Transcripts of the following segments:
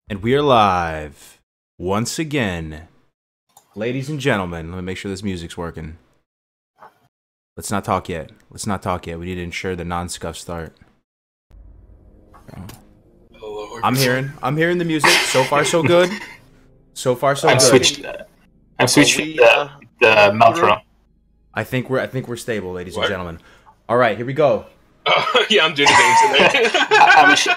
And we are live once again. Ladies and gentlemen, let me make sure this music's working. Let's not talk yet. Let's not talk yet. We need to ensure the non-scuff start. Oh, I'm hearing the music. So far, so good. So far, so good. I'm switching the Melderon. I think we're stable, ladies and gentlemen. All right, here we go. Yeah, I'm Dunedain today.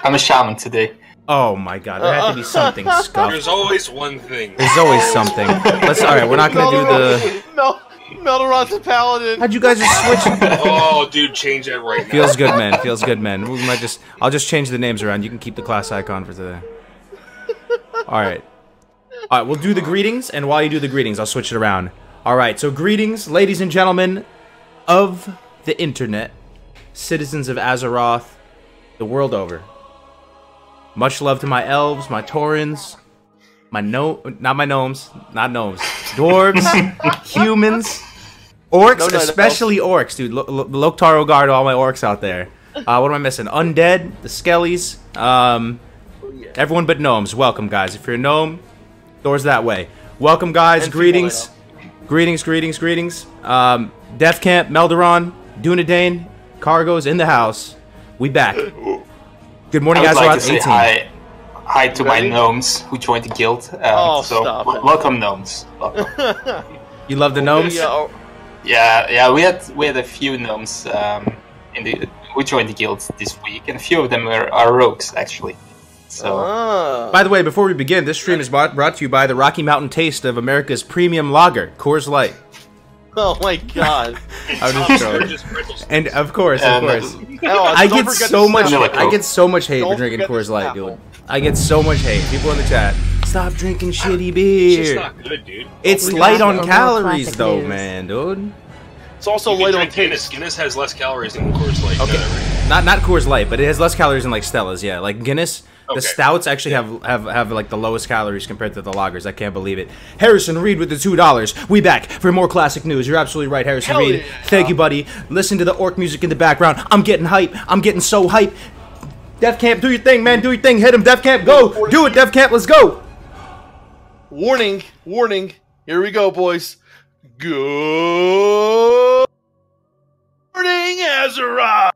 I'm a shaman today. Oh my god, there had to be something scuffed. There's always one thing. There's always something. Alright, we're not gonna do the... Melderon's a paladin. How'd you guys just switch? Oh, dude, change that right now. Feels good, man. Feels good, man. We might I'll just change the names around. You can keep the class icon for today. Alright. Alright, we'll do the greetings, and while you do the greetings, I'll switch it around. Alright, so greetings, ladies and gentlemen of the internet, citizens of Azeroth, the world over. Much love to my elves, my taurens, not gnomes, dwarves, humans, orcs, especially orcs, dude. Loktar Ogard, all my orcs out there. What am I missing? Undead, the skellies, everyone but gnomes. Welcome, guys. If you're a gnome, doors that way. Welcome, guys. Greetings. Greetings. Defcamp, Melderon, Dunedain, Kargoz in the house. We back. Good morning, Azeroth. Like to say hi to my gnomes who joined the guild. Welcome, gnomes. Welcome. You love the gnomes? Yeah. We had a few gnomes who joined the guild this week, and a few of them are rogues actually. So. By the way, before we begin, this stream is brought to you by the Rocky Mountain taste of America's premium lager, Coors Light. Oh my god! And of course, I get so much hate for drinking Coors Light, dude. I get so much hate. People in the chat, stop drinking shitty beer. It's just not good, dude. It's light on calories, though, man, dude. It's also light on taste. Guinness has less calories than Coors Light. Okay, not Coors Light, but it has less calories than like Stella's. Yeah, like Guinness. The stouts actually have like the lowest calories compared to the lagers. I can't believe it. Harrison Reed with the $2. We back for more classic news. You're absolutely right, Harrison Reed. Yeah. Thank you, buddy. Listen to the orc music in the background. I'm getting hype. I'm getting so hype. Defcamp, do your thing, man. Do your thing. Hit him, Defcamp. Go. Do it, Defcamp. Let's go. Warning. Here we go, boys. Good morning, Azeroth.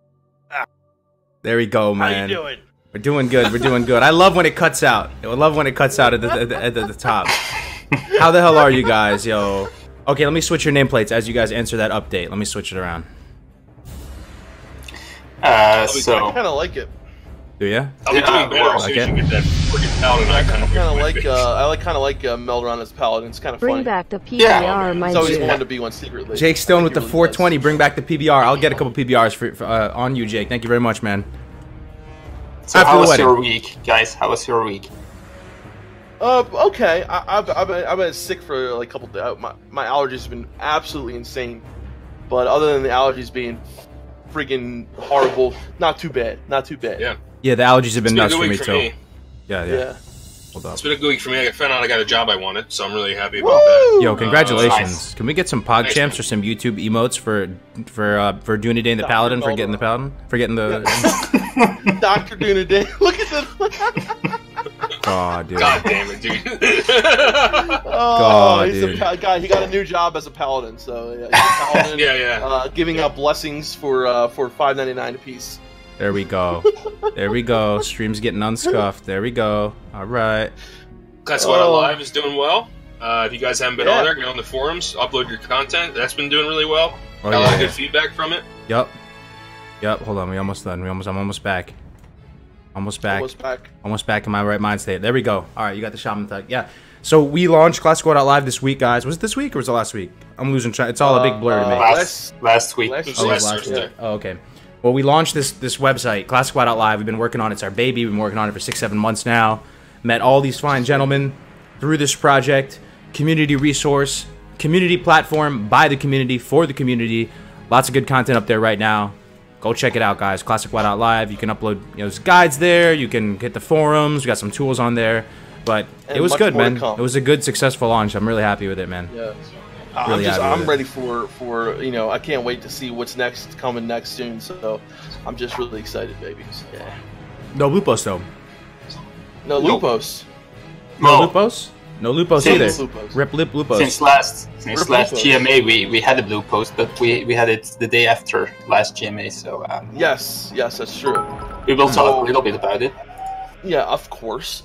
There we go, man. How you doing? We're doing good. I love when it cuts out. I love when it cuts out at the top. How the hell are you guys, yo? Okay, let me switch your nameplates as you guys answer that update. Let me switch it around. I kind of like it. Do ya? I'll be doing better so you can get that freaking paladin icon. I kind of like Melderon as paladin. It's kind of funny. Bring back the PBR, my He's always wanted to be one secretly. Jake Stone with the 420. Bring back the PBR. I'll get a couple PBRs for on you, Jake. Thank you very much, man. So how was your week, guys? How was your week? Okay. I've been sick for like a couple days. My allergies have been absolutely insane. But other than the allergies being freaking horrible, not too bad. Yeah, the allergies have been nuts for me too. Yeah. Hold up. It's been a good week for me. I found out I got a job I wanted, so I'm really happy about that. Yo, congratulations! Nice. Can we get some PogChamps or some YouTube emotes for Dunedain the Paladin for getting the Paladin Dr. Dunedain. Look at this. God, dude. God damn it, dude. He's a guy. He got a new job as a paladin. So yeah, he's a paladin, giving out blessings for $5.99 a piece. There we go. Stream's getting unscuffed. There we go. All right. Classic.live is doing well. If you guys haven't been on there, get on the forums, upload your content. That's been doing really well. Got a lot of good feedback from it. Yep. Hold on, we almost done. I'm almost back. Almost back in my right mind state. There we go. All right, you got the shaman tag. Yeah. So we launched Classic.live this week, guys. Was it this week or was it last week? I'm losing track. It's all a big blur to me. Last week. Last Thursday. Oh, okay. Well, we launched this website, Classic.live. We've been working on it. It's our baby. We've been working on it for 6-7 months now. Met all these fine gentlemen through this project. Community resource, community platform, by the community, for the community. Lots of good content up there right now. Go check it out, guys. Classic.live. You can upload there's guides there. You can hit the forums. We got some tools on there. But it was good, man. It was a good, successful launch. I'm really happy with it, man. Yeah. I'm ready for I can't wait to see what's coming next soon. So I'm just really excited, baby. So, yeah. No bluepost though. No bluepost. No Lupos? No Lupos either. Lupos. Rip Lupos. Since last Lupos. GMA, we had a blue post, but we had it the day after last GMA. So Yes, that's true. we will talk a little bit about it. Yeah, of course.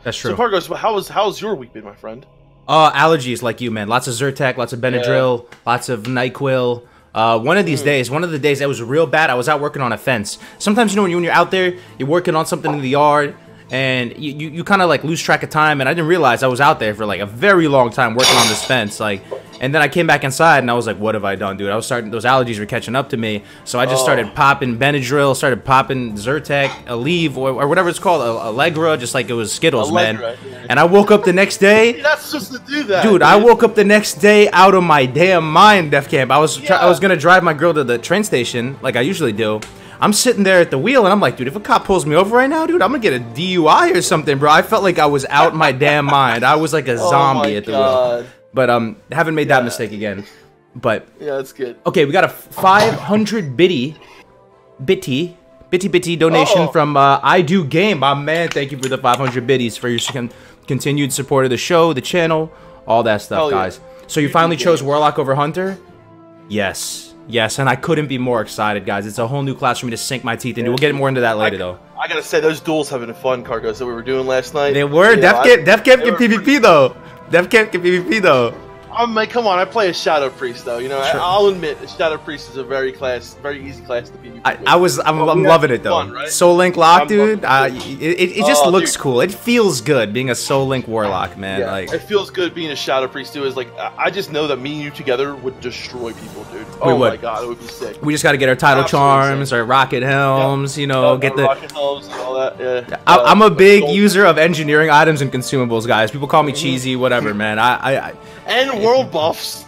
That's true. So Kargoz, how's your week been, my friend? Allergies like you, man. Lots of Zyrtec, lots of Benadryl, lots of NyQuil. One of these days, one of the days that was real bad, I was out working on a fence. Sometimes, you know, when you're out there, you're working on something in the yard, and you kind of like lose track of time, and I didn't realize I was out there for like a very long time working on this fence, like, and then I came back inside and I was like, what have I done, dude? I was starting, those allergies were catching up to me, so I just started popping Benadryl, started popping Zyrtec, Aleve, or whatever it's called, Allegra, just like it was Skittles, Allegra, man. yeah. And I woke up the next day. You're not supposed to do that, Dude, I woke up the next day out of my damn mind, Defcamp. I was gonna drive my girl to the train station like I usually do. I'm sitting there at the wheel, and I'm like, dude, if a cop pulls me over right now, dude, I'm gonna get a DUI or something, bro. I felt like I was out my damn mind. I was like a zombie at the wheel. But haven't made that mistake again. But yeah, that's good. okay, we got a 500 bitty donation from I Do Game, my man. Thank you for the 500 biddies for your continued support of the show, the channel, all that stuff, guys. So you finally chose Warlock over Hunter? Yes, and I couldn't be more excited, guys. It's a whole new class for me to sink my teeth into. We'll get more into that later, though. I gotta say, those duels have been fun, Kargoz, that we were doing last night. They were. Defcamp can PvP, though. Defcamp can PvP, though. I'm like, come on, I play a Shadow Priest, though. You know, sure. I'll admit, a Shadow Priest is a very easy class to PvP. I'm loving it, though. Fun, right? Soul Link Lock, dude. It just looks cool. It feels good being a Soul Link Warlock, man. Yeah, like, it feels good being a Shadow Priest, too. Is like, I just know that me and you together would destroy people, dude. Oh my god, it would be sick. We just got to get our title charms, our rocket helms, you know, get the rocket helms and all that. Yeah. I'm a big user of engineering items and consumables, guys. People call me cheesy, whatever, man. And world buffs.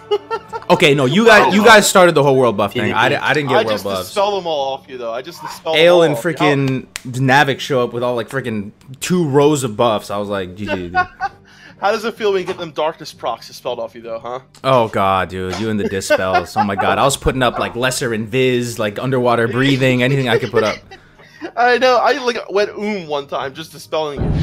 Okay, no, you guys started the whole world buff thing. I didn't get world buffs. I just dispel them all off you, though. I just dispel Ale them and freaking Navik show up with all like freaking 2 rows of buffs. I was like, GG. How does it feel when you get them darkness procs dispelled off you, though, huh? Oh god, dude, you and the dispels. Oh my god, I was putting up like lesser invis, like underwater breathing, anything I could put up. I know. I like went one time just dispelling it.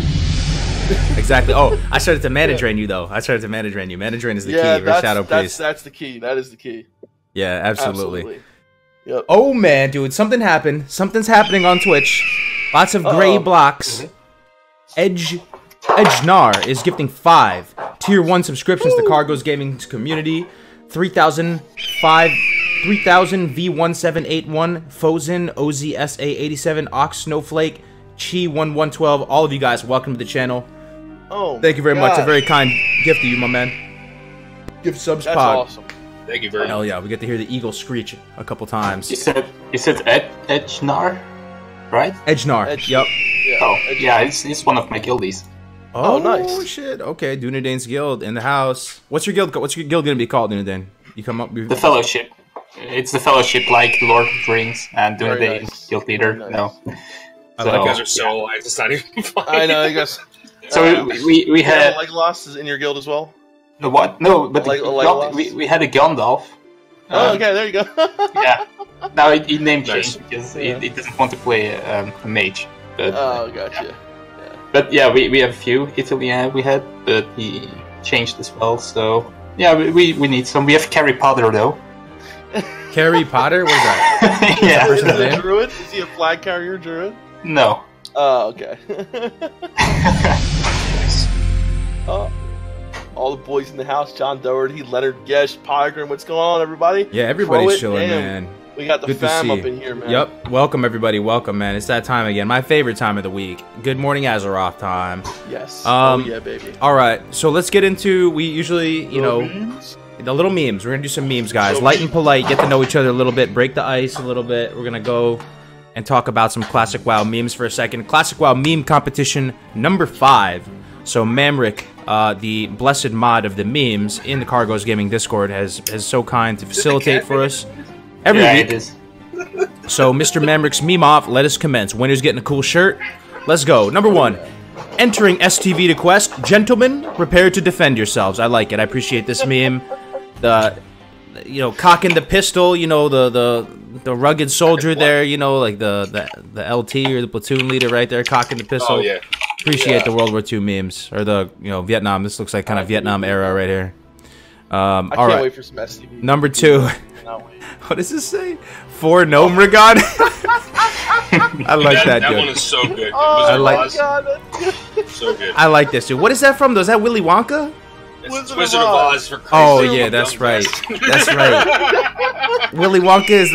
Exactly. Oh, I started to mana drain you, though. I started to mana drain you. Mana drain is the key for Shadow Priest. That's the key. That is the key. Yeah, absolutely. Yep. Oh man, dude, something happened. Something's happening on Twitch. Lots of gray blocks. Edgenar is gifting 5 tier 1 subscriptions to Kargoz Gaming's community. 3,000 V1781, Fozen, OZSA87, Ox Snowflake, Chi1112. All of you guys, welcome to the channel. Oh, thank you very much. A very kind gift to you, my man. Gift subs That's pod. Awesome. Thank you very much. Hell yeah, we get to hear the eagle screech a couple times. You said Edgenar, right? Edgenar. Yep. Yeah, it's one of my guildies. Oh, nice. Shit. Okay, Dunedain's guild in the house. What's your guild gonna be called, Dunedain? You come up. The Fellowship. It's the Fellowship, like Lord of the Rings and Dunedain guild leader. Nice. No. So, you guys are so alike. It's not even funny. I know, you guys. So we had Legolas is in your guild as well. The what? No, but we had a Gandalf. Oh, okay, there you go. Yeah. Now he name changed because he doesn't want to play a mage. But, gotcha. Yeah. But yeah, we have a few. Italy we had, but he changed as well. So yeah, we need some. We have Carrie Potter though. Carrie Potter? What is that? Yeah. Is he a druid? Is he a flag carrier druid? No. Oh, okay. All the boys in the house, John Doherty, Leonard Gesh, Pygrim, what's going on, everybody? Yeah, everybody's chilling, man. We got the fam up in here, man. Yep. Welcome, everybody. Welcome, man. It's that time again. My favorite time of the week. Good morning, Azeroth time. Yes. Oh, yeah, baby. All right. So let's get into, we usually, you know, the little memes. We're going to do some memes, guys. Light and polite. Get to know each other a little bit. Break the ice a little bit. We're going to go and talk about some Classic WoW memes for a second. Classic WoW meme competition number 5. So Mamrick, the blessed mod of the memes in the Kargoz Gaming Discord, has so kind to facilitate for us every week. It is. So Mr. Mamrick's meme off. Let us commence. Winner's getting a cool shirt. Let's go. Number 1. Entering STV to quest. Gentlemen, prepare to defend yourselves. I like it. I appreciate this meme. The, you know, cocking the pistol. You know, the rugged soldier there. You know, like the LT or the platoon leader right there, cocking the pistol. Oh yeah. Appreciate the World War II memes or the Vietnam. This looks like kind of Vietnam era right here. I can't wait for some SCV. Number 2. What does this say? 4 Gnome Rigon. I like that, dude. That one is so good. I like. So good. I like this, dude. What is that from? Is that Willy Wonka? It's Wizard of Oz for Christ's Oh sake. yeah, that's right. That's right. Willy Wonka is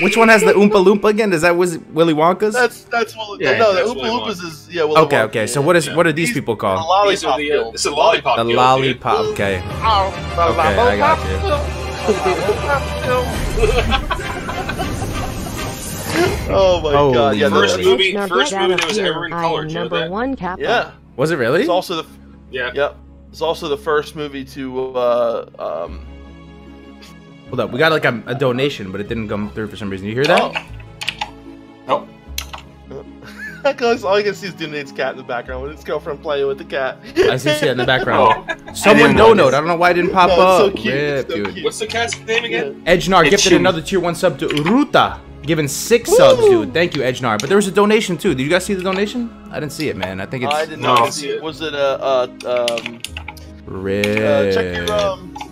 which one has the Oompa Loompa again? Is that Willy Wonka's? That's Willy. No, the Oompa Loompas is Willy Wonka. Okay. So what are these people called? The lollipop. It's a lollipop. The lollipop. Okay. Okay, I got you. Oh my god! Yeah, first movie that was ever in color. Number 1 Kappa. Yeah. Was it really? It's also the. Yeah. Yep. It's also the first movie to. Hold up, we got like a donation, but it didn't come through for some reason. You hear that? Nope. Because all you can see is Dunedain's cat in the background with his girlfriend playing with the cat. I see it in the background. Oh, Someone donate. I don't know why it didn't pop No, up. it's so cute. Rip, It's so dude. cute. What's the cat's name again? Edgenar It's gifted Chewy. another tier 1 sub to Ruta, giving 6 subs, dude. Thank you, Edgenar. But there was a donation too. Did you guys see the donation? I didn't see it, man. I think it's. I did not see it. Was it Rip. check your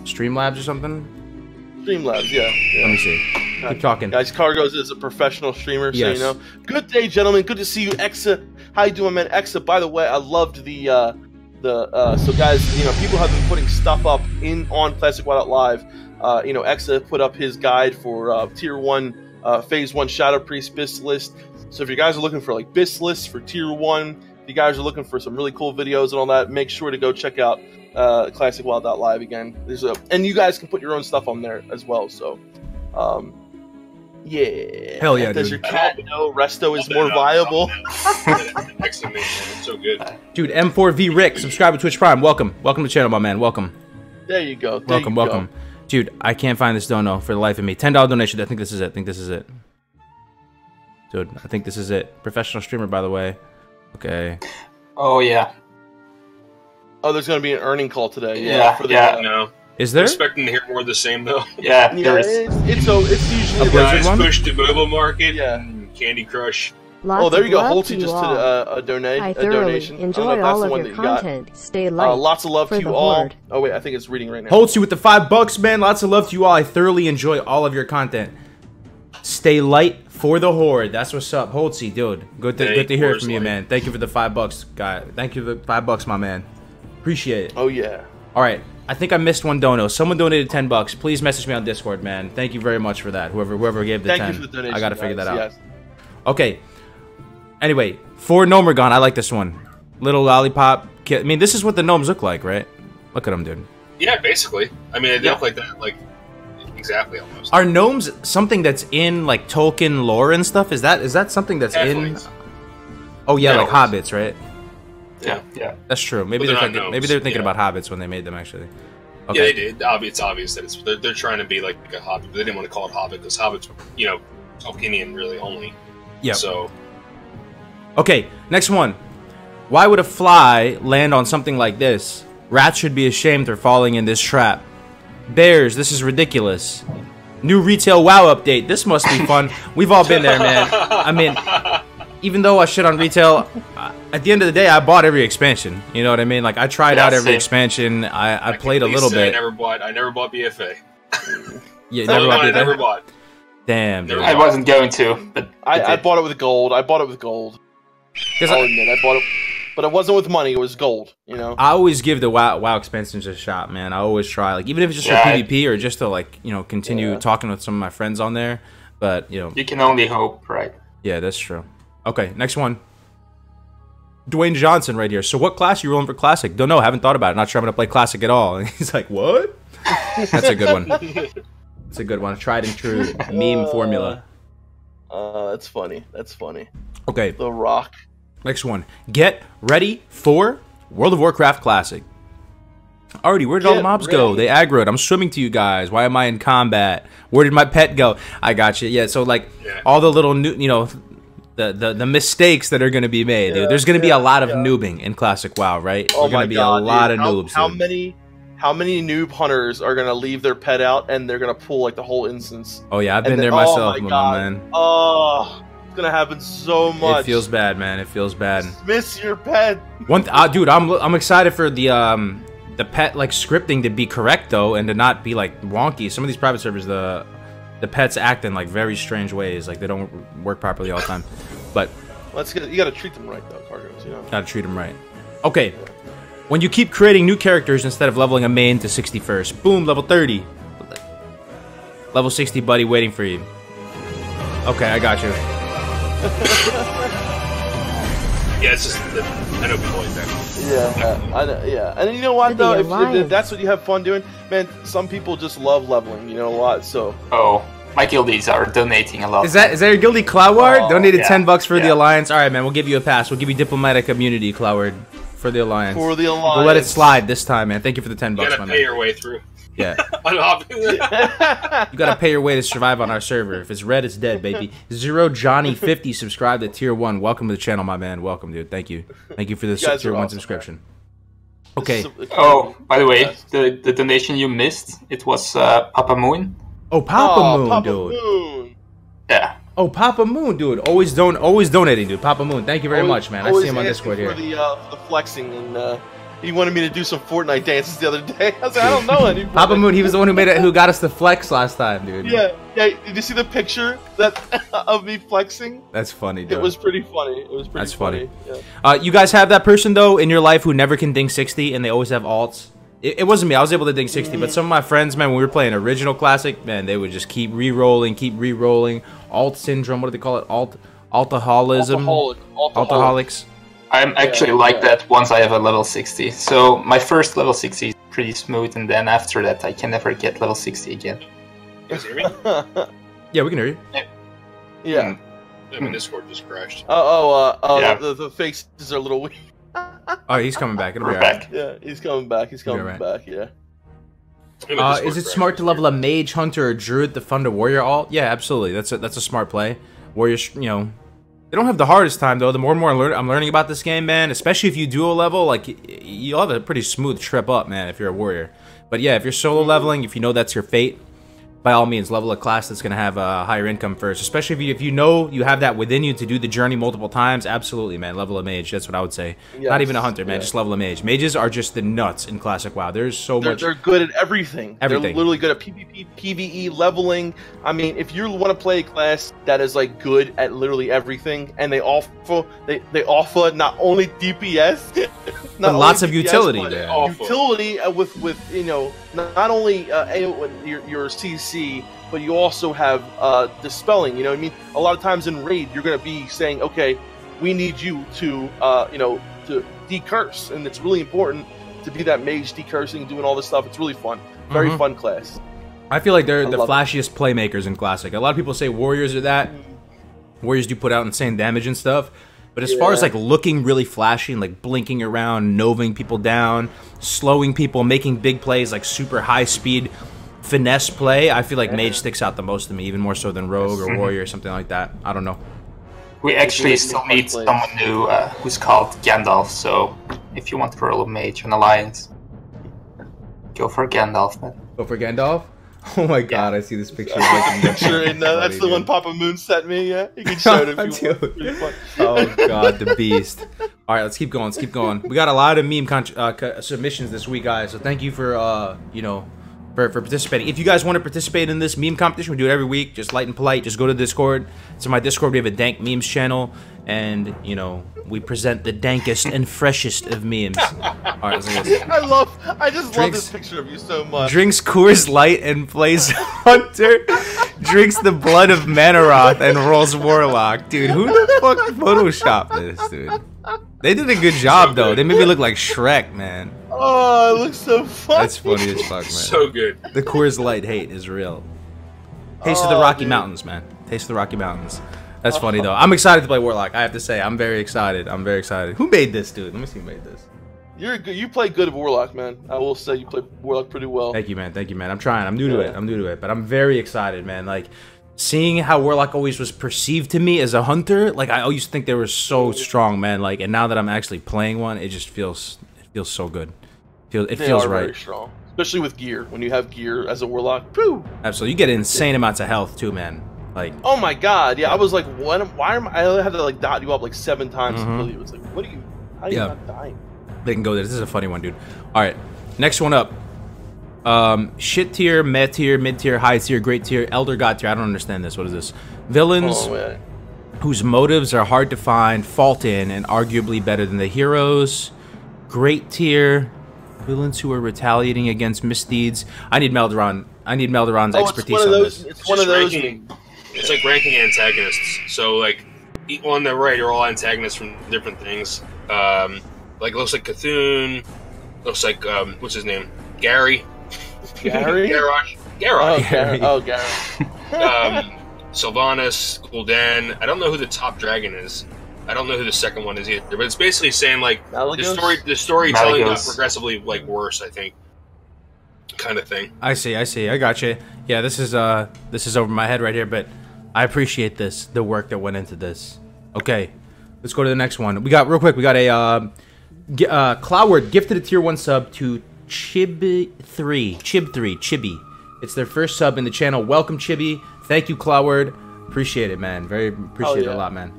Streamlabs or something? Streamlabs? Yeah. Let me see. Keep talking. Guys, Kargoz is a professional streamer, so Yes. you know. Good day, gentlemen. Good to see you, Exa. How you doing, man? Exa, by the way, I loved so guys, you know, people have been putting stuff up on Classic Wild Out Live. You know, Exa put up his guide for Tier 1, Phase 1 Shadow Priest Bis list. So if you guys are looking for like Bis lists for Tier 1, if you guys are looking for some really cool videos and all that, make sure to go check out Classic Wild Out Live again. And you guys can put your own stuff on there as well. So, yeah. Hell yeah, Does dude. your cat know Resto is more viable? Excellent, man. It's so good. Dude, M4V Rick, subscribe to Twitch Prime. Welcome to the channel, my man. Welcome. There you go. Welcome. Dude, I can't find this dono for the life of me. $10 donation. I think this is it. Dude, I think this is it. Professional streamer, by the way. Okay. Oh yeah. Oh, there's going to be an earning call today. Yeah, For the, yeah. No. Is there? I'm expecting to hear more of the same though. Yeah, Yeah, there's. it's usually A Blizzard Guys one? push to mobile market. Yeah. And Candy Crush. Lots Oh, there you go. of love Holty to just you did all. a donation. I thoroughly enjoy all of your content. Stay light. Lots of love for to you the all. horde. Oh wait, I think it's reading right now. Holtzy with the $5, man. Lots of love to you all. I thoroughly enjoy all of your content. Stay light for the horde. That's what's up, Holtzy, dude. Good to hear from you, light. man. Thank you for the $5, guy. Thank you for the $5, my man. Appreciate it. Oh yeah. All right, I think I missed one dono. Someone donated $10. Please message me on Discord, man. Thank you very much for that. Whoever gave the Thank 10. you for the donation. I gotta figure that out. Yes. Okay. Anyway, for Gnomergon, I like this one. Little lollipop. I mean, this is what the gnomes look like, right? Look at them, dude. Yeah, basically. I mean, they look like that, like exactly almost. Are gnomes something that's in like Tolkien lore and stuff? Is that something that's in? Oh yeah, No. like hobbits, right? Yeah. That's true. Maybe But they're they're not thinking. gnomes, Maybe they're thinking yeah. about hobbits when they made them, actually. Yeah, they did. It's obvious that they're trying to be like a hobbit, but they didn't want to call it hobbit because hobbits, you know, Tolkienian really only. Yeah. So Okay, next one. Why would a fly land on something like this? Rats should be ashamed for falling in this trap. Bears, this is ridiculous. New retail WoW update. This must be fun. We've all been there, man. I mean, even though I shit on retail, at the end of the day, I bought every expansion. You know what I mean? Like, I tried out every same. expansion. I played a little bit. I never bought BFA. Yeah, I never bought. Damn, dude. I wasn't going to, but I bought it with gold. I'll admit, I bought it, but it wasn't with money. It was gold. You know. I always give the WoW expansions a shot, man. I always try, like, even if it's just for PvP or just to, like, you know, continue talking with some of my friends on there. But, you know, you can only hope, right? yeah, that's true. Okay, next one. Dwayne Johnson right here. So what class are you rolling for Classic? Don't know, haven't thought about it. Not sure I'm going to play Classic at all. And he's like, what? That's a good one. That's a good one. Tried and true meme formula. That's funny. That's funny. Okay, The Rock. next one. Get ready for World of Warcraft Classic. Already, where did all the Get mobs go? They aggroed. I'm swimming to you guys. Why am I in combat? Where did my pet go? I got you. Yeah, so like all the little new, you know, the mistakes that are going to be made. There's going to be a lot of noobing in Classic WoW, right? Oh There's going to be a lot of noobs. How many noob hunters are gonna leave their pet out and they're gonna pull like the whole instance? Oh yeah, I've been And there then- myself, oh my my God. man. Oh, It's gonna happen so much. It feels bad, man. It feels bad. Miss your pet. Dude, I'm excited for the pet like scripting to be correct though, and to not be like wonky. Some of these private servers, the pets act in like very strange ways, like they don't work properly all the time. But you gotta treat them right though, Kargoz. You know. Gotta treat them right. Okay. When you keep creating new characters instead of leveling a main to 60 first. Boom, level 30. Level 60, buddy, waiting for you. Okay, I got you. Yeah, it's just I know people like that. Yeah, I know, yeah. And you know what though, if that's what you have fun doing, man. Some people just love leveling, you know, a lot. So. Oh. My guildies are donating a lot. Is that your guildie, Cloudward? Donated 10 bucks for the Alliance. All right, man, we'll give you a pass. We'll give you diplomatic immunity, Cloudward, for the Alliance. For the Alliance. We'll let it slide this time, man. Thank you for the 10 bucks, You gotta pay your way through. Yeah. You gotta pay your way to survive on our server. If it's red, it's dead, baby. Zero Johnny 50 subscribed to tier 1. Welcome to the channel, my man. Welcome, dude. Thank you. Thank you for this tier 1 subscription. Okay. Oh, by the way, the donation you missed, it was Papa Moon. Oh, Papa Moon, Papa dude. Moon. Yeah. Oh, Papa Moon, dude. Always donating, dude. Papa Moon, thank you very much, man. I see him on Discord here. For the flexing, and he wanted me to do some Fortnite dances the other day. I was like, I don't know any. Papa Moon, he was the one who got us to flex last time, dude. Yeah. Did you see the picture of me flexing? That's funny, dude. It was pretty funny. That's funny. Yeah. You guys have that person though in your life who never can ding 60, and they always have alts. It wasn't me. I was able to ding 60, but some of my friends, man, when we were playing original classic, man, they would just keep re-rolling. Alt syndrome. What do they call it? Alcoholism. Alcoholics. I'm actually like that once I have a level 60. So my first level 60 is pretty smooth, and then after that, I can never get level 60 again. You guys hear me? Yeah, we can hear you. Yeah. My Discord just crashed. Yeah. The faces are a little weird. Oh, he's coming back. It'll be alright. Yeah, he's coming back. He's coming back. Yeah. Is it smart to level a mage, hunter, or druid to fund a warrior alt? Yeah, absolutely. That's a smart play. Warriors, you know, they don't have the hardest time though. The more and more I'm learning about this game, man, especially if you duo level, like you'll have a pretty smooth trip up, man, if you're a warrior. But yeah, if you're solo leveling, if you know that's your fate, by all means, level a class that's going to have a higher income first. Especially if you know you have that within you to do the journey multiple times. Absolutely, man. Level a mage. That's what I would say. Yes. Not even a hunter, man. Just level a mage. Mages are just the nuts in Classic WoW. There's so much. They're good at everything. They're literally good at PvP, PvE, leveling. I mean, if you want to play a class that is like good at literally everything, and they offer not only DPS, but lots of DPS, utility. Utility with you know not only your CC, but you also have dispelling. You know what I mean? A lot of times in raid, you're going to be saying, okay, we need you to to decurse, and it's really important to be that mage decursing, doing all this stuff. It's really fun. Very fun class. I feel like they're the flashiest playmakers in Classic. A lot of people say warriors are that. Warriors do put out insane damage and stuff. But as far as like looking really flashy and like blinking around, noving people down, slowing people, making big plays, like super high speed finesse play, I feel like Mage sticks out the most to me, even more so than Rogue or Warrior or something like that. I don't know. We actually still need someone new who's called Gandalf, so if you want to roll a Mage on Alliance, go for Gandalf, man. Go for Gandalf? Oh my god, I see this picture. That's the one Papa Moon sent me, yeah? You can show it if you want. Oh god, the beast. Alright, let's keep going, let's keep going. We got a lot of meme submissions this week, guys, so thank you for, you know, for participating. If you guys want to participate in this meme competition, we do it every week, just light and polite, just go to Discord. So my Discord, we have a dank memes channel, and, you know, we present the dankest and freshest of memes. Alright, let's do this. I just love this picture of you so much. Drinks Coors Light and plays Hunter. Drinks the blood of Manaroth and rolls Warlock. Dude, who the fuck photoshopped this, dude? They did a good job, though. They made me look like Shrek, man. Oh, it looks so funny. That's funny as fuck, man. So good. The Coors Light hate is real. Taste of the Rocky Mountains, man. Taste of the Rocky Mountains. That's funny, though. I'm excited to play Warlock. I have to say, I'm very excited. I'm very excited. Who made this, dude? Let me see who made this. You're good. You play good at Warlock, man. I will say you play Warlock pretty well. Thank you, man. Thank you, man. I'm trying. I'm new to it. I'm new to it. But I'm very excited, man. Like, seeing how Warlock always was perceived to me as a hunter, like, I always think they were so strong, man. Like, and now that I'm actually playing one, it just feels so good. It feels right. Very strong. Especially with gear. When you have gear as a Warlock, poo! Absolutely. You get insane amounts of health, too, man. Like, oh my god, yeah. I was like, why am I had to like dot you up like 7 times until you was like, what are you? How are you not dying? They can go there. This is a funny one, dude. All right, next one up. Shit tier, meh tier, mid tier, high tier, great tier, elder god tier. I don't understand this. What is this? Villains whose motives are hard to find, fault in, and arguably better than the heroes. Great tier. Villains who are retaliating against misdeeds. I need Melderon. I need Melderon's expertise on this. It's one of those. It's like ranking antagonists. So like on the right are all antagonists from different things. Like looks like Cthulhu. Looks like what's his name? Gary. Gary. Garrosh. Oh, Gary. Sylvanas, Gul'dan. I don't know who the top dragon is. I don't know who the second one is either. But it's basically saying like the storytelling got progressively like worse. I think. Kind of thing. I see. I got you. Yeah, this is over my head right here, but I appreciate the work that went into this. Okay, let's go to the next one. We got real quick. We got a Cloudward gifted a tier 1 sub to Chib3. Chibi. It's their first sub in the channel. Welcome, Chibi. Thank you, Cloudward. Appreciate it, man. Very appreciate it a lot, man.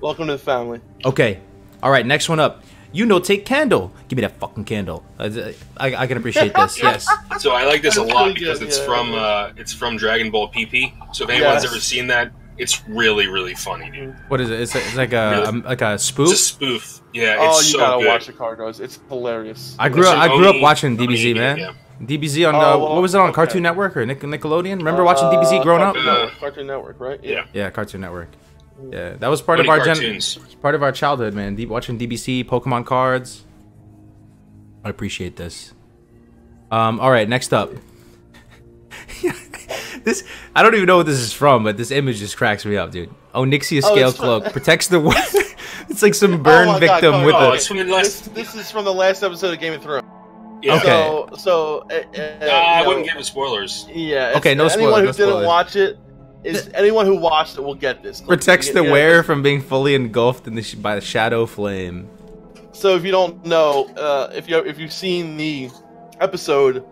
Welcome to the family. Okay. All right, next one up. Take candle. Give me that fucking candle. I can appreciate this. Yes. So I like this a lot because it's from Dragon Ball PP. So if anyone's ever seen that, it's really, really funny, dude. What is it? It's like a spoof. It's a spoof. Yeah. It's you gotta watch the Kargoz. It's hilarious. I grew up watching DBZ, man. Yeah. DBZ on what was it on Cartoon Network or Nickelodeon? Remember watching DBZ growing up? Cartoon Network, right? Yeah, Cartoon Network. Yeah, that was part of our childhood, man. Watching DBC, Pokemon cards. I appreciate this. All right, next up. This I don't even know what this is from, but this image just cracks me up, dude. Onyxia scale cloak protects the. It's like some burn victim with a. This is from the last episode of Game of Thrones. Yeah. Okay. So I wouldn't give it spoilers. Yeah. Okay, no spoilers. Anyone who didn't watch it. Anyone who watched it will get this. Protects the wearer from being fully engulfed by the shadow flame. So if you don't know, if you've seen the episode,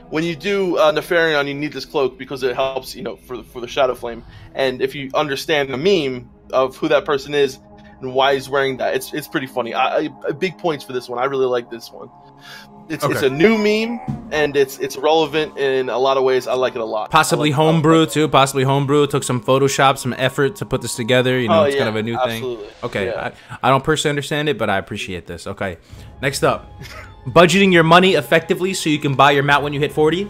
when you do Nefarion, you need this cloak because it helps, for the shadow flame. And if you understand the meme of who that person is and why he's wearing that, it's pretty funny. Big points for this one. I really like this one. It's a new meme, and it's relevant in a lot of ways. I like it a lot. Possibly homebrew too. Possibly homebrew. Took some Photoshop, some effort to put this together. It's kind of a new thing. Okay, yeah. I don't personally understand it, but I appreciate this. Okay, next up, budgeting your money effectively so you can buy your mount when you hit 40.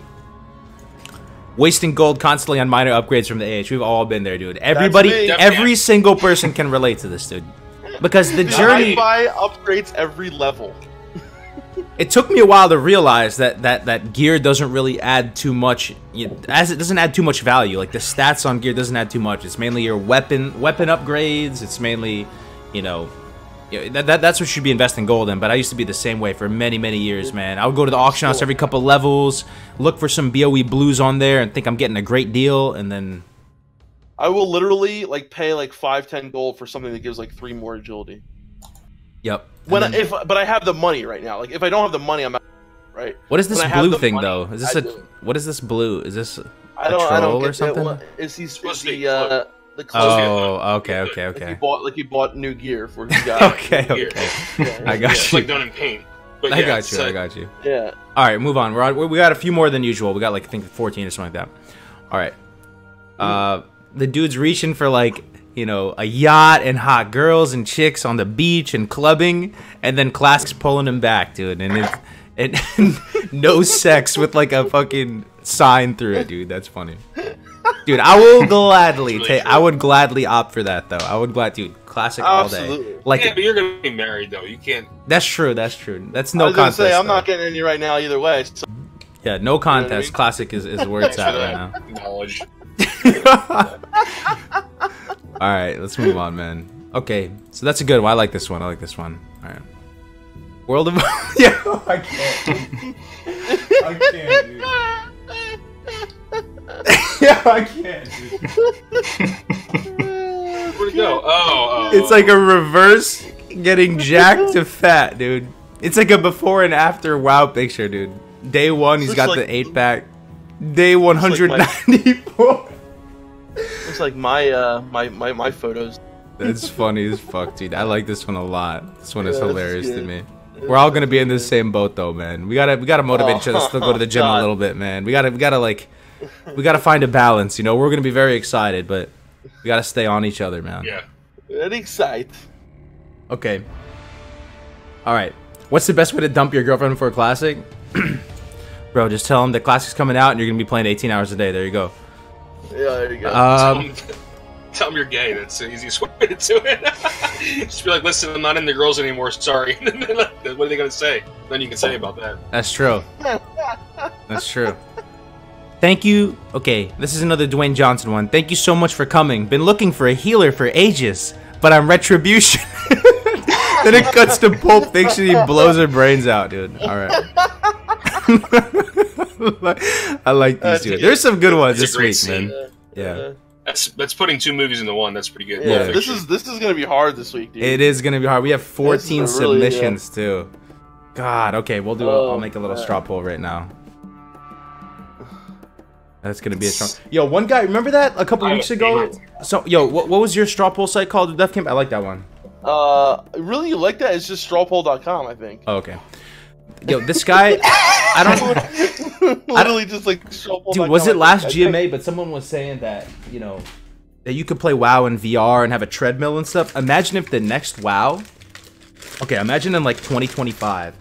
Wasting gold constantly on minor upgrades from the AH. We've all been there, dude. Every single person can relate to this, dude. Because the journey. I buy upgrades every level. It took me a while to realize that gear doesn't really add too much, as it doesn't add too much value. Like the stats on gear doesn't add too much. It's mainly your weapon upgrades. It's mainly, that's what should be investing gold in. But I used to be the same way for many years, man. I would go to the auction house every couple levels, look for some BOE blues on there, and think I'm getting a great deal, and then I will literally pay 5-10 gold for something that gives 3 more agility. Yep. But I have the money right now. If I don't have the money, I'm out. Right. What is this blue thing though? Is this what is this blue? Is this a troll or something? Is he the Oh, okay. You bought new gear for his guy. okay. Yeah, I got you. It's like done in paint. But I got you. Yeah. All right, move on. We got a few more than usual. We got I think 14 or something like that. All right. The dude's reaching for a yacht and hot girls and chicks on the beach and clubbing, and then Clask's pulling him back, dude. And no sex with a fucking sign through it, dude. That's funny. Dude, I will gladly I would gladly opt for that though. I would dude, classic all day. But you're gonna be married though. You can't. That's true. That's no contest. I'm not getting any right now either way. So. Yeah, no contest. You know what I mean? Classic is where it's at right now. Knowledge. All right, let's move on, man. Okay, so that's a good one. I like this one. All right. World of yeah, I can't. I can't, dude. Yeah, I can't, dude. Where'd it go? Oh. It's like a reverse getting jacked to fat, dude. It's like a before and after WoW picture, dude. Day 1, he's got the 8-pack. Day 194. looks like my photos. That's funny as fuck, dude. I like this one a lot. This one is hilarious to me. We're all gonna be in the same boat though, man. We gotta motivate each other to still go to the gym a little bit, man. We gotta find a balance. You know, we're gonna be very excited, but we gotta stay on each other, man. Yeah. Very excited. Okay. All right. What's the best way to dump your girlfriend for a classic? Bro, just tell him the classic's coming out and you're gonna be playing 18 hours a day. There you go. Yeah, there you go. Tell them you're gay. That's the easiest way to do it. Just be like, listen, I'm not into girls anymore. Sorry. What are they gonna say? Nothing you can say about that. That's true. That's true. Thank you. Okay, this is another Dwayne Johnson one. Thank you so much for coming. Been looking for a healer for ages, but I'm Retribution. Then it cuts to Pulp Fiction. He blows her brains out, dude. All right. I like these two. There's some good ones this week, man. Yeah. That's putting 2 movies into one. That's pretty good. Yeah, this is gonna be hard this week, dude. It is gonna be hard. We have 14 submissions too. God. Okay, we'll do. I'll make a little straw poll right now. That's gonna be a strong. Yo, one guy. Remember that a couple weeks ago? So, yo, what was your straw poll site called? Defcamp. I like that one. Really, you like that? It's just strawpoll.com, I think. Oh, okay. Yo, this guy, I don't. Literally just like strawpoll.com. Dude, was it last GMA? But someone was saying that that you could play WoW in VR and have a treadmill and stuff. Imagine if the next WoW. Okay, imagine in like 2025.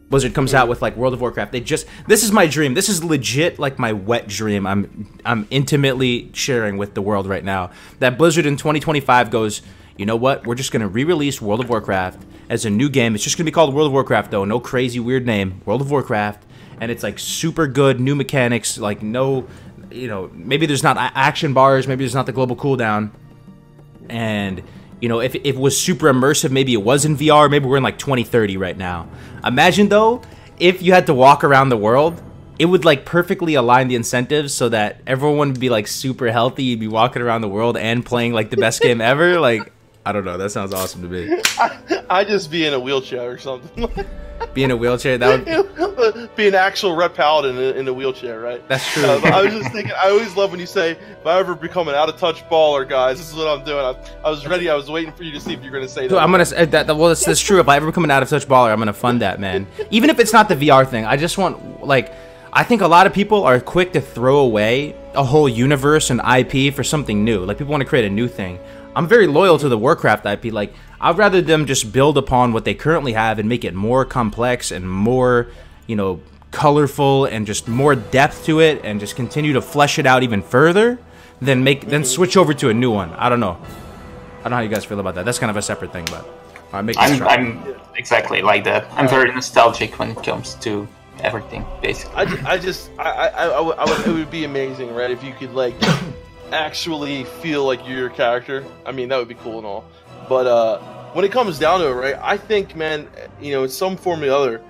Blizzard comes out with like World of Warcraft. This is my dream. This is legit like my wet dream. I'm intimately sharing with the world right now. That Blizzard in 2025 goes, you know what? We're just gonna re-release World of Warcraft as a new game. It's just gonna be called World of Warcraft though. No crazy weird name. World of Warcraft, and it's like super good, new mechanics. Like no, maybe there's not action bars. Maybe there's not the global cooldown, and. If it was super immersive, maybe it was in VR. Maybe we're in like 2030 right now. Imagine though, if you had to walk around the world, it would like perfectly align the incentives so that everyone would be like super healthy. You'd be walking around the world and playing like the best game ever. Like, I don't know. That sounds awesome to me. I'd just be in a wheelchair or something. Be in a wheelchair? That would be an actual Ret Paladin in a wheelchair, right? That's true. I was just thinking, I always love when you say, if I ever become an out-of-touch baller, guys, this is what I'm doing. I was ready. I was waiting for you to see if you're going to say that. Dude, I'm going to say that. Well, that's true. If I ever become an out-of-touch baller, I'm going to fund that, man. Even if it's not the VR thing, I just want, like, I think a lot of people are quick to throw away a whole universe and IP for something new. Like, people want to create a new thing. I'm very loyal to the Warcraft IP. Like, I'd rather them just build upon what they currently have and make it more complex and more, colorful and just more depth to it and just continue to flesh it out even further than switch over to a new one. I don't know. I don't know how you guys feel about that. That's kind of a separate thing, but I'm exactly like that. I'm very nostalgic when it comes to everything, basically. It would be amazing, right? If you could like actually feel like you're your character. I mean, that would be cool and all. But when it comes down to it, right, I think, man, in some form or the other,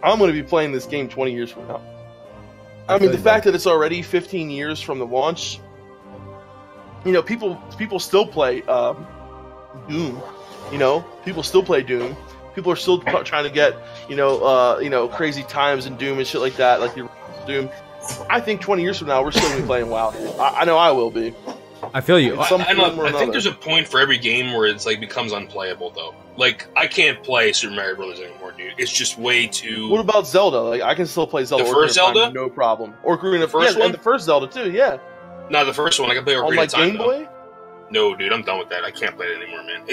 I'm going to be playing this game 20 years from now. I mean, the fact that it's already 15 years from the launch, people still play Doom. People still play Doom. People are still trying to get, crazy times in Doom and shit like that, like the Doom. I think 20 years from now, we're still going to be playing WoW. I know I will be. I feel you. I think there's a point for every game where it's like becomes unplayable though. Like I can't play Super Mario Brothers anymore, dude. It's just way too. What about Zelda? Like I can still play Zelda. The first Zelda, no problem. Or the first one, and the first Zelda too. Yeah. No, the first one I can play over on like Game Boy. No, dude, I'm done with that. I can't play it anymore, man.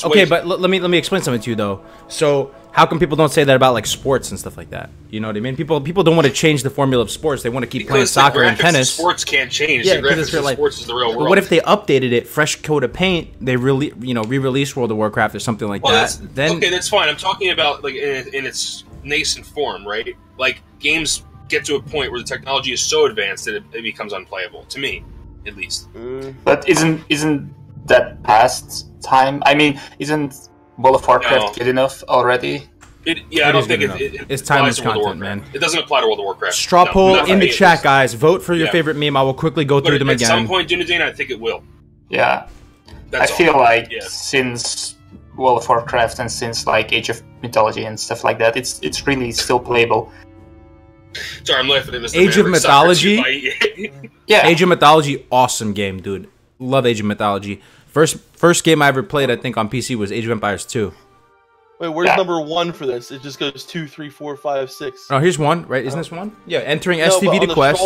Okay, but let me explain something to you though. So how come people don't say that about like sports and stuff like that? You know what I mean? People don't want to change the formula of sports. They want to keep playing soccer and tennis. Sports can't change. Yeah, because sports is the real world. What if they updated it, fresh coat of paint? They re-released World of Warcraft or something like that. Then okay, that's fine. I'm talking about like in its nascent form, right? Like games get to a point where the technology is so advanced that it becomes unplayable. To me, at least. But isn't that past time? I mean, isn't World of Warcraft good enough already? I don't think it's timeless content, man. It doesn't apply to World of Warcraft. Straw poll in the chat, guys. Vote for your favorite meme. I will quickly go through them again. At some point, Dunedain, I think it will. Yeah. I feel like since World of Warcraft and since like Age of Mythology and stuff like that, it's really still playable. Sorry, I'm laughing at Mr. Age of Mythology? Yeah. Age of Mythology, awesome game, dude. love Age of Mythology. First game I ever played, I think, on PC was Age of Empires 2. Wait, where's number 1 for this? It just goes 2, 3, 4, 5, 6. Oh, here's 1, right? Isn't this 1? Yeah, entering STV to quest.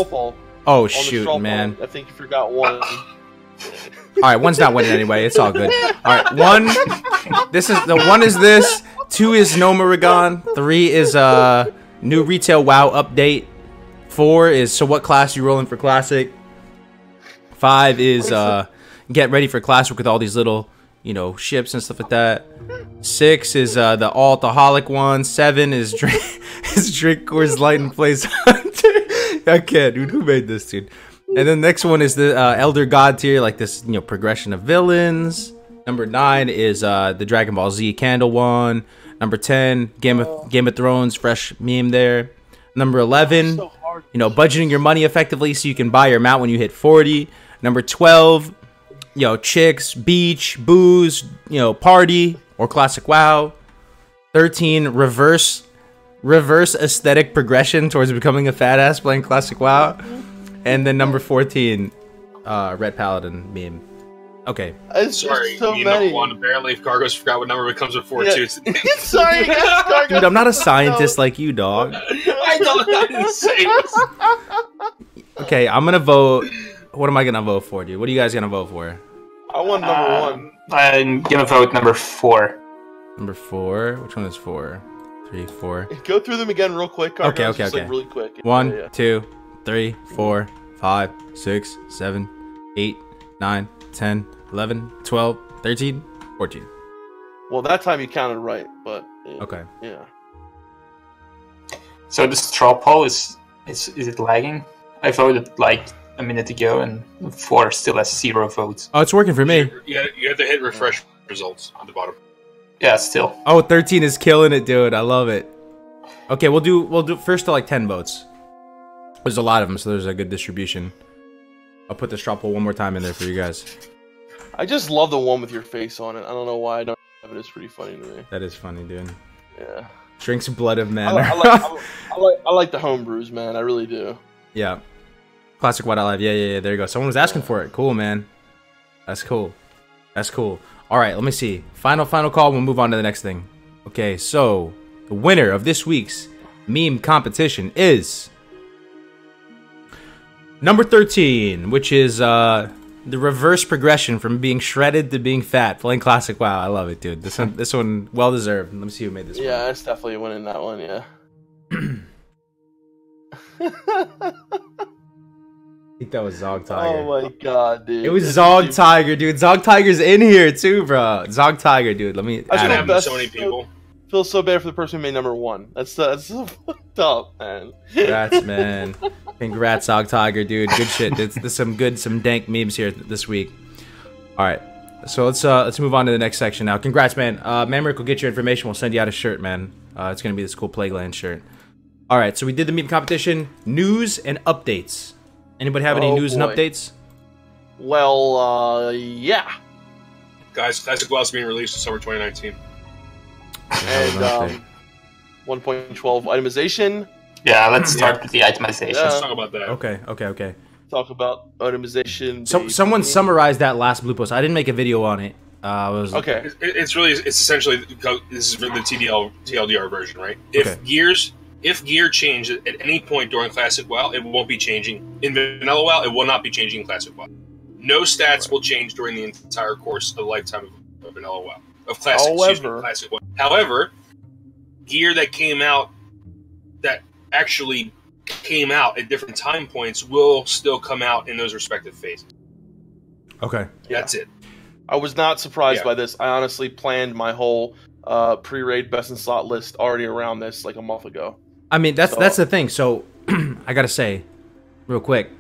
Oh, shoot, man. I think you forgot 1. Alright, 1's not winning anyway. It's all good. Alright, 1. This is the 1 is this. 2 is Nomaragon. 3 is new retail WoW update. 4 is so what class you rolling for Classic. 5 is get ready for Classic with all these little, you know, ships and stuff like that. 6 is the alcoholic one. 7 is drink Coors Light and plays Hunter. I can't, dude. Who made this, dude? And then the next one is the Elder God tier, like this, you know, progression of villains. Number 9 is the Dragon Ball Z candle one. Number 10, Game of Thrones, fresh meme there. Number 11, you know, budgeting your money effectively so you can buy your mount when you hit 40. Number 12, you know, chicks, beach, booze, you know, party or classic WoW. 13, reverse aesthetic progression towards becoming a fat ass playing classic WoW. And then number 14, Red Paladin meme. Okay. Sorry, so many. Many. One. Apparently, if Kargoz forgot what number it comes before, Yeah. too. Sorry, Kargoz. Dude, I'm not a scientist like you, dog. I didn't say this. Okay, I'm gonna vote. What am I gonna vote for, dude? What are you guys gonna vote for? I want number 1. I'm gonna vote number 4. Number 4. Which one is 4? 3, 4. Go through them again real quick, Kargoz. Okay, Just, okay. like, really quick. 1, Yeah. 2, 3, 4, 5, 6, 7, 8, 9, 10, 11, 12, 13, 14. Well, that time you counted right, but Okay. yeah. So the straw poll is it lagging? I voted like a minute ago, and 4 still has 0 votes. Oh, it's working for me. You have to hit refresh results on the bottom. Yeah, still. Oh, 13 is killing it, dude. I love it. Okay, we'll do first to like 10 votes. There's a lot of them, so there's a good distribution. I'll put the straw poll one more time in there for you guys. I just love the one with your face on it. I don't know why I don't have it. It's pretty funny to me. That is funny, dude. Yeah. Drinks blood of man. I like the homebrews, man. I really do. Yeah. Classic White Out Live. Yeah. There you go. Someone was asking for it. Cool, man. That's cool. That's cool. All right, let me see. Final call. We'll move on to the next thing. Okay, so the winner of this week's meme competition is number 13, which is the reverse progression from being shredded to being fat. Playing classic WoW. I love it, dude. This one well deserved. Let me see who made this one. Yeah, it's definitely winning that one, yeah. I think that was Zog Tiger. Oh my god, dude. It was Zog Tiger, dude. Zog Tiger's in here too, bro. Zog Tiger, dude. Let me I should add him. have so many people. Feel so bad for the person who made number 1. That's so fucked up, man. Congrats, man. Congrats, Zog Tiger, dude. Good shit. There's some dank memes here this week. All right, so let's move on to the next section now. Congrats, man. Mamrick will get your information. We'll send you out a shirt, man. It's gonna be this cool Plagueland shirt. All right, so we did the meme competition. News and updates. Anybody have any news and updates? Well, yeah. Guys, Classic WoW is being released in summer 2019. And 1.12 itemization. Yeah, let's start with the itemization. Let's talk about that. Okay. Talk about itemization. So someone summarized that last blue post. I didn't make a video on it. Okay. It's essentially this is the TLDR version, right? Okay. If gear change at any point during Classic WoW, it won't be changing. In Vanilla WoW, it will not be changing in Classic WoW. No stats will change during the entire course of the lifetime of Vanilla WoW. Of Classic, Classic WoW. However, gear that came out, that actually came out at different time points, will still come out in those respective phases. Okay. That's it. I was not surprised by this. I honestly planned my whole pre-raid best in slot list already around this like a month ago. I mean, that's the thing. So, I gotta say, real quick,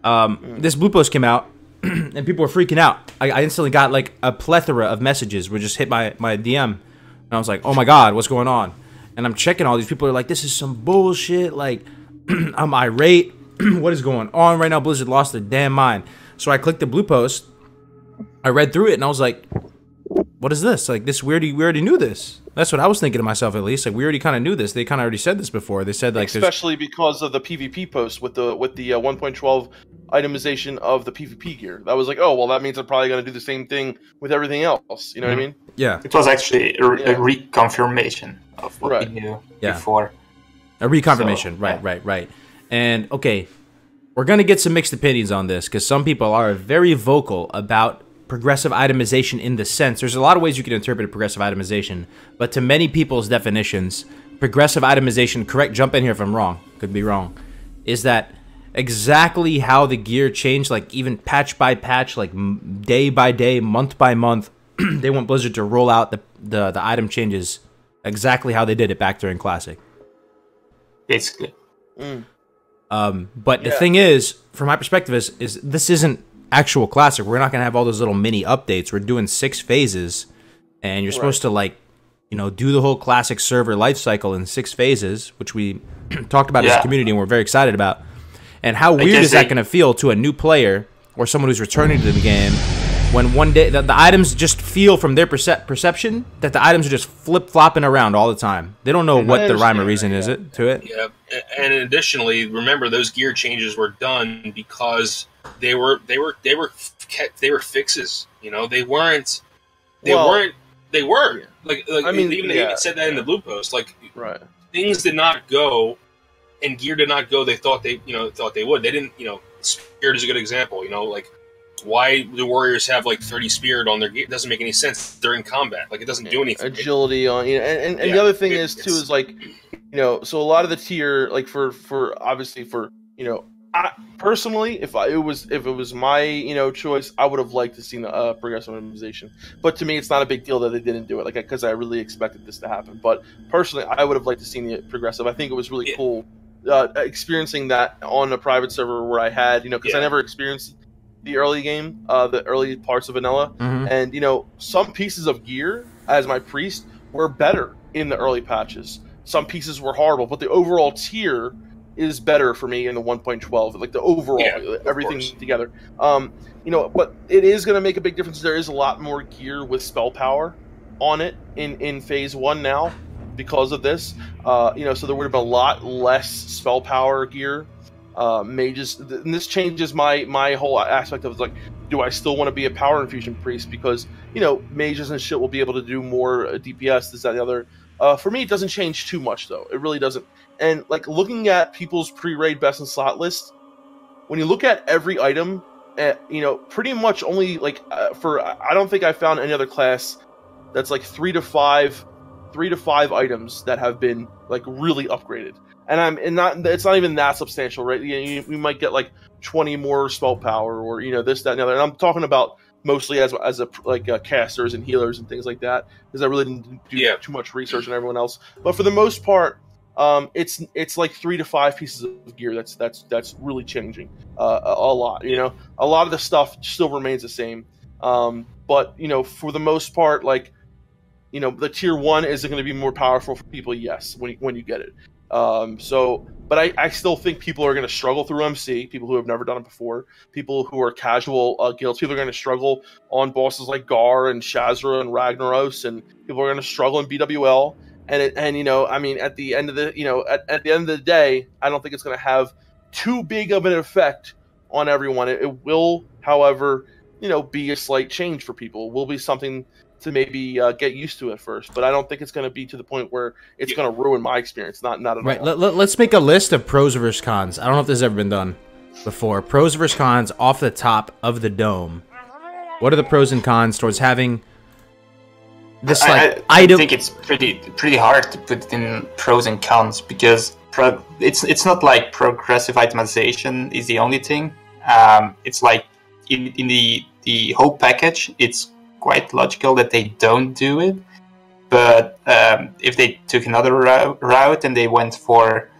this blue post came out, and people were freaking out. I instantly got like a plethora of messages were just hit my DM, and I was like, oh my god, what's going on? And I'm checking all these people are like, this is some bullshit. Like, I'm irate. What is going on right now? Blizzard lost their damn mind. So I clicked the blue post. I read through it, and I was like, what is this? Like this, we already knew this. That's what I was thinking to myself, at least. Like we already kind of knew this. They kind of already said this before. They said like, especially because of the PvP post with the 1.12 itemization of the PvP gear. That was like, oh well, that means they're probably going to do the same thing with everything else. You know what I mean? Yeah. It was actually a reconfirmation of what we knew before. A reconfirmation, so, right. And okay, we're gonna get some mixed opinions on this because some people are very vocal about progressive itemization in the sense. There's a lot of ways you can interpret progressive itemization, but to many people's definitions, progressive itemization, correct, jump in here if I'm wrong, could be wrong, is that exactly how the gear changed, like even patch by patch, like day by day, month by month. They want Blizzard to roll out the item changes exactly how they did it back during Classic. Basically. But the thing is, from my perspective, is this isn't actual Classic. We're not gonna have all those little mini updates. We're doing 6 phases, and you're supposed to, like, you know, do the whole Classic server life cycle in 6 phases, which we talked about as a community and we're very excited about. And how weird is that gonna feel to a new player or someone who's returning to the game when one day the items just feel from their perception that the items are just flip-flopping around all the time. They don't know what the rhyme or reason is to it. Yeah, and additionally, remember those gear changes were done because they were fixes. You know, they were. Like I mean, they even said that in the blue post. Like, things did not go, and gear did not go. They thought they would. They didn't. You know, Spirit is a good example. You know, like, why do warriors have like 30 spirit on their gear? It doesn't make any sense. They're in combat. Like, it doesn't do anything. Agility on, you know, and the other thing is too is like, you know, so a lot of the tier, like for obviously for, you know, I personally, if it was my, you know, choice, I would have liked to see the progressive itemization. But to me, it's not a big deal that they didn't do it, like, because I really expected this to happen. But personally, I would have liked to see the progressive. I think it was really cool experiencing that on a private server where I had, you know, because I never experienced the early game, the early parts of vanilla, and, you know, some pieces of gear as my priest were better in the early patches. Some pieces were horrible, but the overall tier is better for me in the 1.12, like the overall everything together. You know, but it is going to make a big difference. There is a lot more gear with spell power on it in phase 1 now because of this. You know, so there would have been a lot less spell power gear. Mages, and this changes my whole aspect of, like, do I still want to be a power infusion priest? Because, you know, mages and shit will be able to do more DPS, this, that, and the other. For me, it doesn't change too much, though. It really doesn't. And, like, looking at people's pre-raid best in slot list, when you look at every item, you know, pretty much only, like, I don't think I found any other class that's, like, 3 to 5 items that have been, like, really upgraded. And it's not even that substantial, right? We might get like 20 more spell power, or, you know, this, that, and the other. And I'm talking about mostly as casters and healers and things like that, because I really didn't do too much research on everyone else. But for the most part, it's like 3 to 5 pieces of gear that's really changing a lot. You know, a lot of the stuff still remains the same, but, you know, for the most part, like, you know, the tier 1 is going to be more powerful for people, yes, when you get it. But I still think people are going to struggle through MC, people who have never done it before, people who are casual guilds, people are going to struggle on bosses like Gar and Shazra and Ragnaros, and people are going to struggle in BWL, and you know, I mean, at the end of the, you know, at the end of the day, I don't think it's going to have too big of an effect on everyone. It will, however, you know, be a slight change for people. It will be something to maybe get used to at first, but I don't think it's going to be to the point where it's going to ruin my experience. Not at all. Right. Let's make a list of pros versus cons. I don't know if this has ever been done before. Pros versus cons off the top of the dome. What are the pros and cons towards having this, like, item? I think it's pretty hard to put in pros and cons, because it's not like progressive itemization is the only thing. It's like in the whole package, it's quite logical that they don't do it, but if they took another route and they went for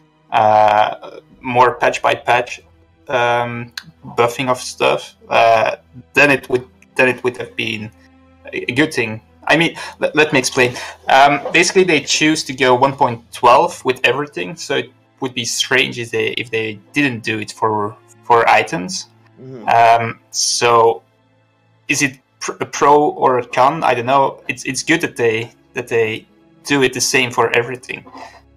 more patch by patch buffing of stuff, then it would have been a good thing. I mean, let me explain. Basically, they choose to go 1.12 with everything, so it would be strange if they didn't do it for items. So is it a pro or a con, I don't know. It's good that they do it the same for everything.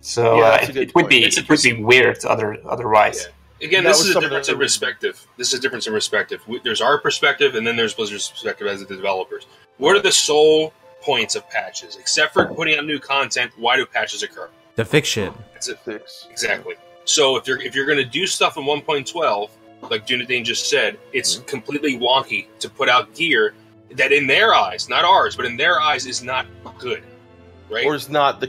So it would be weird otherwise. Yeah. Again, this is a difference in perspective. This is a difference in perspective. There's our perspective, and then there's Blizzard's perspective as the developers. What are the sole points of patches? Except for putting out new content, why do patches occur? To fix shit. It's a fix. Exactly. So if you're going to do stuff in 1.12, like Dunedain just said, it's completely wonky to put out gear that in their eyes, not ours, but in their eyes is not good. Right? Or is not the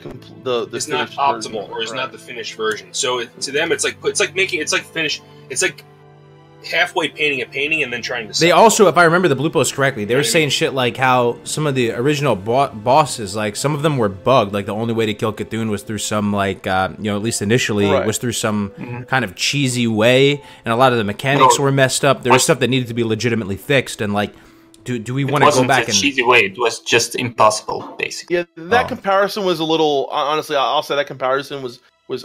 it's not optimal, or is not the finished version. So to them, it's like halfway painting a painting and then trying to. They also, if I remember the bluepost correctly, they were saying shit like how some of the original bosses, like some of them were bugged. Like the only way to kill Cthulhu was through some at least initially, was through some kind of cheesy way, and a lot of the mechanics were messed up. There was stuff that needed to be legitimately fixed, and like. Do we want to go back and cheesy way? It was just impossible, basically. Yeah, that comparison was a little. Honestly, I'll say that comparison was.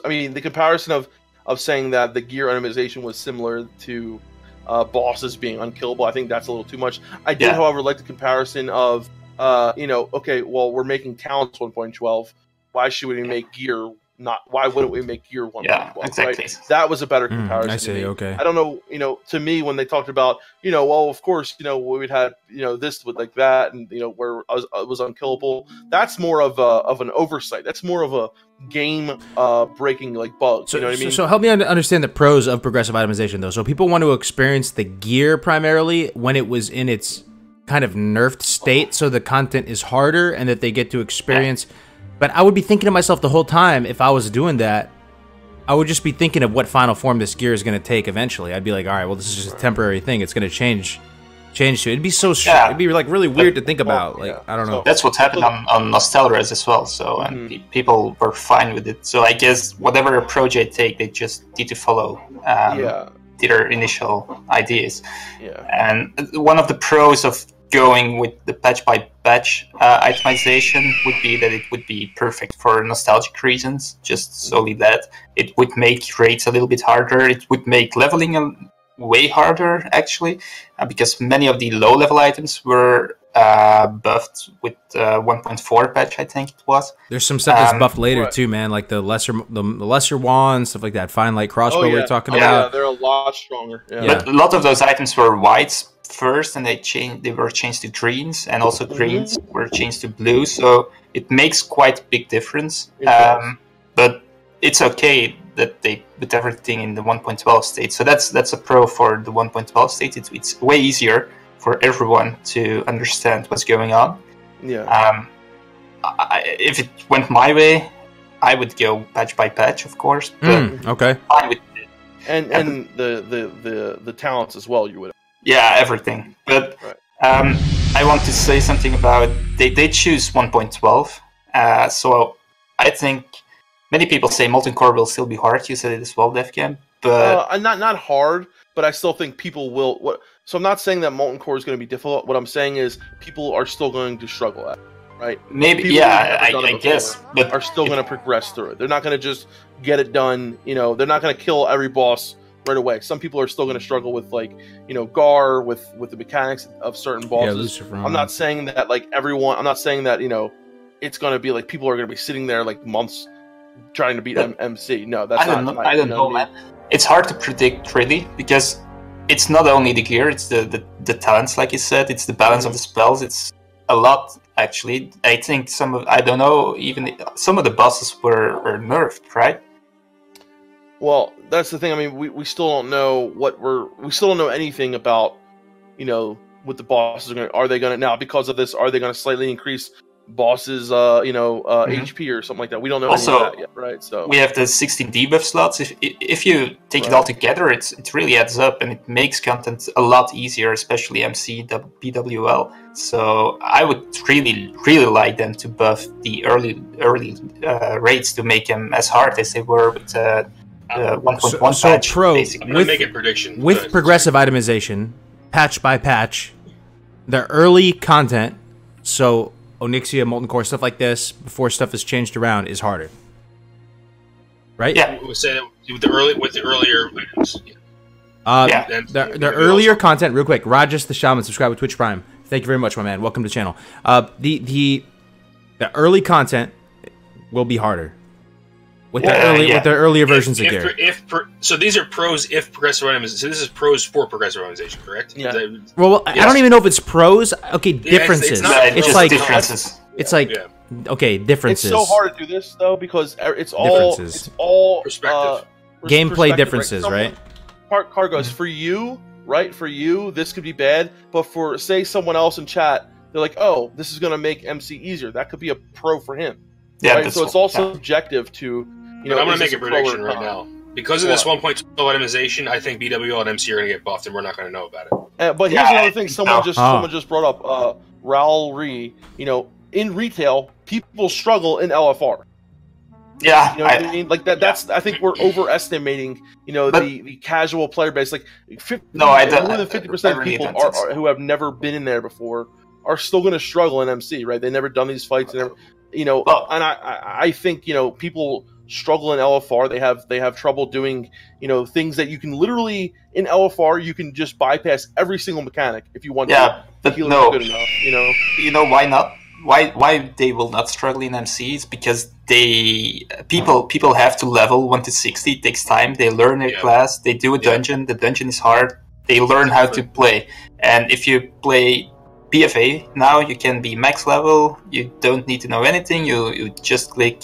I mean, the comparison of saying that the gear itemization was similar to bosses being unkillable. I think that's a little too much. I did, however, like the comparison of okay, well, we're making talents 1.12. Why should we make gear? Why wouldn't we make gear 1.12? Yeah, exactly. Right? That was a better comparison. I see. Okay. I don't know. To me, when they talked about, well, of course, we would have, this with like that, and where it was unkillable. That's more of an oversight. That's more of a game breaking like bug. So, you know what I mean? So help me understand the pros of progressive itemization, though. So people want to experience the gear primarily when it was in its kind of nerfed state, so the content is harder, and that they get to experience. But I would be thinking to myself the whole time, if I was doing that, I would just be thinking of what final form this gear is going to take eventually. I'd be like, all right, well, this is just a temporary thing. It's going to change to it. It'd be so it'd be like really weird to think about. Like, I don't know. That's what happened on Nostalres as well. So and people were fine with it. So I guess whatever approach they take, they just need to follow their initial ideas. Yeah. And one of the pros of going with the patch by patch itemization would be that it would be perfect for nostalgic reasons, just solely that. It would make raids a little bit harder. It would make leveling way harder, actually, because many of the low-level items were buffed with 1.4 patch, I think it was. There's some stuff that's buffed later too, man, like the lesser wands, stuff like that. Fine light crossbow we were talking about. Yeah, they're a lot stronger. Yeah. But a lot of those items were whites first, and they were changed to greens, and also greens were changed to blue, so it makes quite a big difference. But it's okay that they put everything in the 1.12 state, so that's a pro for the 1.12 state. It's way easier for everyone to understand what's going on. If it went my way, I would go patch by patch, of course, but okay, fine with it. And the talents as well, you would. Yeah, everything. But I want to say something about they choose 1.12. So I think many people say Molten Core will still be hard. You said it as well, Defcamp. But not hard, but I still think people will. So I'm not saying that Molten Core is going to be difficult. What I'm saying is people are still going to struggle at it, right? Maybe, people I guess. But are still going to progress through it. They're not going to just get it done. They're not going to kill every boss right away. Some people are still going to struggle with Gar, with the mechanics of certain bosses. I'm not saying that everyone. I'm not saying that it's going to be like people are going to be sitting there like months trying to beat MC. No, that's not. I don't know, man. It's hard to predict really because it's not only the gear, it's the talents, like you said. It's the balance of the spells. It's a lot actually. I think I don't know, even some of the bosses were nerfed, right? Well, that's the thing. I mean, we still don't know we still don't know anything about, what the bosses are going to, are they going to, now because of this, are they going to slightly increase bosses, HP or something like that? We don't know any of that yet, right? So we have the 16 debuff slots. If you take it all together, it really adds up and it makes content a lot easier, especially MC, BWL. So I would really, really like them to buff the early raids to make them as hard as they were with 1.1 patch. Pro, I'm gonna make a prediction with progressive itemization, patch by patch, the early content, so Onyxia, Molten Core, stuff like this, before stuff is changed around, is harder. Right? Yeah. With the earlier items. The earlier content, real quick, Rajas the Shaman, subscribe with Twitch Prime. Thank you very much, my man. Welcome to the channel. The early content will be harder with the earlier versions of gear. So these are pros if progressive items. So this is pros for progressive optimization, correct? Yeah. Well, I don't even know if it's pros. Okay, differences. It's like differences. It's like okay, differences. It's so hard to do this though because it's all perspective. Gameplay differences, right? Kargoz, for you, right? For you, this could be bad, but for say someone else in chat, they're like, "Oh, this is gonna make MC easier." That could be a pro for him. Yeah, right? So it's all subjective to you know. I'm gonna make a prediction right now. Because of this 1.12 itemization, I think BWL and MC are gonna get buffed, and we're not gonna know about it. But here's another thing: someone just brought up Raul Ree. You know, in retail, people struggle in LFR. Yeah, you know what I mean? Like that. That's I think we're overestimating. You know, the casual player base. Like, more than 50% of people who have never been in there before are still going to struggle in MC. Right? They've never done these fights. And you know, and I think you know people struggle in LFR. They have trouble doing you know things that you can literally in LFR you can just bypass every single mechanic if you want to. Yeah, but no, good enough. You know why not? Why they will not struggle in MCs? Because people have to level 1 to 60. It takes time. They learn their class. They do a dungeon. The dungeon is hard. They learn how to play. And if you play BFA now, you can be max level. You don't need to know anything. You just click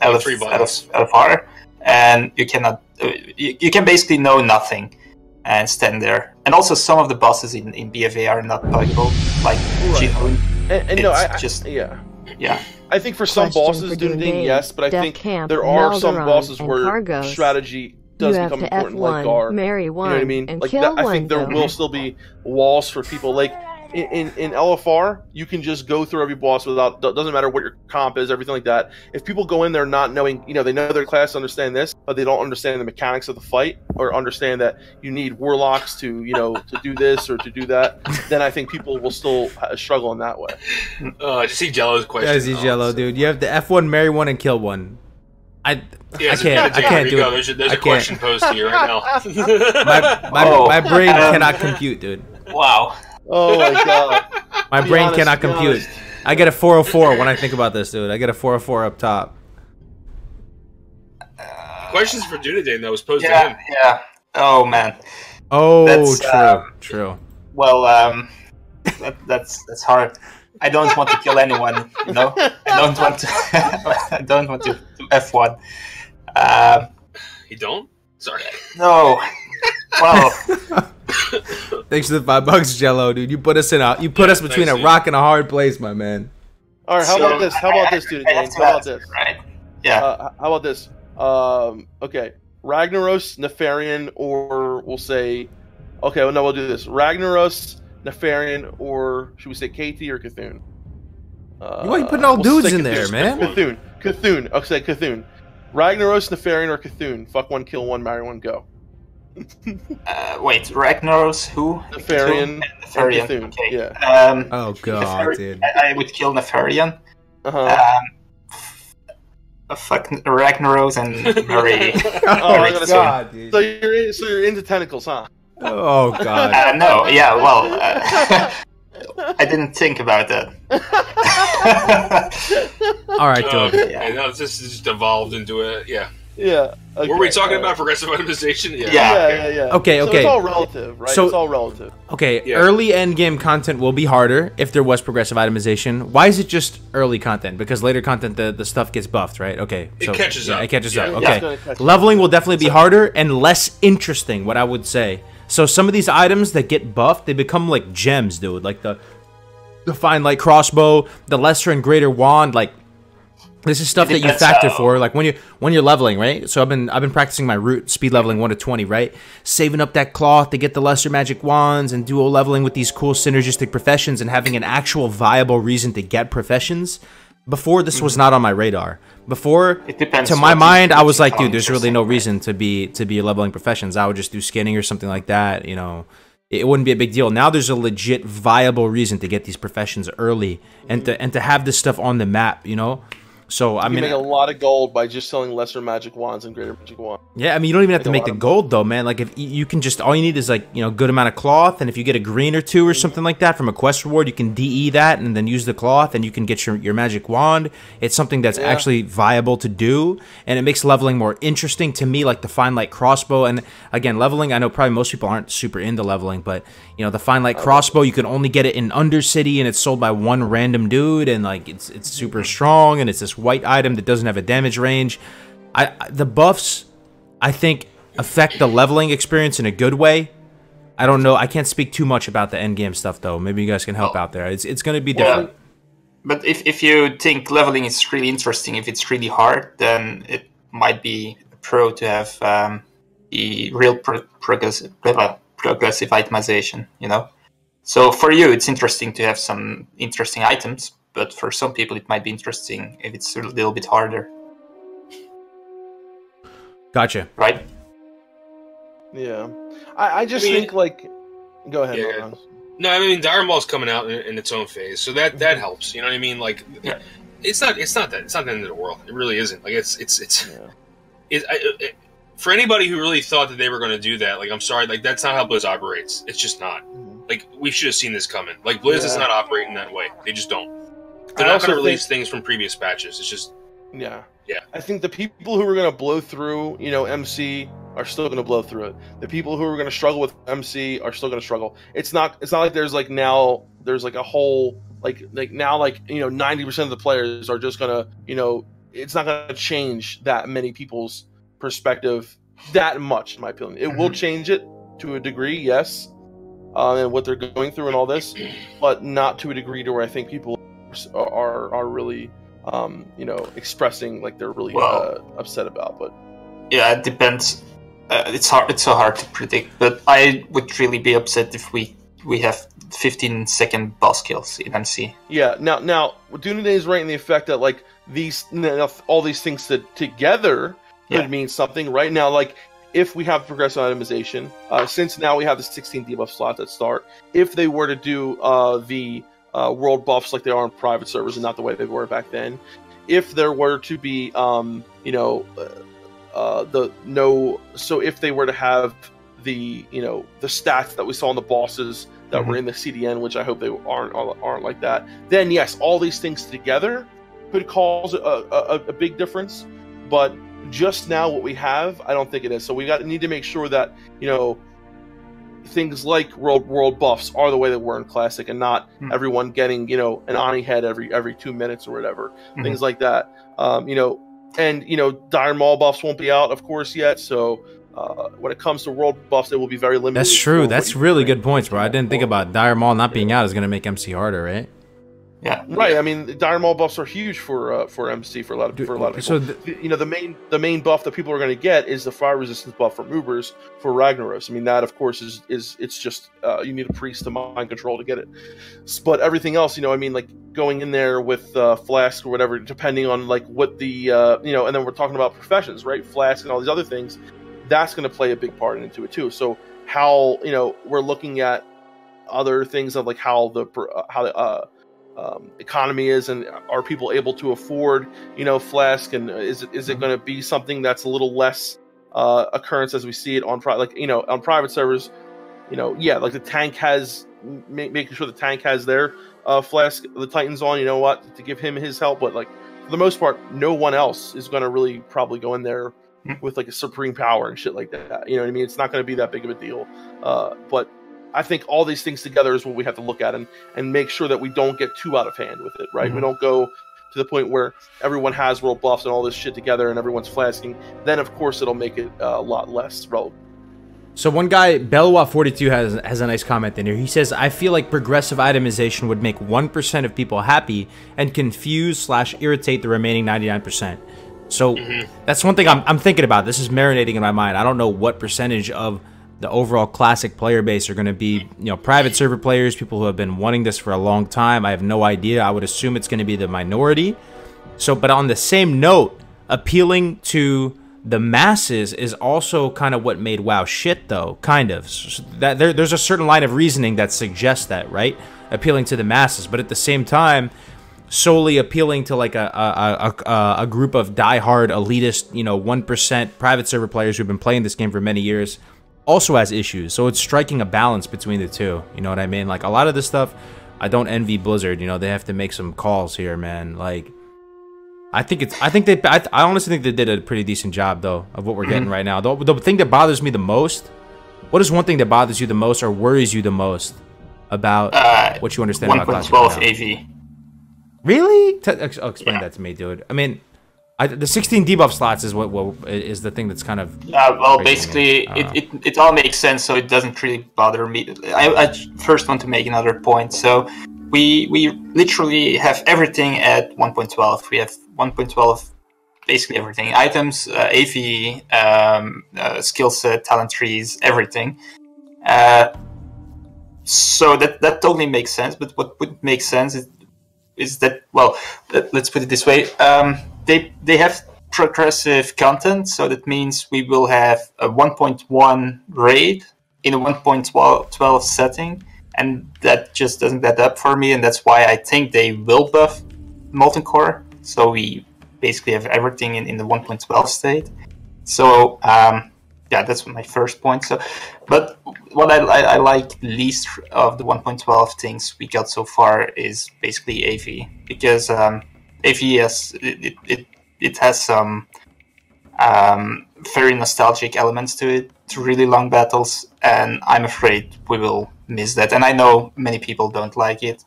LFR, and you cannot. You can basically know nothing and stand there. And also, some of the bosses in BFA are not buggable, like Jihun. And no, yeah. I think for some bosses, Dunedain, yes, but I think there are some bosses where Kargoz. Strategy does become important, like Gar. Marry one, you know what I mean? and Like kill I think there one will still be walls for people. Like in LFR, you can just go through every boss without. Doesn't matter what your comp is, everything like that. If people go in there not knowing, you know, they know their class, understand this, but they don't understand the mechanics of the fight, or understand that you need warlocks to, you know, to do this or to do that, then I think people will still struggle in that way. I just see Jello's question. I see Jello, dude. You have the F1, marry one, and kill one. I can't do it. There's a question posed to you right now. my brain cannot compute, dude. Wow. Oh my god. My brain cannot compute. I get a 404 when I think about this, dude. I get a 404 up top. Questions for Dunedain that was posed to him. Yeah. Oh man. Oh, true. Well, that's hard. I don't want to kill anyone. You know. I don't want to. I don't want to do F1. You don't? Sorry. No. Well. Thanks for the $5, Jello, dude. You put us between a rock and a hard place, my man. All right, how about this, dude? How about this? Right. Yeah. How about this? Okay, Ragnaros, Nefarian, or we'll say, okay, well, no, we'll do this: Ragnaros, Nefarian, or should we say KT or Cthulhu? Why are you putting all dudes in there, man? Cthulhu. Okay, say Cthulhu. Ragnaros, Nefarian, or Cthulhu? Fuck one, kill one, marry one, go. Wait, Ragnaros, who? Nefarian. Nefarian. Okay. Yeah. Oh god, dude. I would kill Nefarian. Fuck Ragnaros and marry. Oh god, dude. So you're into tentacles, huh? Oh god. No. Yeah. Well. I didn't think about that. All right, dude. Yeah, no, this is just evolved into a Yeah. Okay, were we talking about progressive itemization? Yeah. Okay. So it's all relative, right? So, it's all relative. Okay, early end game content will be harder if there was progressive itemization. Why is it just early content? Because later content, the stuff gets buffed, right? Okay. So, it catches up. It catches up. Okay. Leveling will definitely be harder and less interesting, what I would say. So some of these items that get buffed, they become like gems, dude. Like the fine light crossbow, the lesser and greater wand, like this is stuff that you factor for, like when you're leveling, right? So I've been practicing my root speed leveling 1 to 20, right? Saving up that cloth to get the lesser magic wands and dual leveling with these cool synergistic professions and having an actual viable reason to get professions. Before this was not on my radar. Before, to my mind, I was like, dude, there's really no reason to be leveling professions. I would just do skinning or something like that. You know, it wouldn't be a big deal. Now there's a legit viable reason to get these professions early and to have this stuff on the map. You know. So I mean, make a lot of gold by just selling lesser magic wands and greater magic wands. Yeah, I mean, you don't even have to make the gold though, man. Like if you can just, all you need is like, you know, good amount of cloth, and if you get a green or two or something like that from a quest reward, you can DE that and then use the cloth, and you can get your magic wand. It's something that's actually viable to do, and it makes leveling more interesting to me. Like the fine light crossbow, and again, leveling. I know probably most people aren't super into leveling, but you know, the fine light crossbow, you can only get it in Undercity, and it's sold by one random dude, and like it's super strong, and it's this white item that doesn't have a damage range. The buffs, I think, affect the leveling experience in a good way. I don't know. I can't speak too much about the end game stuff though. Maybe you guys can help out there. It's going to be different. But if you think leveling is really interesting, if it's really hard, then it might be a pro to have the real progressive itemization. You know. So for you, it's interesting to have some interesting items. But for some people, it might be interesting if it's a little bit harder. Gotcha. Right? Yeah. I just think, like... Go ahead, yeah. No, I mean, Dire Maul's coming out in its own phase, so that helps. You know what I mean? Like, it's not the end of the world. It really isn't. Like, for anybody who really thought that they were going to do that, like, I'm sorry, like, that's not how Blizz operates. It's just not. Like, we should have seen this coming. Like, Blizz is not operating that way. They just don't. They're not going to release things from previous patches. It's just... Yeah. I think the people who are going to blow through, you know, MC are still going to blow through it. The people who are going to struggle with MC are still going to struggle. It's not like there's like now there's like a whole like now like, you know, 90% of the players are just going to, you know, it's not going to change that many people's perspective that much, in my opinion. It will change it to a degree, yes, and what they're going through and all this, but not to a degree to where I think people are really you know, expressing like they're really upset about. But yeah, it depends. It's so hard to predict, but I would really be upset if we have 15-second boss kills in MC. Yeah, now Dunedain is right in the effect that like all these things together could mean something. Right now, like if we have progressive itemization, since now we have the 16 debuff slots at start, if they were to do the world buffs like they are on private servers and not the way they were back then, if there were to be you know, so if they were to have the, you know, the stats that we saw in the bosses that were in the CDN, which I hope they aren't like that, then yes, all these things together could cause a big difference. But just now what we have, I don't think it is. So we need to make sure that, you know, things like world buffs are the way that were in Classic, and not everyone getting, you know, an Ani head every 2 minutes or whatever. Things like that. You know, and you know, Dire Maul buffs won't be out, of course, yet. So when it comes to world buffs, it will be very limited. That's true. That's really good points, bro. I didn't think about Dire Maul not being out is going to make MC harder, right? Yeah, right. I mean, Dire Maul buffs are huge for MC for a lot of people. So you know, the main buff that people are going to get is the fire resistance buff from Ubers for Ragnaros. I mean, that of course is it's just you need a priest to mind control to get it. But everything else, you know, I mean, like going in there with Flask or whatever, depending on like what the you know, and then we're talking about professions, right? Flask and all these other things, that's going to play a big part into it too. So how, you know, we're looking at other things of like how the economy is, and are people able to afford, you know, Flask, and is it going to be something that's a little less occurrence as we see it on like, you know, on private servers, you know, yeah, like the tank has making sure the tank has their Flask, the Titans on, you know what, to give him his help, but like for the most part, no one else is going to really probably go in there with like a supreme power and shit like that. You know what I mean? It's not going to be that big of a deal, but I think all these things together is what we have to look at and make sure that we don't get too out of hand with it, right? We don't go to the point where everyone has world buffs and all this shit together and everyone's flasking. Then, of course, it'll make it a lot less relevant. So one guy, Belwa42, has a nice comment in here. He says, I feel like progressive itemization would make 1% of people happy and confuse/irritate the remaining 99%. So that's one thing I'm thinking about. This is marinating in my mind. I don't know what percentage of the overall Classic player base are going to be, you know, private server players, people who have been wanting this for a long time. I have no idea. I would assume it's going to be the minority. So, but on the same note, appealing to the masses is also kind of what made WoW shit, though, kind of. So that there's a certain line of reasoning that suggests that, right? Appealing to the masses. But at the same time, solely appealing to like a group of diehard elitist, you know, 1% private server players who've been playing this game for many years, also has issues. So it's striking a balance between the two. You know what I mean? Like a lot of this stuff, I don't envy Blizzard. You know, they have to make some calls here, man. Like, I honestly think they did a pretty decent job though of what we're getting right now. The thing that bothers me the most, what is one thing that bothers you the most or worries you the most about what you understand about Classic 1.12 AV. Really? Explain that to me, dude. I mean, the 16 debuff slots is what is the thing that's kind of... well, basically, it all makes sense, so it doesn't really bother me. I first want to make another point. So we literally have everything at 1.12. We have 1.12, basically everything. Items, AV, skill set, talent trees, everything. So that totally makes sense, but what would make sense is that, well, let's put it this way. They have progressive content, so that means we will have a 1.1 raid in a 1.12 setting, and that just doesn't add up for me, and that's why I think they will buff Molten Core, so we basically have everything in the 1.12 state. So, yeah, that's my first point. So, but what I like least of the 1.12 things we got so far is basically AV, because AV it has some very nostalgic elements to it, to really long battles, and I'm afraid we will miss that. And I know many people don't like it.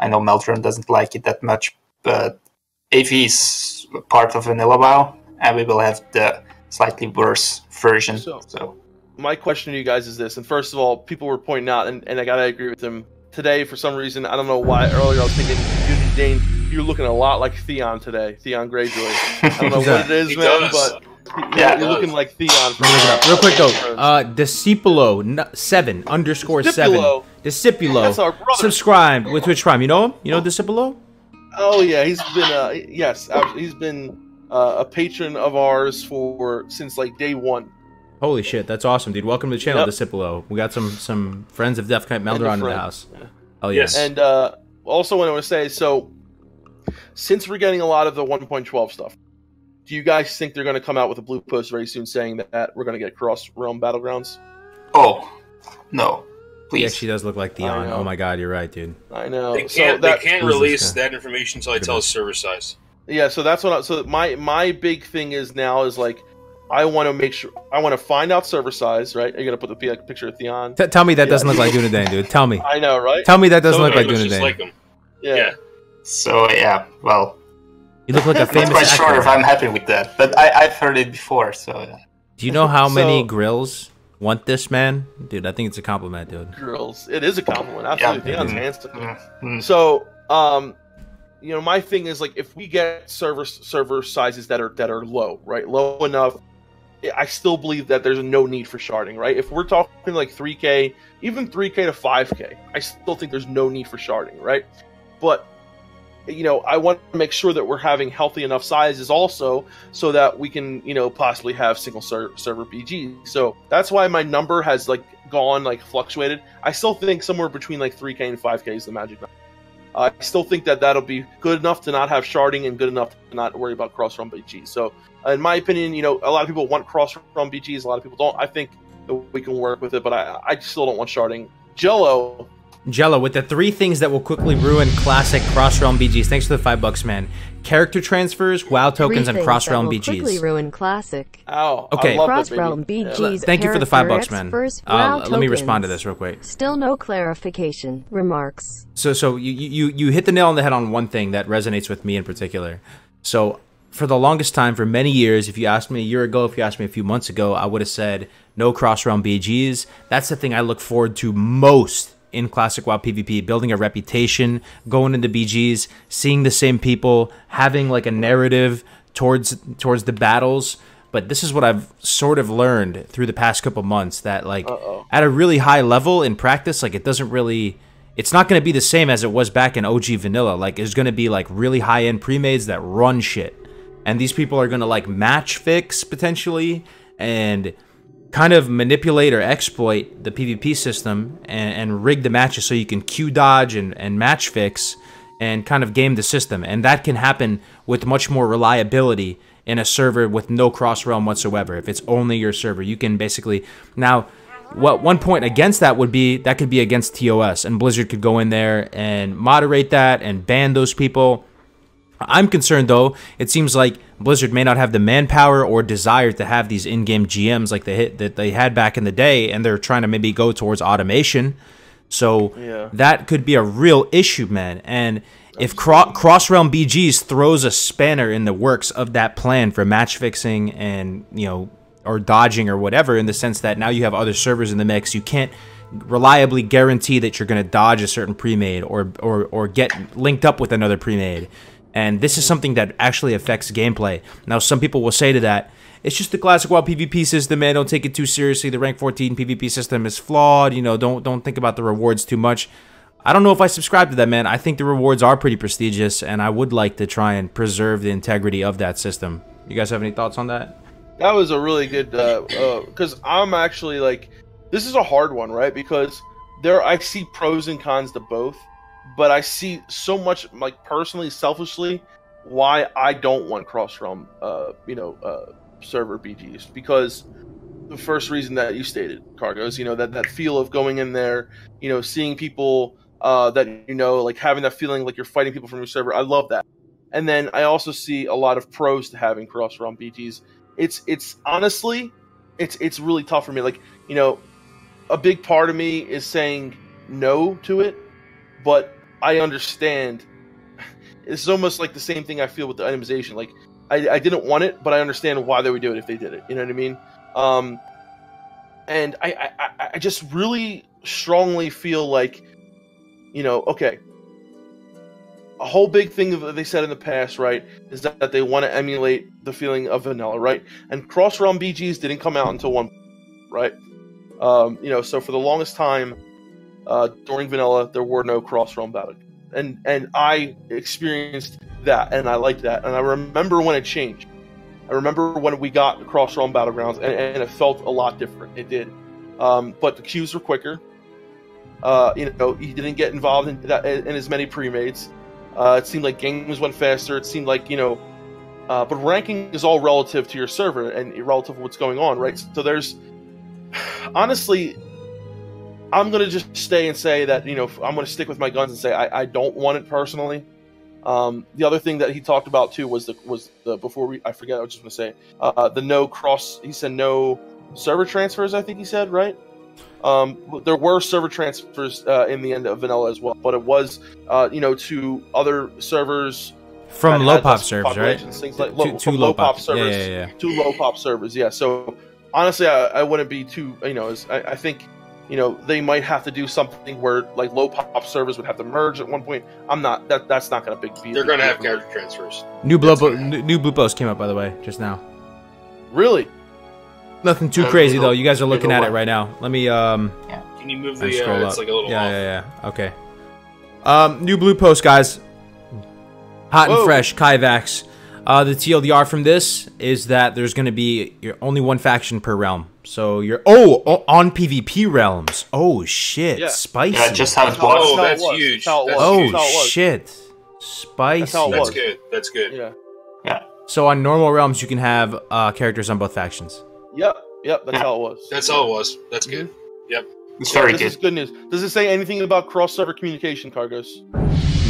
I know Melderon doesn't like it that much, but AV is part of Vanilla WoW, and we will have the slightly worse version. So my question to you guys is this, and first of all, people were pointing out, and I gotta agree with them, today for some reason, I don't know why, earlier I was thinking, Dunedain, you're looking a lot like Theon today, Theon Greyjoy. I don't know what it is, man, but you're looking like Theon. Real quick though, Discipulo7 _7 Discipulo subscribed with Twitch Prime. You know him? You know Discipulo? Oh yeah, he's been he's been a patron of ours since like day one. Holy shit, that's awesome, dude! Welcome to the channel, Discipulo. We got some friends of Defcamp Melderon in the house. Yeah. Oh yes. And also, what I want to say, so since we're getting a lot of the 1.12 stuff, do you guys think they're going to come out with a blue post very soon saying that we're going to get cross-realm battlegrounds? Oh, no. Please. He actually does look like Theon. Oh my god, you're right, dude. I know. They can't release that information until I tell us server size. Yeah, so that's what. So my big thing is now is like, I want to make sure, I want to find out server size, right? You're gonna put the picture of Theon. Tell me that doesn't look like Dunedain, dude. Tell me. I know, right? Tell me that doesn't look like Dunedain. Like him. Yeah. So yeah, well, you look like a famous. I'm not quite sure if I'm happy with that, but I've heard it before. So. Do you know how many grills want this, man? Dude, I think it's a compliment, dude. Grills, it is a compliment. Absolutely, Theon's handsome. So, you know, my thing is like, if we get server sizes that are low, right, low enough, I still believe that there's no need for sharding, right? If we're talking like 3K, even 3K to 5K, I still think there's no need for sharding, right? But, you know, I want to make sure that we're having healthy enough sizes also so that we can, you know, possibly have single server BG. So that's why my number has like gone, like fluctuated. I still think somewhere between like 3K and 5K is the magic number. I still think that that'll be good enough to not have sharding and good enough to not worry about cross-realm BGs. So, in my opinion, you know, a lot of people want cross-realm BGs, a lot of people don't. I think that we can work with it, but I still don't want sharding. Jello, with the 3 things that will quickly ruin classic cross-realm BGs. Thanks for the $5, man. Character transfers, WoW tokens, and cross-realm BGs. Quickly ruin classic. Oh, okay. Cross-realm BGs. Thank you for the $5, man. Let me respond to this real quick. Still no clarification. Remarks. So you hit the nail on the head on one thing that resonates with me in particular. So for the longest time, for many years, if you asked me a year ago, if you asked me a few months ago, I would have said no cross-realm BGs. That's the thing I look forward to most in Classic WoW PvP, building a reputation, going into BGs, seeing the same people, having like a narrative towards the battles. But this is what I've sort of learned through the past couple months, that like at a really high level in practice, like it's not going to be the same as it was back in OG Vanilla. Like there's going to be like really high-end pre-mades that run shit. And these people are going to like match fix potentially and kind of manipulate or exploit the PvP system and rig the matches so you can Q dodge and match fix and kind of game the system. And that can happen with much more reliability in a server with no cross-realm whatsoever. If it's only your server, you can basically... Now, one point against that would be that could be against TOS, and Blizzard could go in there and moderate that and ban those people. I'm concerned, though. It seems like Blizzard may not have the manpower or desire to have these in-game GMs like they had back in the day, and they're trying to maybe go towards automation. So that could be a real issue, man. And if Cross-Realm BGs throws a spanner in the works of that plan for match fixing and, you know, or dodging or whatever, in the sense that now you have other servers in the mix, you can't reliably guarantee that you're going to dodge a certain pre-made or get linked up with another pre-made. And this is something that actually affects gameplay. Now, some people will say to that, it's just the classic WoW PvP system, man. Don't take it too seriously. The rank 14 PvP system is flawed. You know, don't think about the rewards too much. I don't know if I subscribe to that, man. I think the rewards are pretty prestigious, and I would like to try and preserve the integrity of that system. You guys have any thoughts on that? That was a really good, because I'm actually like, this is a hard one, right? Because I see pros and cons to both, but I see so much, like, personally, selfishly, why I don't want cross-realm, server BGs, because the first reason that you stated, Kargoz, you know, that feel of going in there, you know, seeing people that, you know, like having that feeling like you're fighting people from your server. I love that. And then I also see a lot of pros to having cross-realm BGs. It's honestly, it's really tough for me. Like, you know, a big part of me is saying no to it, but I understand. It's almost like the same thing I feel with the itemization. Like, I didn't want it, but I understand why they would do it if they did it. You know what I mean? And I just really strongly feel like, you know, okay, a whole big thing that they said in the past, right, is that they want to emulate the feeling of vanilla, right? And cross-realm BGs didn't come out until one, right? You know, so for the longest time, during vanilla, there were no cross-realm battles. And I experienced that, and I liked that. And I remember when it changed. I remember when we got cross-realm battlegrounds, and it felt a lot different. It did. But the queues were quicker. You know, you didn't get involved in as many pre-mades. It seemed like games went faster. It seemed like, you know, but ranking is all relative to your server and relative to what's going on, right? So there's, honestly, I'm going to just stay and say that, you know, I'm going to stick with my guns and say I don't want it personally. The other thing that he talked about too was the before I forget, I was just going to say, the no cross, he said no server transfers, I think he said, right? There were server transfers in the end of vanilla as well, but it was, you know, to other servers from low pop servers, right? Things like to low pop servers, to low pop servers. Yeah. So honestly, I wouldn't be too, you know, I think, you know, they might have to do something where like low pop servers would have to merge at one point. I'm not that's not going to be. They're going to have character transfers. New bluepost came up, by the way, just now. Really? Nothing too crazy though. You guys are looking at it right now. Let me Can you move the scroll up? It's like a little off. Yeah. Okay. New bluepost, guys. Hot and fresh, Kaivax. The TLDR from this is that there's going to be only one faction per realm. So you're on PvP realms. Oh shit, spicy. Yeah, just how it was. Oh, that's huge. Shit, spicy. That's good. That's good. Yeah. So on normal realms, you can have characters on both factions. Yep, that's how it was. That's all it was. That's good. Yep. It's very good. This is good news. Does it say anything about cross-server communication, Kargoz?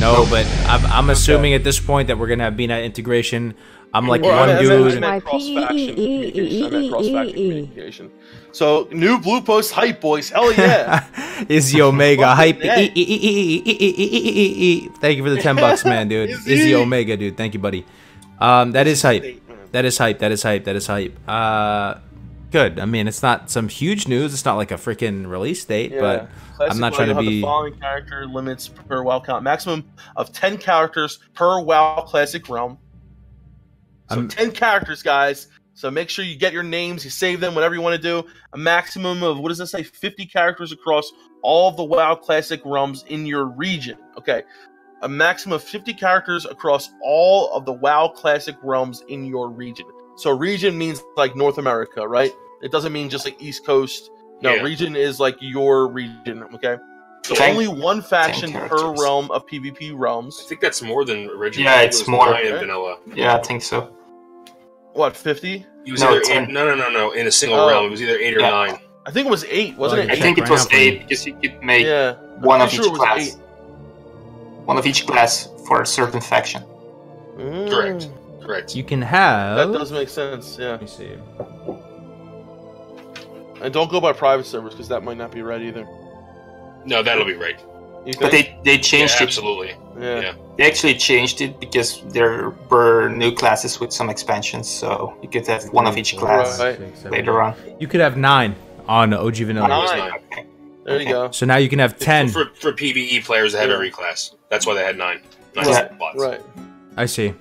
No, but I'm assuming at this point that we're gonna have BNet integration. I'm like one dude. Cross-faction communication. So new bluepost hype, boys. Hell yeah. Izzy Omega hype. Thank you for the $10, man, dude. Izzy Omega, dude. Thank you, buddy. That is hype. That is hype. Good. I mean, it's not some huge news. It's not like a freaking release date, but Classic I'm not trying to be. The following character limits per WoW count: maximum of 10 characters per WoW Classic realm. So 10 characters, guys. So make sure you get your names, you save them, whatever you want to do. A maximum of, what does it say, 50 characters across all of the WoW Classic realms in your region. Okay. A maximum of 50 characters across all of the WoW Classic realms in your region. So region means like North America, right? It doesn't mean just like East Coast. No, region is like your region, okay? So only one faction per realm of PvP realms. I think that's more than originally. Yeah, it's more in vanilla. Yeah, I think so. What, 50? It was either 10. No. In a single realm, it was either 8 or 9. I think it was 8, wasn't it? I think it was 8 because you could make one of each class. 8. One of each class for a certain faction. Correct. You can have. That does make sense. Yeah. Let me see. And don't go by private servers because that might not be right either. No, that'll be right. But they changed it. Absolutely. Yeah. They actually changed it because there were new classes with some expansions, so you could have one of each class later on. You could have 9 on OG Vanilla. 9. Okay. There you go. So now you can have 10 for PvE players that have every class. That's why they had 9. Right. I see.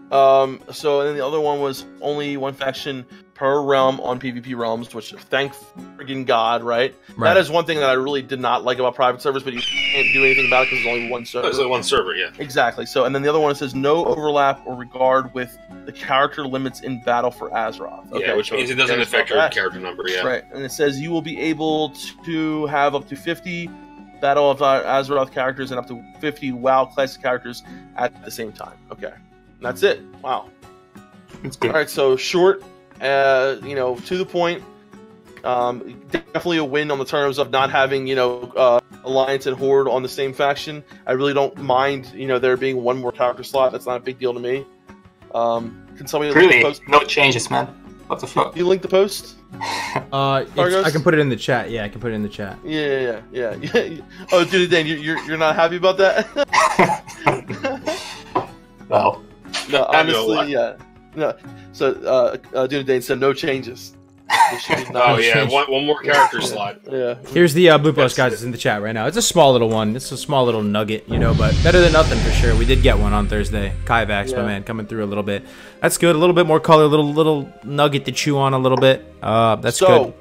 So then the other one was only one faction per realm on PvP realms, which thank friggin' God, right? That is one thing that I really did not like about private servers, but you can't do anything about it because there's only one server. There's only one server, yeah. Exactly. So, and then the other one says no overlap or regard with the character limits in battle for Azeroth. Okay, which means it doesn't affect your character number, yeah. Right, and it says you will be able to have up to 50 Battle of Azeroth characters and up to 50 WoW classic characters at the same time. Okay. And that's it. Wow. That's good. All right, so short, to the point. Definitely a win on the terms of not having, Alliance and Horde on the same faction. I really don't mind, there being one more character slot. That's not a big deal to me. Can somebody link the post? No changes, man. What the fuck? You link the post? I can put it in the chat. Yeah, I can put it in the chat. Yeah. Oh, Dunedain, you're not happy about that? Well, no, honestly, yeah. No. So, Dunedain said no changes. One more character slot. Yeah. Here's the blue post, guys. It's in the chat right now. It's a small little one. It's a small little nugget, but better than nothing for sure. We did get one on Thursday. Kaivax, my man, coming through a little bit. That's good. A little bit more color, little nugget to chew on a little bit. That's good. So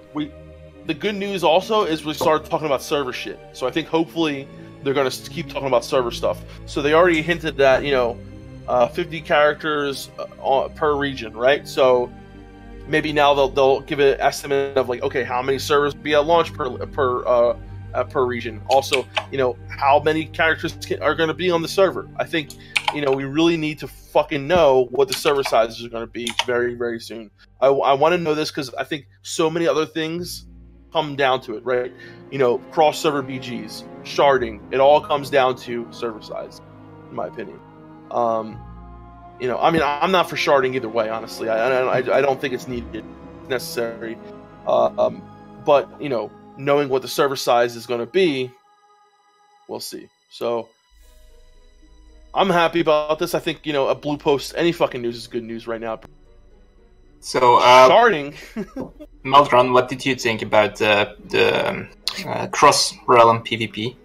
the good news also is we started talking about server shit. So I think hopefully they're gonna keep talking about server stuff. So they already hinted that 50 characters per region, right? So maybe now they'll give an estimate of okay, how many servers be at launch per region. Also, how many characters are going to be on the server. I think we really need to fucking know what the server sizes are going to be very, very soon. I want to know this because I think so many other things come down to it, right? Cross server BGs, sharding. It all comes down to server size, in my opinion. I'm not for sharding either way, honestly. I don't think it's necessary. But, knowing what the server size is going to be, we'll see. So, I'm happy about this. I think, a blue post, any fucking news is good news right now. So, sharding. Melderon, what did you think about the cross-realm PvP?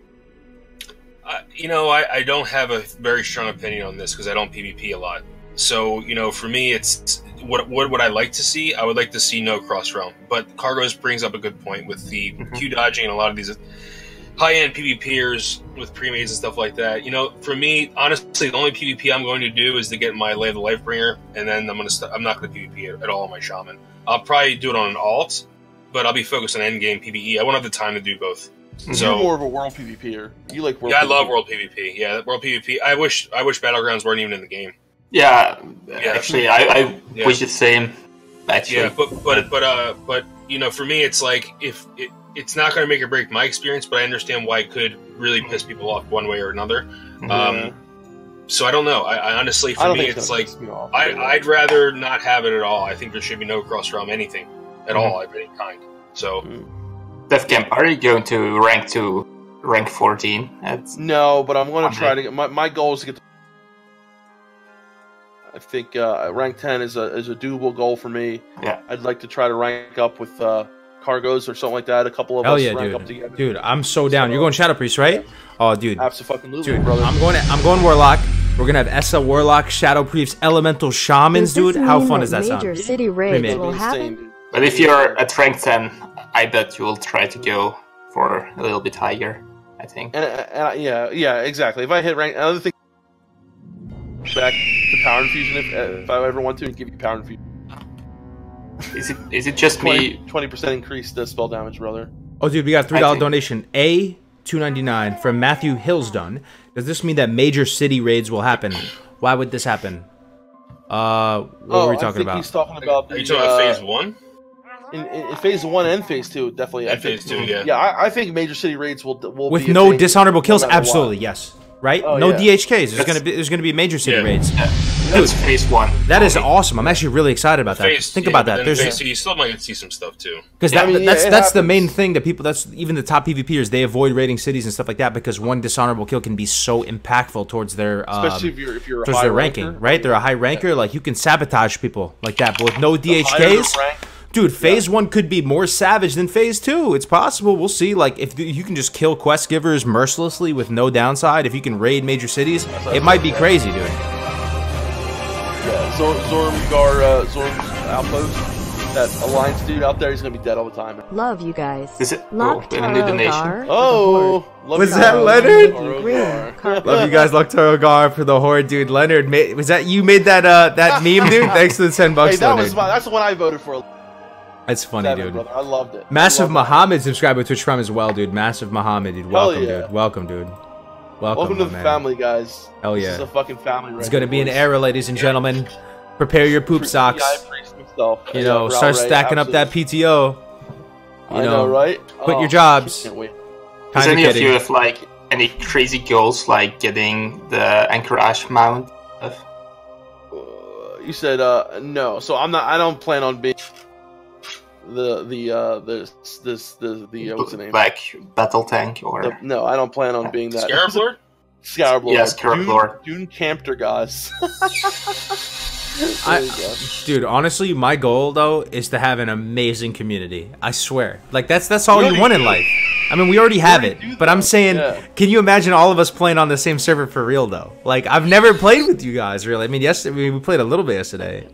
I don't have a very strong opinion on this because I don't PvP a lot. So, for me, it's what would I like to see? I would like to see no cross realm. But Kargoz brings up a good point with the Q dodging and a lot of these high-end PvPers with pre-mates and stuff like that. For me, honestly, the only PvP I'm going to do is to get my Lay of the Lifebringer, and then I'm not going to PvP at all on my Shaman. I'll probably do it on an alt, but I'll be focused on endgame PvE. I won't have the time to do both. So, you're more of a world PvPer. You like world PvP. I love world PvP. Yeah, world PvP. I wish Battlegrounds weren't even in the game. Yeah. Actually, I wish the same. Actually. Yeah, but for me, it's like if it's not going to make or break my experience, but I understand why it could really piss people off one way or another. So I don't know. I honestly, for me, it's like I'd rather not have it at all. I think there should be no cross realm anything at all of any kind. So. Defcamp, are you going to rank 14? No, but I'm going to try to get my goal is to get to, I think rank 10 is a doable goal for me. Yeah. I'd like to try to rank up with Kargoz or something like that. A couple of us rank up together. Dude, I'm so down. You're going Shadow Priest, right? Oh, dude. Absolutely, dude, brother. I'm going Warlock. We're going to have Essa, Warlock, Shadow Priest, Elemental Shamans, dude. How fun does that sound? Major city raids will happen? But if you're at rank 10, I bet you will try to go for a little bit higher, I think. Yeah, exactly. If I hit rank, another thing, back to Power Infusion if I ever want to, and give you Power Infusion. Is it just 20% increase the spell damage, brother. Oh, dude, we got a $3 donation. A $2.99 from Matthew Hillsdon. Does this mean that major city raids will happen? Why would this happen? What were we talking about? He's talking about Are you talking about phase 1? In phase 1 and phase 2, definitely. And phase 2, yeah. Yeah, I think major city raids will with be no dishonorable kills. Absolutely, yes. Right? Oh, no yeah. DHKs. There's gonna be major city raids. Yeah. That's phase 1. That is awesome. I'm actually really excited about that. Think about that. There's phase 2, you still might see some stuff too. Because that's the main thing that people. That's even the top PvPers. They avoid raiding cities and stuff like that because one dishonorable kill can be so impactful towards their especially if you're a towards high their ranking, ranker. right? They're a high ranker. Like you can sabotage people like that, but with no DHKs. Dude, phase 1 could be more savage than phase 2. It's possible. We'll see. Like, if you can just kill quest givers mercilessly with no downside, if you can raid major cities, it might be crazy, dude. Yeah, Zorm's outpost. That alliance dude out there, he's gonna be dead all the time. Love you guys. Is it? Oh, in a new donation. Oh, was that Leonard? Love you guys, Loctaro Gar for the horde, dude. Leonard, was that you made that that meme, dude? Thanks for the $10, hey, Leonard. that's the one I voted for. That's funny, dude. Brother. I loved it. Massive Muhammad subscribed to Twitch Prime as well, dude. Massive Muhammad, dude. Welcome, dude. Welcome, dude. Welcome to the family, guys. Hell yeah. This is a fucking family. It's gonna be an era, ladies and gentlemen. Prepare your poop socks. You know, start stacking up that PTO. I know, right? Quit your jobs. Does any of you have like any crazy goals, like getting the Anchorage mount? You said no, so I'm not. I don't plan on being the what's the name? Black battle tank or no, I don't plan on being that. Scarab Lord? Scarab Lord. Yes, Scarab Lord. Dunecampter, guys. Dude, honestly, my goal though is to have an amazing community. I swear, like that's all you want in life. I mean, we already have it, but I'm saying, can you imagine all of us playing on the same server for real though? Like, I've never played with you guys really. I mean, we played a little bit yesterday.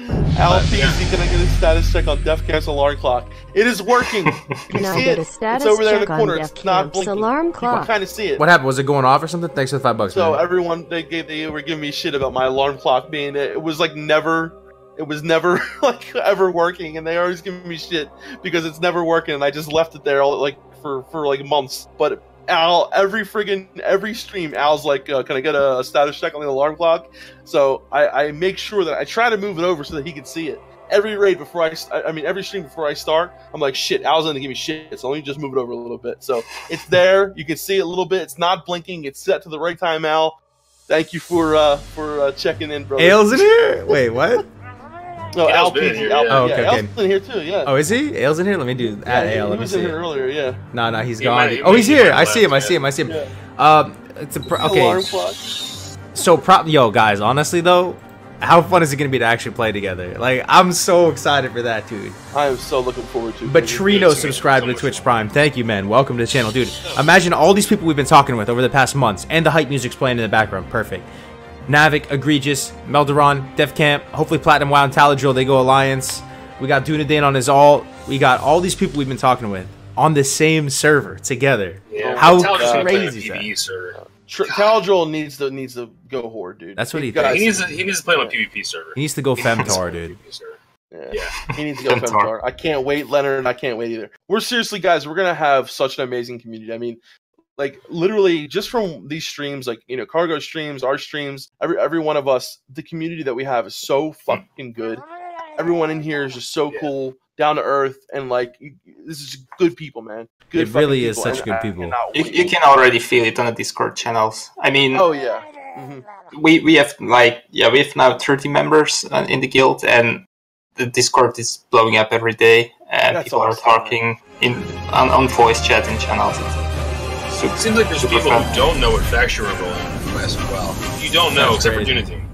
LPZ, can I get a status check on Defcamp's alarm clock? It is working. Can I get a status it's over there in the check corner. on It's not blinking. Alarm clock. You can kind of see it. What happened? Was it going off or something? Thanks for the $5. So man. everyone, they were giving me shit about my alarm clock being it was like never. It was never like ever working, and they always giving me shit because it's never working, and I just left it there all, like for like months. But Al, every stream, Al's like, "Can I get a status check on the alarm clock?" So I make sure that I try to move it over so that he can see it. Every raid before every stream before I start, I'm like, "Shit, Al's gonna give me shit." So let me just move it over a little bit. So it's there. You can see it a little bit. It's not blinking. It's set to the right time, Al. Thank you for checking in, bro. Ale's in here. Wait, what? No, Al's been in here. Oh, okay, Al's in here too. Yeah. Oh, is he? Ale's in here. Let me do add Ale. He was in here earlier. Yeah. No, he's gone. Oh, he's here. I see him. I see him. Yeah. It's okay. So yo, guys. Honestly though, how fun is it gonna be to actually play together? Like, I'm so excited for that, dude. I am so looking forward to it. But Trino subscribed to Twitch Prime. Thank you, man. Welcome to the channel, dude. Imagine all these people we've been talking with over the past months, and the hype music's playing in the background. Perfect. Navik, Egregious, Melderon, Defcamp, hopefully Platinum WoW and Taladrill, they go Alliance. We got Dunedain on his alt. We got all these people we've been talking with on the same server together. Yeah, how crazy is that? Taladrill needs to go horde, dude. That's what he thinks. He needs to play on a PvP server. He needs to go Femtar, dude. Yeah, he needs to go Femtar. I can't wait, Leonard, and I can't wait either. We're seriously, guys, we're gonna have such an amazing community. I mean, like, literally, just from these streams, like, you know, Kargoz streams, our streams, every one of us, the community that we have is so fucking good. Everyone in here is just so cool, down to earth, and, like, this is good people, man. Good. It really is such good people. You can already feel it on the Discord channels. I mean, oh yeah, we have we have now 30 members in the guild, and the Discord is blowing up every day, and That's people awesome, are talking on voice chat in channels. It seems like there's people who don't know what faction we're rolling as well. You don't know, except for Dunedain.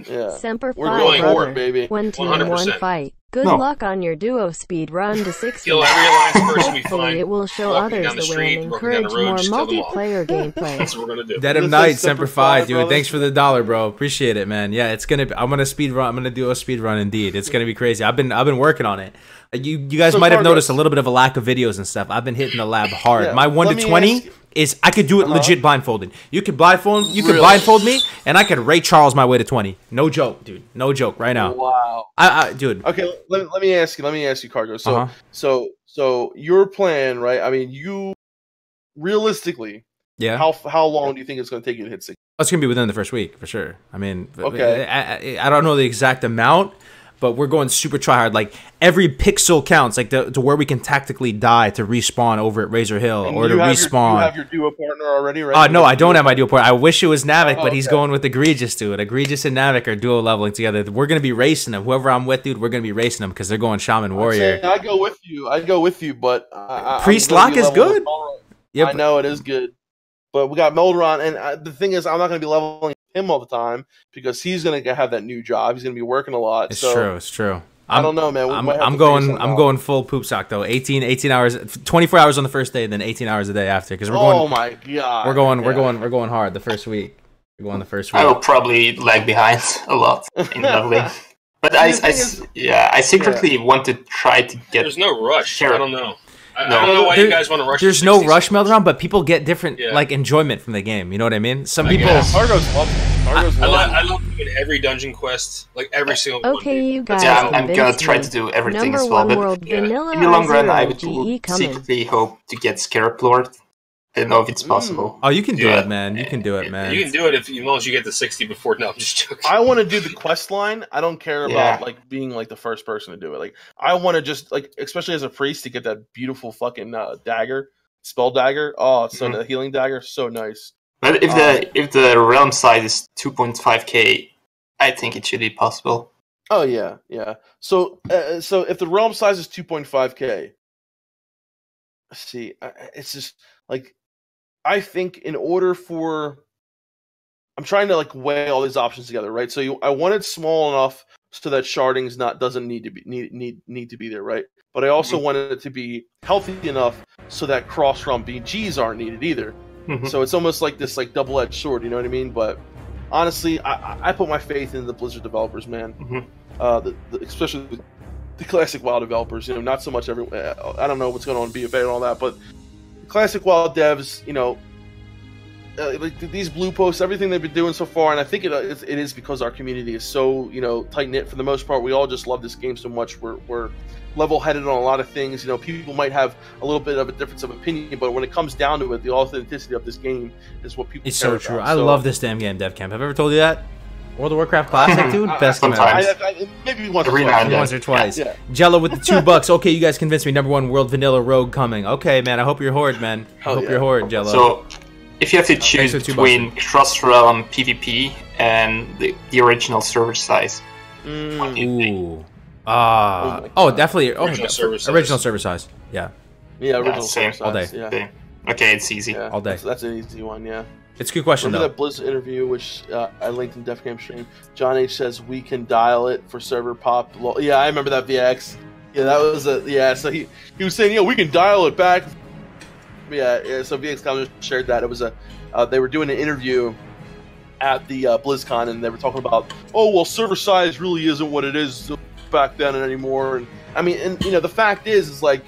Yeah. Semper We're Fi, going brother. horde, baby. One team, 100%. one fight. Good luck on your duo speed run to 60. Kill every alliance person we Hopefully find. it will show walking others down the the way street, and walking down encourage the road, more just kill them all. multiplayer gameplay. That's what we're gonna do. Dead of This Night, is Semper Semper Fi, Fi, dude. brothers. Thanks for the $1, bro. Appreciate it, man. Yeah, I'm gonna speed run. I'm gonna do a speed run indeed. It's gonna be crazy. I've been working on it. You guys might have noticed a little bit of a lack of videos and stuff. I've been hitting the lab hard. Yeah, My 1 to 20 is I could do it legit blindfolded. You could blindfold me, and I could Ray Charles my way to 20. No joke, dude. No joke. Right now. Wow. Dude. Okay, let me ask you, Cargo. So your plan, right? I mean, realistically, yeah, how long do you think it's going to take you to hit 60? It's going to be within the first week for sure. I mean, okay. I don't know the exact amount, but we're going super try hard. Like every pixel counts, like to where we can tactically die to respawn over at Razor Hill or to respawn. You have your duo partner already, right? No, I don't have my duo partner. I wish it was Navik, but he's going with Egregious, dude. Egregious and Navik are duo leveling together. We're gonna be racing them. Whoever I'm with, dude, we're gonna be racing them because they're going Shaman Warrior. I'd go with you, but Priest Lock is good. Yeah, I know it is good, but we got Melderon, and the thing is, I'm not gonna be leveling him all the time because he's gonna have that new job. He's gonna be working a lot. It's true. It's true. I don't know, man. I'm going full poop sock though. 18 hours, 24 hours on the first day, and then 18 hours a day after. Because we're going. Oh my god. We're going hard the first week. We're going the first week. I will probably lag behind a lot in leveling. But I secretly want to try to get. There's no rush. I don't know. I No. don't know why you guys want to rush. There's no rush, Melderon, but people get different like enjoyment from the game. You know what I mean? Some people. Kargoz love it. I love doing every dungeon quest, like every single one. Okay, you guys. Yeah, I'm gonna try to do everything as well. But in the long run, I would secretly hope to get Scarab Lord. I don't know if it's possible. Oh, you can do it, man. You can do it, man. You can do it as long as you get to 60 before. No, I'm just joking. I want to do the quest line. I don't care about like being like the first person to do it. Like I want to just like, especially as a priest, to get that beautiful fucking dagger, spell dagger. Oh, so the healing dagger, so nice. But if the realm size is 2.5k, I think it should be possible. Oh yeah. So if the realm size is 2.5k, see, it's just like. I think in order for, I'm trying to like weigh all these options together, right? So I want it small enough so that sharding's doesn't need to be there, right? But I also want it to be healthy enough so that cross realm BGs aren't needed either. So it's almost like this like double-edged sword, you know what I mean? But honestly, I put my faith in the Blizzard developers, man. Especially the classic WoW developers. You know, not so much I don't know what's going on in BFA and all that, but. Classic WoW devs, you know, like these blue posts, everything they've been doing so far, and I think it is because our community is so, you know, tight knit for the most part. We all just love this game so much. We're level headed on a lot of things. You know, people might have a little bit of a difference of opinion, but when it comes down to it, the authenticity of this game is what people. It's care so about. true. I love this damn game, Defcamp. Have I ever told you that? World of Warcraft Classic, dude? Best game ever. Maybe once or twice. Yeah. Jello with the $2. Okay, you guys convinced me. #1 World Vanilla Rogue coming. Okay, man. I hope you're Horde, man. I hope you're Horde, Jello. So, if you have to choose between cross-realm PvP and the original server size, definitely. Original server size. Yeah. Yeah, original server size. All day. Yeah. Okay, it's easy. Yeah, all day. That's an easy one, yeah. It's a good question, Remember though. that Blizz interview, which I linked in Defcamp stream? John H says, we can dial it for server pop. Yeah, I remember that, VX. Yeah, that was so he was saying, we can dial it back. Yeah, so VX kind of shared that. It was they were doing an interview at the BlizzCon, and they were talking about, server size really isn't what it is back then anymore. And I mean, and you know, the fact is like,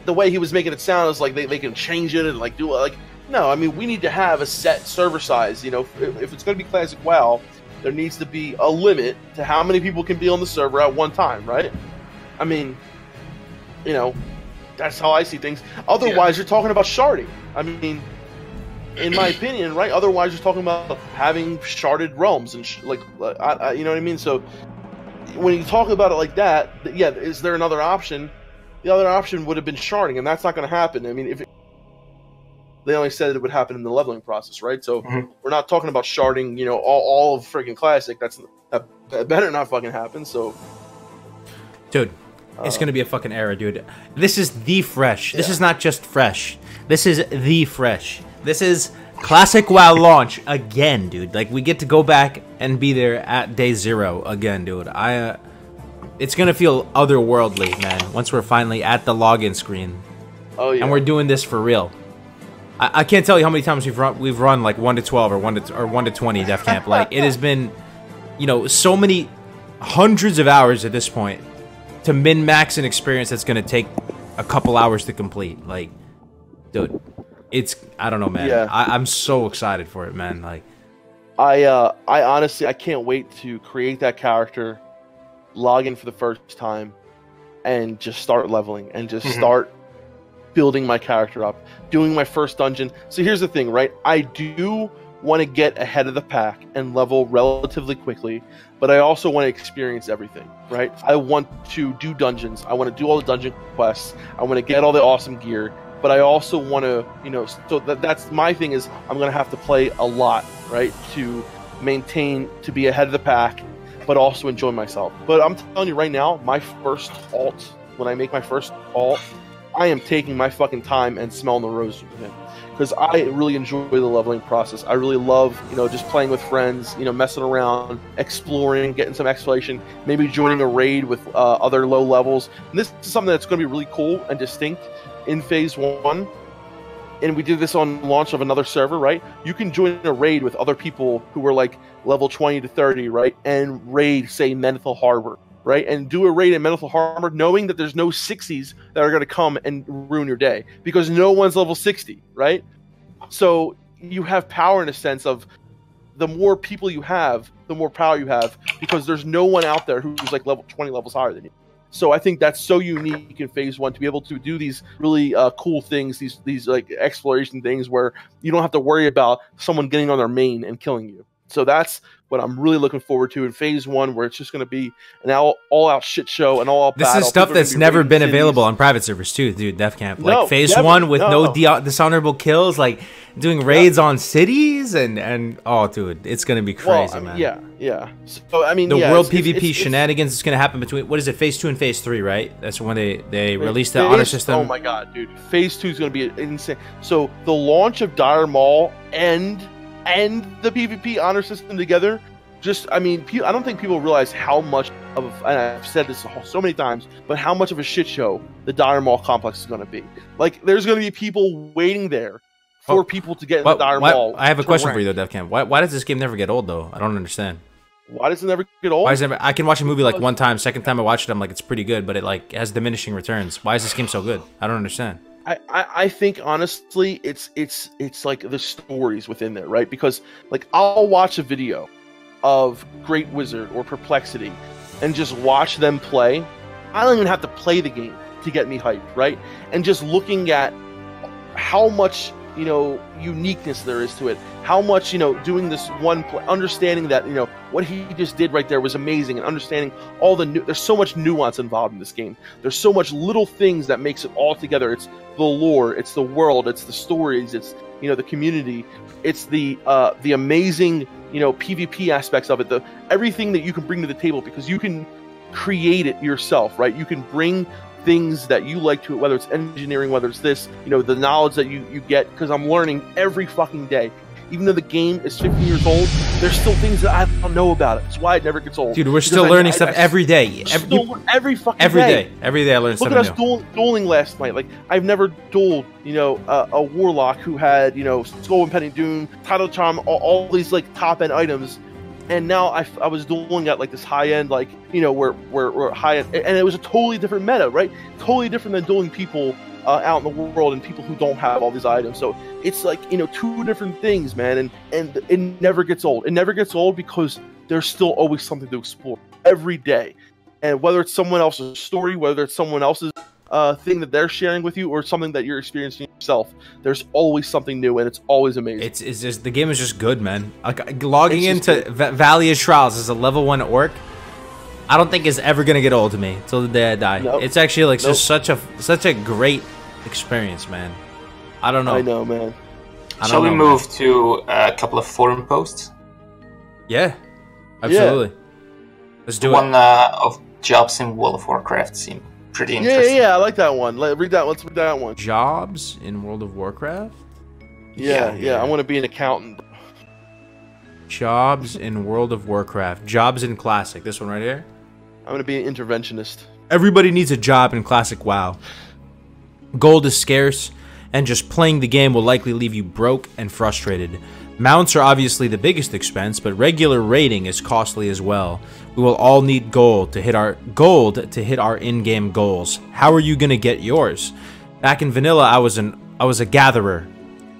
the way he was making it sound is like they can change it and like do it like. No, I mean, we need to have a set server size. You know, if it's going to be Classic WoW, there needs to be a limit to how many people can be on the server at one time, right? I mean, you know, that's how I see things. Otherwise, you're talking about sharding. I mean, in my opinion, right? Otherwise, you're talking about having sharded realms and you know what I mean? So when you talk about it like that, is there another option? The other option would have been sharding, and that's not going to happen. I mean, they only said it would happen in the leveling process, right? So we're not talking about sharding, you know, all of friggin' Classic. That better not fucking happen. So, dude, it's gonna be a fucking era, dude. This is the fresh. This is not just fresh. This is the fresh. This is Classic WoW launch again, dude. Like we get to go back and be there at day 0 again, dude. It's gonna feel otherworldly, man. Once we're finally at the login screen, and we're doing this for real. I can't tell you how many times we've run like 1 to 12 or 1 to 20 Defcamp. Like it has been, you know, so many hundreds of hours at this point to min-max an experience that's gonna take a couple hours to complete. Like, dude, I don't know, man. Yeah. I'm so excited for it, man. Like, I honestly I can't wait to create that character, log in for the first time, and just start leveling and just start building my character up, doing my first dungeon. So here's the thing, right? I do want to get ahead of the pack and level relatively quickly, but I also want to experience everything, right? I want to do dungeons. I want to do all the dungeon quests. I want to get all the awesome gear, but I also want to, you know, so that's my thing is I'm going to have to play a lot, right? To maintain, to be ahead of the pack, but also enjoy myself. But I'm telling you right now, my first alt, when I make my first alt, I am taking my fucking time and smelling the roses with him. Because I really enjoy the leveling process. I really love, you know, just playing with friends, you know, messing around, exploring, getting some exploration, maybe joining a raid with other low levels. And this is something that's going to be really cool and distinct in Phase 1. And we did this on launch of another server, right? You can join a raid with other people who were like level 20 to 30, right? And raid, say, Menthil Harbor, right? And do a raid in Menthil Harbor knowing that there's no 60s that are going to come and ruin your day because no one's level 60, right? So you have power in a sense of the more people you have, the more power you have because there's no one out there who's like level 20 levels higher than you. So I think that's so unique in Phase 1 to be able to do these really cool things, these like exploration things where you don't have to worry about someone getting on their main and killing you. So that's what I'm really looking forward to in Phase 1, where it's just going to be an all-out shit show, an all-out battle. This is stuff that's never been available on private servers too, dude. Defcamp, like Phase 1 with no dishonorable kills, like doing raids on cities, and oh, dude, it's going to be crazy, man. Yeah. So I mean, the world PvP shenanigans is going to happen between what is it, Phase 2 and Phase 3, right? That's when they released the honor system. Oh my god, dude! Phase 2 is going to be insane. So the launch of Dire Maul and the PvP honor system together, just, I mean, I don't think people realize how much of, and I've said this so many times, but how much of a shit show the Dire Maul complex is going to be. Like, there's going to be people waiting there for people to get in the Dire Maul. I have a question for you, though, Defcamp. Why does this game never get old, though? I don't understand. Why does it never get old? I can watch a movie like one time, second time I watch it, I'm like, it's pretty good, but it like has diminishing returns. Why is this game so good? I don't understand. I think honestly it's like the stories within there, right? Because like I'll watch a video of Great Wizard or Perplexity and just watch them play. I don't even have to play the game to get me hyped, right? And just looking at how much, you know, uniqueness there is to it, how much, you know, doing this one play, understanding that, you know, what he just did right there was amazing, and understanding all the there's so much nuance involved in this game. There's so much little things that makes it all together. It's the lore, it's the world, it's the stories, it's, you know, the community, it's the amazing, you know, PvP aspects of it, everything that you can bring to the table, because you can create it yourself, right? You can bring things that you like to it, whether it's engineering, whether it's this, you know, the knowledge that you get, because I'm learning every fucking day. Even though the game is 15 years old, there's still things that I don't know about it. That's why it never gets old. Dude, we're still learning stuff every day. Every fucking day. Every day I learn something new. Look at us dueling last night. Like, I've never dueled, you know, a warlock who had, you know, Skull and Penny Doom, Title Charm, all these, like, top-end items. And now I was dueling at, like, this high-end, like, you know, where high-end, and it was a totally different meta, right? Totally different than dueling people out in the world and people who don't have all these items. So it's like, you know, two different things, man, and it never gets old. It never gets old because there's still always something to explore every day. And whether it's someone else's story, whether it's someone else's thing that they're sharing with you, or something that you're experiencing yourself, there's always something new, and it's always amazing. It's just, the game is just good, man. Like, logging into Valley of Trials as a level 1 orc, I don't think it's ever gonna get old to me till the day I die. Nope. It's actually like just such a great experience, man. I don't know. I know, man. Shall we move to a couple of forum posts? Yeah, absolutely. Yeah. Let's do one of jobs in World of Warcraft seemed pretty interesting. Yeah, I like that one. Let's read that one. Jobs in World of Warcraft? Yeah. I want to be an accountant. Jobs in World of Warcraft. Jobs in Classic. This one right here? I'm going to be an interventionist. Everybody needs a job in Classic WoW. Gold is scarce, and just playing the game will likely leave you broke and frustrated. Mounts are obviously the biggest expense, but regular raiding is costly as well. We will all need gold to hit our in-game goals. How are you gonna get yours? Back in vanilla, I was a gatherer,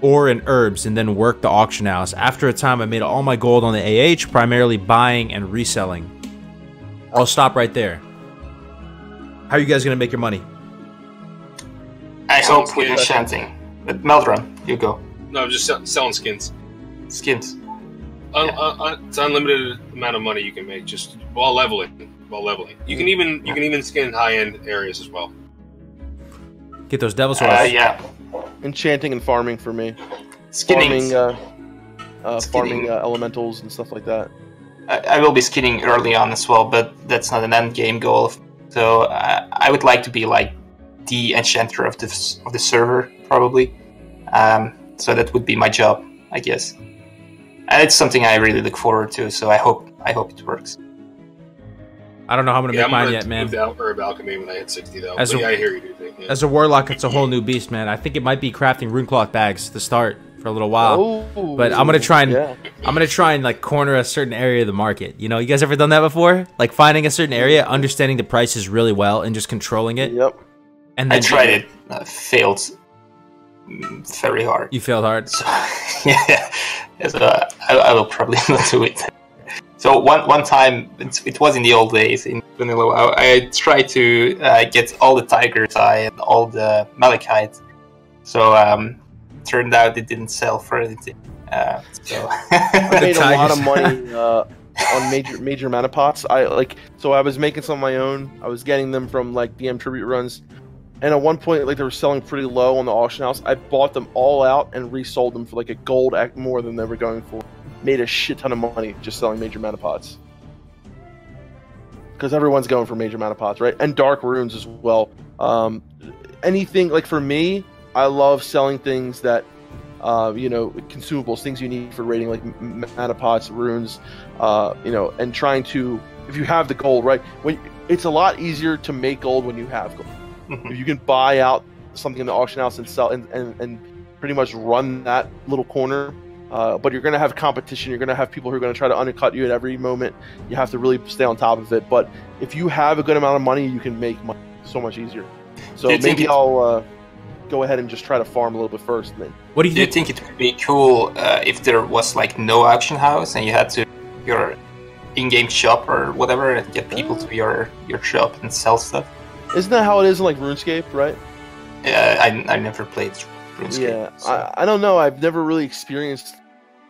ore and herbs, and then worked the auction house. After a time, I made all my gold on the AH, primarily buying and reselling. I'll stop right there. How are you guys gonna make your money? I hope with enchanting. But Melderon, you go. No, I'm just selling skins. Skins. It's unlimited amount of money you can make just while leveling. You can even skin high-end areas as well. Get those devil swords. Yeah. Enchanting and farming for me. Skinning. Farming elementals and stuff like that. I will be skinning early on as well, but that's not an end game goal. So I would like to be like the enchanter of the server, probably. So that would be my job, I guess. And it's something I really look forward to. So I hope it works. I don't know how I'm gonna make mine yet, man. I'm gonna Herb Alchemy when I hit 60 though. I hear you do things. Yeah. As a warlock, it's a whole new beast, man. I think it might be crafting runecloth bags to start for a little while. Oh, but I'm gonna try and like corner a certain area of the market. You know, you guys ever done that before? Like finding a certain area, understanding the prices really well, and just controlling it. Yep. And then I tried it. Failed very hard. You failed hard. So, yeah. So I will probably not do it. So one time, it was in the old days in Vanilla, I tried to get all the Tiger's Eye and all the Malachite. So turned out it didn't sell for anything. So I made a lot of money on major mana pots. I was making some of my own. I was getting them from like DM tribute runs, and at one point like they were selling pretty low on the auction house. I bought them all out and resold them for like a gold more than they were going for. Made a shit ton of money just selling major mana pots. Because everyone's going for major mana pots, right? And dark runes as well. Anything, like for me, I love selling things that, consumables, things you need for raiding, like mana pots, runes, and trying to, if you have the gold, right? It's a lot easier to make gold when you have gold. If you can buy out something in the auction house and sell and pretty much run that little corner. But you're going to have competition. You're going to have people who are going to try to undercut you at every moment. You have to really stay on top of it. But if you have a good amount of money, you can make money so much easier. So maybe I'll go ahead and just try to farm a little bit first. Then. What do you think? It would be cool if there was like no auction house and you had to your in-game shop or whatever and get people to your shop and sell stuff? Isn't that how it is in like RuneScape, right? Yeah, I never played RuneScape. Yeah, so. I don't know. I've never really experienced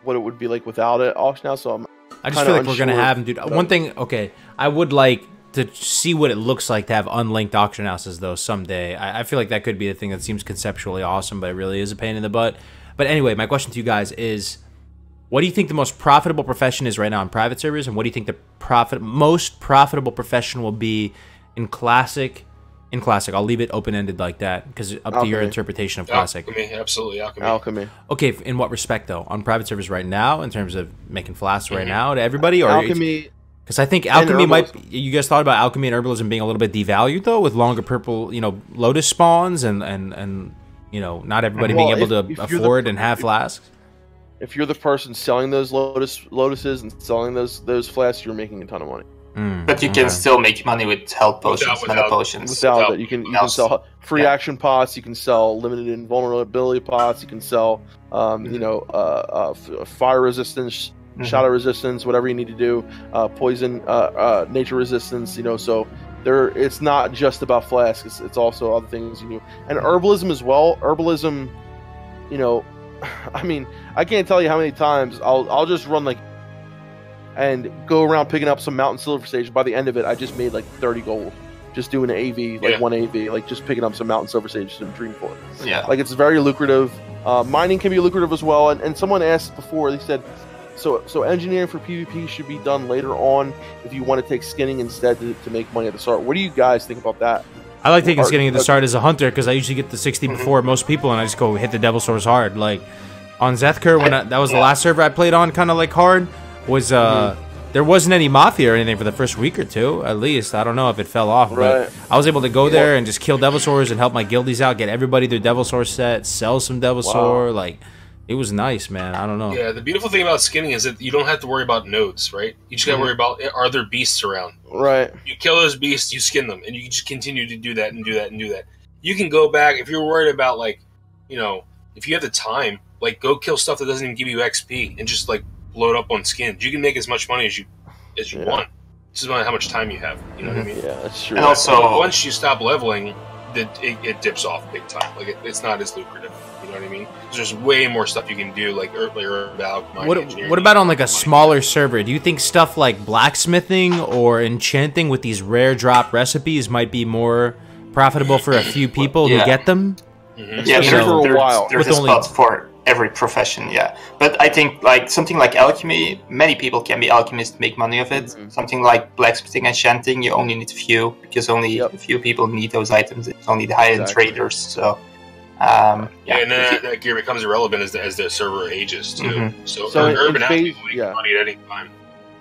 what it would be like without an auction house, so I just feel like we're gonna have them, dude. One thing, okay, I would like to see what it looks like to have unlinked auction houses, though, someday. I feel like that could be a thing that seems conceptually awesome, but it really is a pain in the butt. But anyway, my question to you guys is, what do you think the most profitable profession is right now in private servers, and what do you think the most profitable profession will be in Classic? In Classic, I'll leave it open-ended like that, because up to your interpretation of Classic. Alchemy, absolutely, Alchemy. Okay, in what respect, though? On private servers right now, in terms of making flasks right now to everybody? Or Alchemy... Because I think Alchemy might... You guys thought about Alchemy and Herbalism being a little bit devalued, though, with longer purple, Lotus spawns and not everybody being able to afford and have flasks? If you're the person selling those lotuses and selling those flasks, you're making a ton of money. But you can still make money with health potions, mana potions. Without that, you can sell free action pots. You can sell limited invulnerability pots. You can sell, fire resistance, shadow resistance, whatever you need to do, poison, nature resistance. So it's not just about flasks. It's also other things you do, and herbalism as well. Herbalism, I mean, I can't tell you how many times I'll just run and go around picking up some mountain silver sage. By the end of it, I just made like 30 gold. Just doing an AV, one AV, like just picking up some mountain silver sage and dream for it. Yeah. Like it's very lucrative. Mining can be lucrative as well. And someone asked before, they said, so engineering for PvP should be done later on if you want to take skinning instead to make money at the start. What do you guys think about that? I like taking skinning at the start as a hunter because I usually get the 60 before most people, and I just go hit the devil swords hard. Like on Zethker, that was the last server I played on, kind of like hard. Was there wasn't any mafia or anything for the first week or two, at least. I don't know if it fell off, but I was able to go there and just kill devil swords and help my guildies out, get everybody their devil sword set, sell some devil sword. Like, it was nice, man. I don't know. Yeah, the beautiful thing about skinning is that you don't have to worry about nodes, right? You just got to worry about, are there beasts around? Right. You kill those beasts, you skin them, and you just continue to do that and do that and do that. You can go back, if you're worried about, like, if you have the time, like, go kill stuff that doesn't even give you XP and just, like, load up on skins. You can make as much money as you want. It's just about how much time you have. You know what I mean? Yeah, that's true. And also, once you stop leveling, it dips off big time. Like it's not as lucrative. You know what I mean? There's way more stuff you can do, like earlier about. What about on like a smaller server? Do you think stuff like blacksmithing or enchanting with these rare drop recipes might be more profitable for a few people who get them? Yeah, there's a spot for every profession, but I think like something like alchemy, many people can be alchemists, make money of it. Something like blacksmithing and enchanting, you only need a few, because only a few people need those items. It's only the high-end traders. So and then that gear becomes irrelevant as the server ages too. So urban has people making money at any time.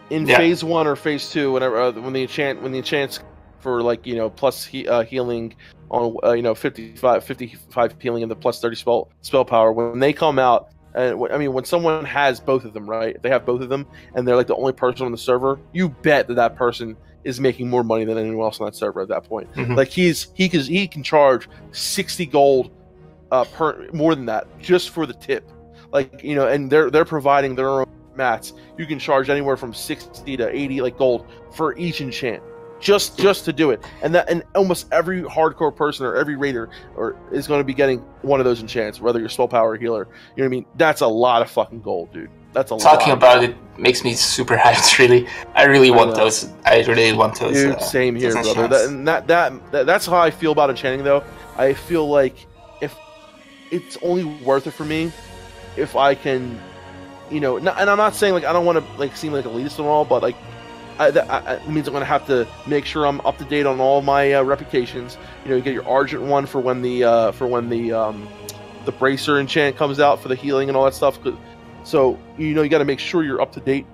In phase 1 or phase 2, whenever when the enchants for like plus healing on 55 healing and the plus 30 spell power, when they come out, and when someone has both of them, right? If they have both of them and they're like the only person on the server, you bet that person is making more money than anyone else on that server at that point. Like he can charge 60 gold more than that just for the tip, like and they're providing their own mats. You can charge anywhere from 60 to 80 like gold for each enchant. Just to do it, and almost every hardcore person or every raider is going to be getting one of those enchants, whether you're spell power or healer. You know what I mean? That's a lot of fucking gold, dude. That's a lot. Talking about it makes me super hyped. I really want those. I really want those. Dude, same here, brother. That's how I feel about enchanting, though. I feel like if it's only worth it for me if I can, and I'm not saying like I don't want to like seem like elitist and all, but like. It means I'm going to have to make sure I'm up to date on all my reputations. You get your Argent one for when the Bracer enchant comes out for the healing and all that stuff. So you got to make sure you're up to date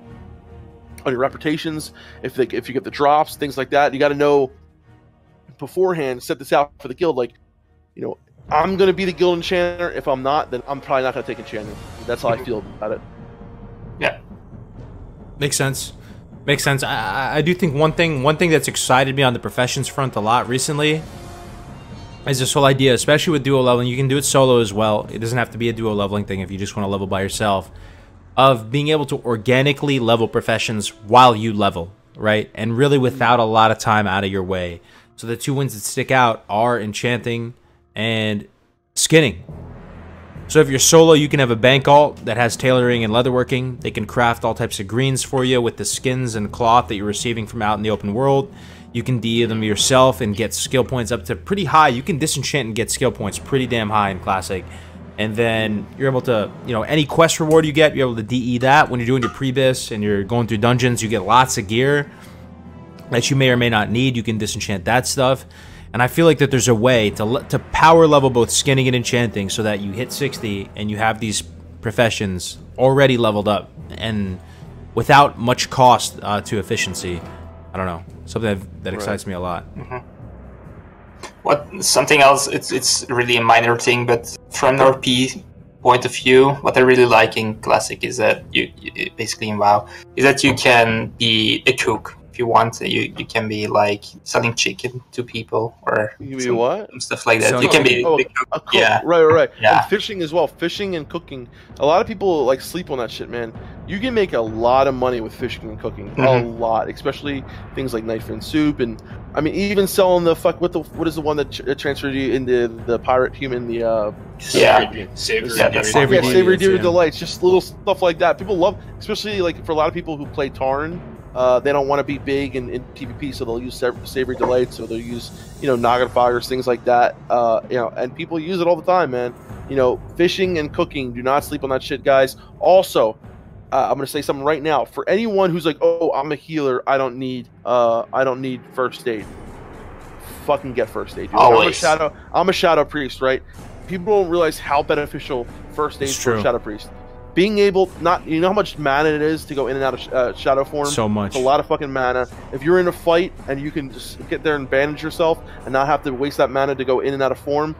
on your reputations. If you get the drops, things like that, you got to know beforehand. Set this out for the guild. Like, I'm going to be the guild enchanter. If I'm not, then I'm probably not going to take enchanting. That's how I feel about it. Yeah, makes sense. Makes sense. I do think one thing that's excited me on the professions front a lot recently is this whole idea, especially with duo leveling. You can do it solo as well. It doesn't have to be a duo leveling thing if you just want to level by yourself. Of being able to organically level professions while you level, right? And really without a lot of time out of your way. So the two ones that stick out are enchanting and skinning. So if you're solo, you can have a bank alt that has tailoring and leatherworking. They can craft all types of greens for you with the skins and cloth that you're receiving from out in the open world. You can DE them yourself and get skill points up to pretty high. You can disenchant and get skill points pretty damn high in Classic. And then you're able to, any quest reward you get, you're able to DE that. When you're doing your pre-bis and you're going through dungeons, you get lots of gear that you may or may not need. You can disenchant that stuff. And I feel like that there's a way to power level both skinning and enchanting so that you hit 60 and you have these professions already leveled up and without much cost to efficiency. I don't know. Something that excites me a lot. Something else, it's really a minor thing, but from an RP point of view, what I really like in Classic is that you basically in WoW, is that you can be a cook. If you want, you can be like selling chicken to people or stuff like that. You can be a cook. Yeah, right. Yeah. And fishing as well. Fishing and cooking. A lot of people like sleep on that shit, man. You can make a lot of money with fishing and cooking. A lot, especially things like knife and soup, and even selling the what is the one that transferred you into the pirate human? The savory deer delights. Just little stuff like that. People love, especially like for a lot of people who play Tarn. They don't want to be big in PvP, so they'll use savory delights, or they'll use noggin fires, things like that. And people use it all the time, man. Fishing and cooking. Do not sleep on that shit, guys. Also, I'm gonna say something right now for anyone who's like, "Oh, I'm a healer. I don't need first aid." Fucking get first aid. Dude. Always. I'm a shadow priest, right? People don't realize how beneficial first aid is for a shadow priest. Being able, how much mana it is to go in and out of shadow form? So much. It's a lot of fucking mana. If you're in a fight and you can just get there and bandage yourself and not have to waste that mana to go in and out of form,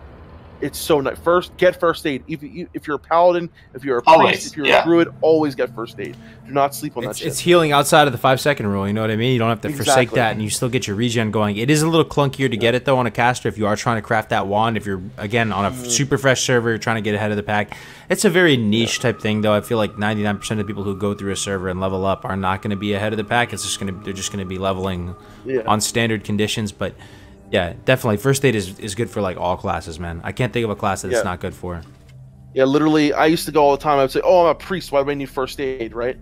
it's so nice. Get first aid. If you're a paladin, if you're a priest, if you're a druid, always get first aid. Do not sleep on that shit. It's healing outside of the 5-second rule, you know what I mean? You don't have to forsake that, and you still get your regen going. It is a little clunkier to get it, though, on a caster if you are trying to craft that wand. If you're, again, on a super fresh server, you're trying to get ahead of the pack. It's a very niche type thing, though. I feel like 99% of people who go through a server and level up are not going to be ahead of the pack. They're just going to be leveling on standard conditions, but Yeah, definitely. First aid is good for like all classes, man. I can't think of a class that it's not good for. Yeah, literally, I used to go all the time. I would say, "Oh, I'm a priest. Why do I need first aid?" Right?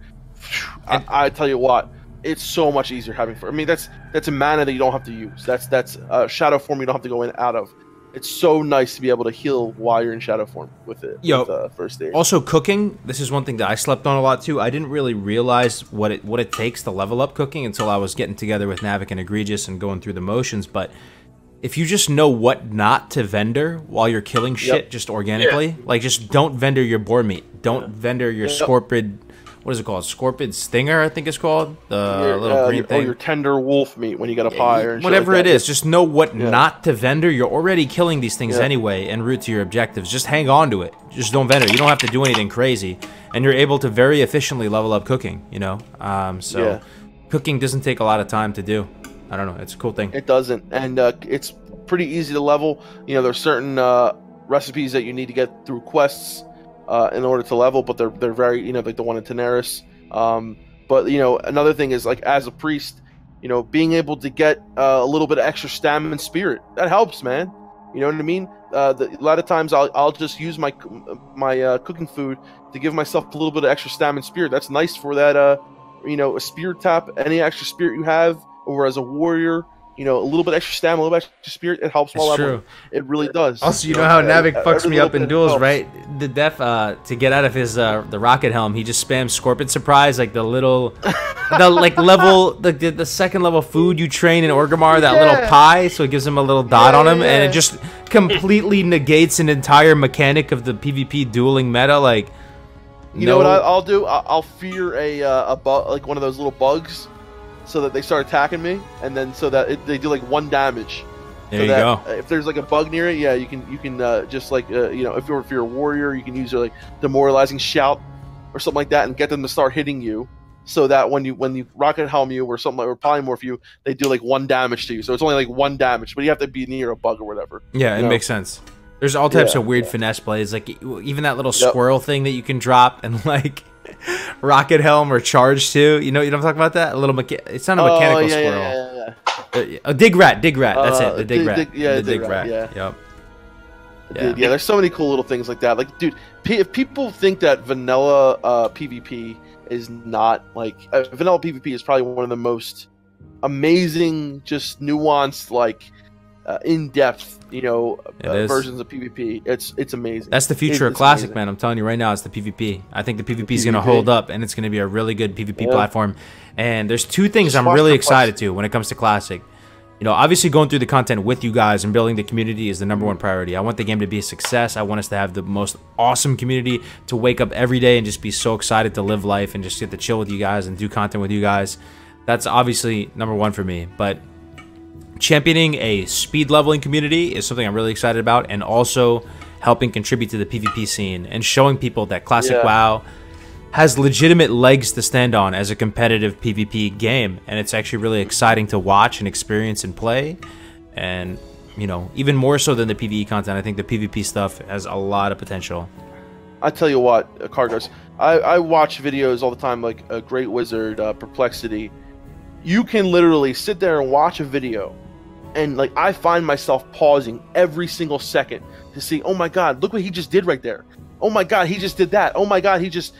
I tell you what, it's so much easier having. I mean, that's a mana that you don't have to use. That's shadow form you don't have to go in and out of. It's so nice to be able to heal while you're in shadow form with it. Yo, with, first aid. Also, cooking. This is one thing that I slept on a lot too. I didn't really realize what it takes to level up cooking until I was getting together with Navik and Egregious and going through the motions. But if you just know what not to vendor while you're killing shit just organically, like just don't vendor your boar meat. Don't vendor your scorpid. What is it called? Scorpid stinger, I think it's called. The little green thing. Or your tender wolf meat when you get a pyre. And whatever it is, just know what not to vendor. You're already killing these things anyway en route to your objectives. Just hang on to it. Just don't vendor. You don't have to do anything crazy. And you're able to very efficiently level up cooking, you know? Cooking doesn't take a lot of time to do. I don't know. It's a cool thing. It doesn't. And it's pretty easy to level. You know, there's certain recipes that you need to get through quests in order to level, but they're very, you know, like the one in Daenerys. But, you know, another thing is, like, as a priest, you know, being able to get a little bit of extra stamina and spirit, that helps, man. You know what I mean? A lot of times I'll just use my cooking food to give myself a little bit of extra stamina and spirit. That's nice for that, you know, a spirit tap, any extra spirit you have, or as a warrior, you know, a little bit extra stamina, a little bit extra spirit, it helps while leveling. It really does. Also, you know how Navik fucks me up in duels, right? The Def, to get out of his the rocket helm, he just spams Scorpion Surprise, like the little, the second level food you train in Orgrimmar, that little pie, so it gives him a little dot on him, and it just completely negates an entire mechanic of the PvP dueling meta. Like, you know what I'll do? I'll fear a bug, like one of those little bugs, so that they start attacking me, and then so that they do like 1 damage. There you go. If there's like a bug near it, you can just like you know, if you're a warrior, you can use your like demoralizing shout or something like that, and get them to start hitting you, so that when you rocket helm you or something like, or polymorph you, they do like 1 damage to you. So it's only like 1 damage, but you have to be near a bug or whatever. Yeah, it makes sense. There's all types of weird finesse plays, like even that little squirrel thing that you can drop and like rocket helm or charge too. You know what I'm talking about? That a little it's not a mechanical squirrel. A dig rat. That's it. The dig rat. The dig rat. Yep. Dude, there's so many cool little things like that. Like, dude, if people think that vanilla PvP is not like vanilla PvP is probably one of the most amazing, just nuanced, like in-depth, you know, versions of PvP. It's amazing. That's the future of Classic, amazing. Man. I'm telling you right now, it's the PvP. I think the PvP is going to hold up, and it's going to be a really good PvP platform. And there's 2 things I'm really excited to when it comes to Classic. You know, obviously going through the content with you guys and building the community is the #1 priority. I want the game to be a success. I want us to have the most awesome community, to wake up every day and just be so excited to live life and just get to chill with you guys and do content with you guys. That's obviously #1 for me. But championing a speed leveling community is something I'm really excited about, and also helping contribute to the PvP scene and showing people that Classic WoW has legitimate legs to stand on as a competitive PvP game, and it's actually really exciting to watch and experience and play. And, you know, even more so than the PvE content, I think the PvP stuff has a lot of potential. I tell you what, Kargoz, I watch videos all the time, like a Great Wizard, Perplexity. You can literally sit there and watch a video, and like I find myself pausing every single second to see, oh my god, look what he just did right there. Oh my god, he just did that. Oh my god, he just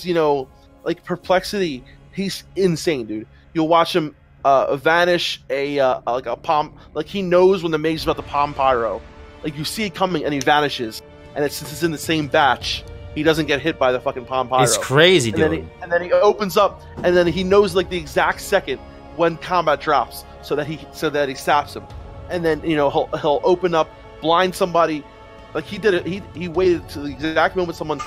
you know, like Perplexity, he's insane, dude. You'll watch him vanish like a palm, like he knows when the mage is about to palm pyro. Like you see it coming and he vanishes, and since it's in the same batch, he doesn't get hit by the fucking palm pyro. It's crazy, dude. And then he opens up, and then he knows like the exact second when combat drops, so that he saps him, and then you know he'll open up, blind somebody, like he did it. He waited to the exact moment someone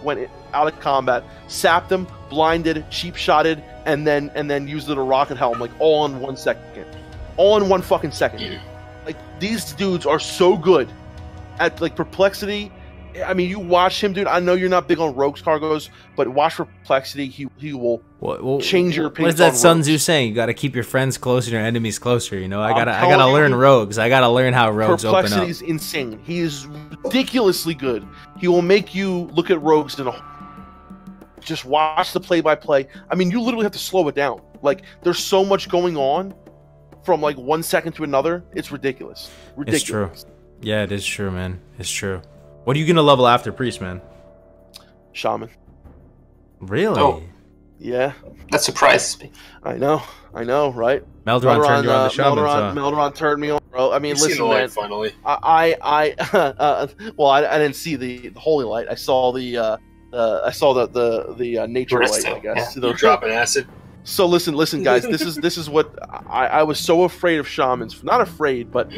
went out of combat, sapped him, blinded, cheap shotted, and then used it a rocket helm, like all in 1 second, all in 1 fucking second. Like these dudes are so good at like Perplexity. I mean, you watch him, dude. I know you're not big on rogues, Kargoz, but watch Perplexity. He will change your opinion. What is that Sun Tzu saying? You got to keep your friends closer, your enemies closer. You know, I gotta learn rogues. I gotta learn how rogues open up. Perplexity's insane. He is ridiculously good. He will make you look at rogues and just watch the play-by-play. I mean, you literally have to slow it down. Like, there's so much going on from like 1 second to another. It's ridiculous. Ridiculous. It's true. Yeah, it is true, man. It's true. What are you gonna level after priest, man? Shaman. Really? Oh. Yeah. That surprises me. I know, right? Melderon turned you on the shamans. Melderon turned me on, bro. I mean, You've listen, seen the light, man. finally. I didn't see the holy light. I saw the nature light, I guess. Yeah. You're dropping acid. So listen, guys. This is what I was so afraid of shamans. Not afraid, but